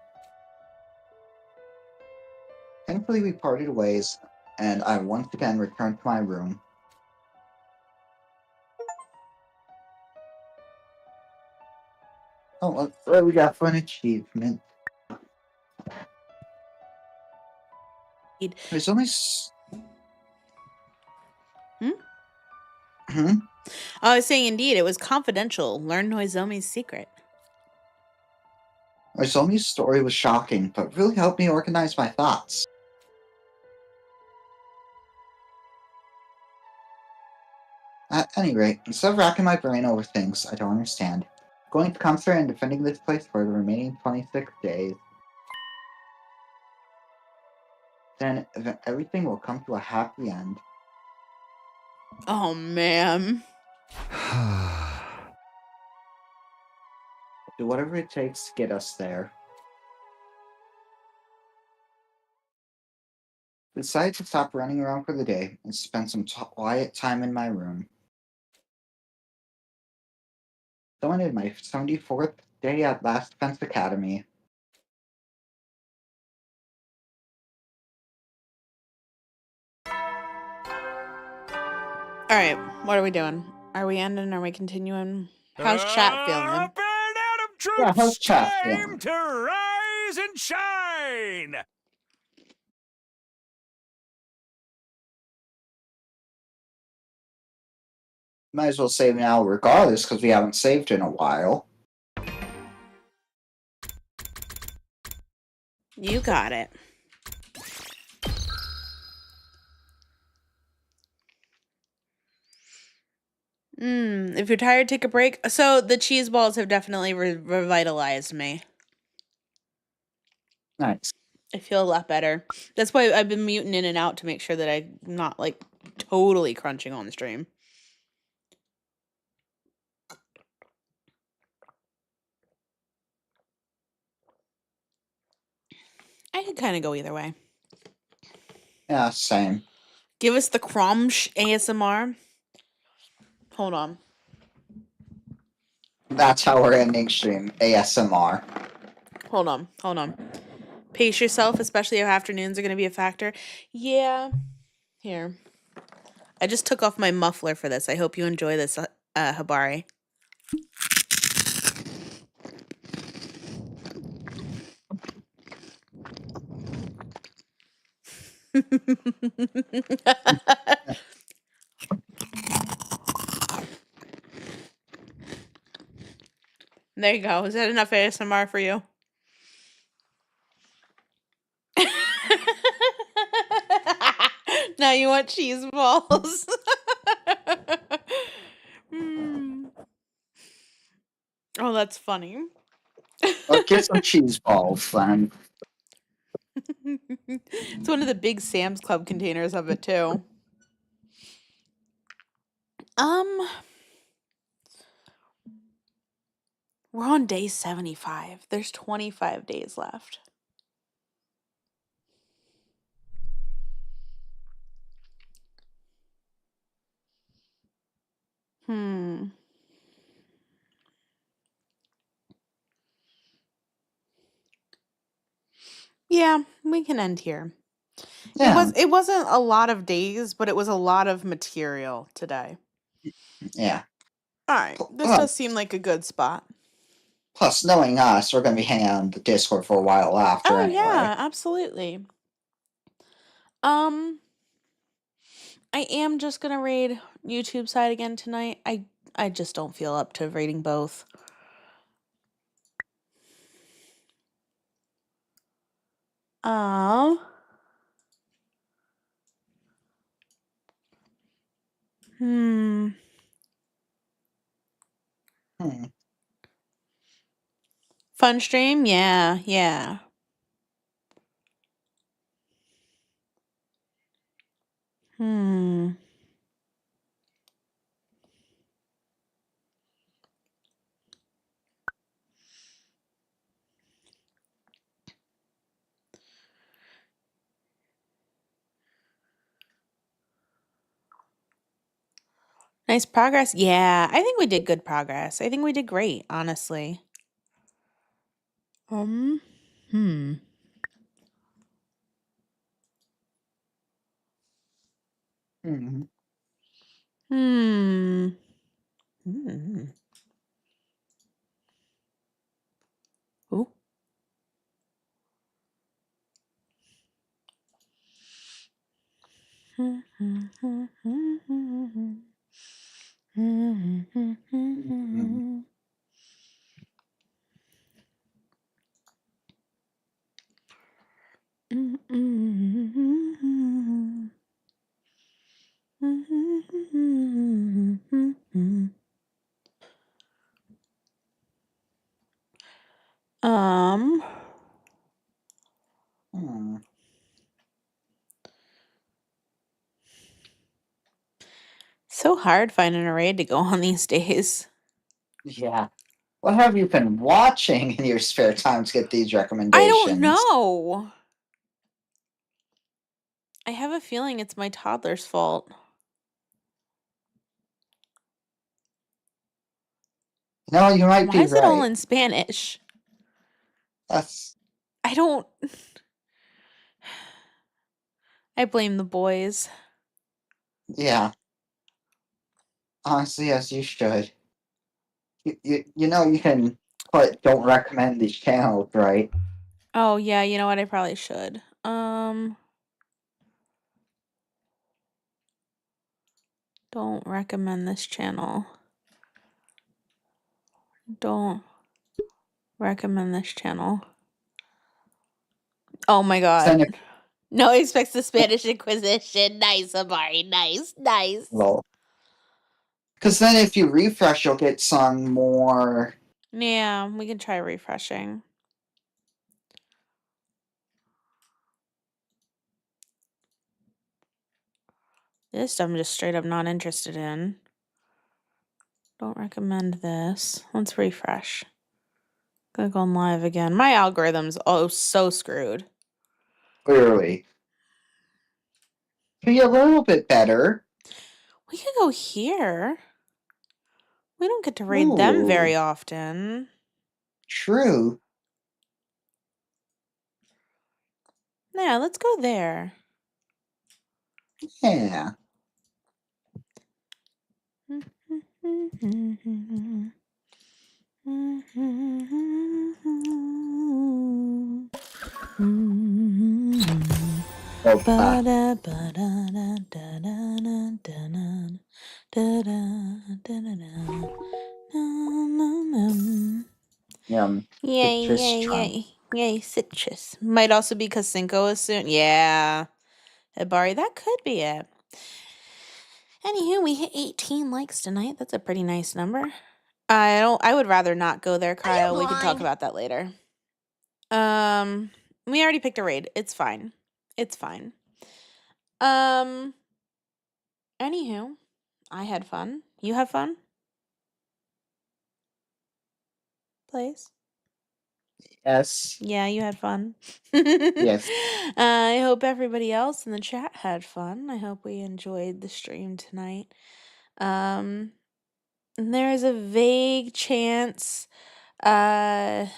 Thankfully, we parted ways, and I once again returned to my room. Oh, what we got for an achievement? There's only. I was saying, indeed, it was confidential. Learn Noizomi's secret. Noizomi's story was shocking, but really helped me organize my thoughts. At any rate, instead of racking my brain over things I don't understand, I'm going to concentrate on defending this place for the remaining 26 days. Then everything will come to a happy end. Oh, man. Do whatever it takes to get us there. Decided to stop running around for the day and spend some quiet time in my room. Someone did my 74th day at Last Defense Academy. All right, what are we doing? Are we ending? Are we continuing? How's chat feeling? Up and Adam troops, Yeah, how's chat time feeling? to rise and shine! Might as well save now regardless, because we haven't saved in a while. You got it. If you're tired, take a break. So the cheese balls have definitely revitalized me. Nice. I feel a lot better. That's why I've been muting in and out to make sure that I'm not like totally crunching on the stream. I could kind of go either way. Yeah, same. Give us the Cromsh ASMR. Hold on. That's how we're ending stream. ASMR. Hold on. Hold on. Pace yourself, especially if afternoons are going to be a factor. Yeah. Here. I just took off my muffler for this. I hope you enjoy this, Habari. There you go. Is that enough ASMR for you? Now you want cheese balls. Mm. Oh, that's funny. Let's get some cheese balls then. It's one of the big Sam's Club containers of it too. We're on day 75. There's 25 days left. Yeah, we can end here. Yeah. It wasn't a lot of days, but it was a lot of material today. Yeah. All right, this Well, does seem like a good spot. plus, knowing us, we're going to be hanging out on the Discord for a while after Oh anyway. yeah, absolutely. I am just gonna raid YouTube side again tonight. I just don't feel up to raiding both. Hmm. Fun stream? Yeah, yeah. Nice progress. Yeah, I think we did good progress. I think we did great, honestly. Hmm. Hmm. Hmm. Ooh. Hmm. So hard finding a raid to go on these days. Yeah. What have you been watching in your spare time to get these I recommendations? don't know. I have a feeling it's my toddler's fault. No, you might Why be is it all right. in Spanish? That's I don't. I blame the boys. yeah. Honestly, as you should. You know you can put don't recommend these channels, right? Oh, yeah, you know what? I probably should. Don't recommend this channel. Don't recommend this channel. Oh my Then god. if, No expects the Spanish Inquisition. Nice, Amari. Nice, nice. well, because then if you refresh, you'll get some more. Yeah, we can try refreshing. This I'm just straight up not interested in. Don't recommend this. Let's refresh. Gonna go on live again. My algorithm's so screwed. Clearly, be a little bit better. We could go here. We don't get to raid them very Ooh, often. true. Yeah, let's go there. Yeah. Oh, Yay, citrus yay, charm. yay. Yay, citrus. Might also be because Cinco is soon. Yeah. Hibari, that could be it. Anywho, we hit 18 likes tonight. That's a pretty nice number. I would rather not go there, Kyle. We can talk about that later. We already picked a raid. It's fine. It's fine. Anywho, I had fun. You have fun? Please. Yes. Yeah, you had fun. Yes. I hope everybody else in the chat had fun. I hope we enjoyed the stream tonight. There is a vague chance that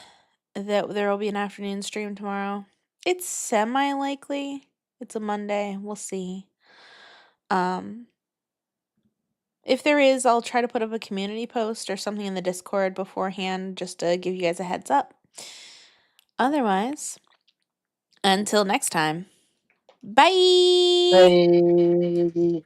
there will be an afternoon stream tomorrow. It's semi-likely. It's a Monday. We'll see. If there is, I'll try to put up a community post or something in the Discord beforehand just to give you guys a heads up. Otherwise, until next time, bye! Bye.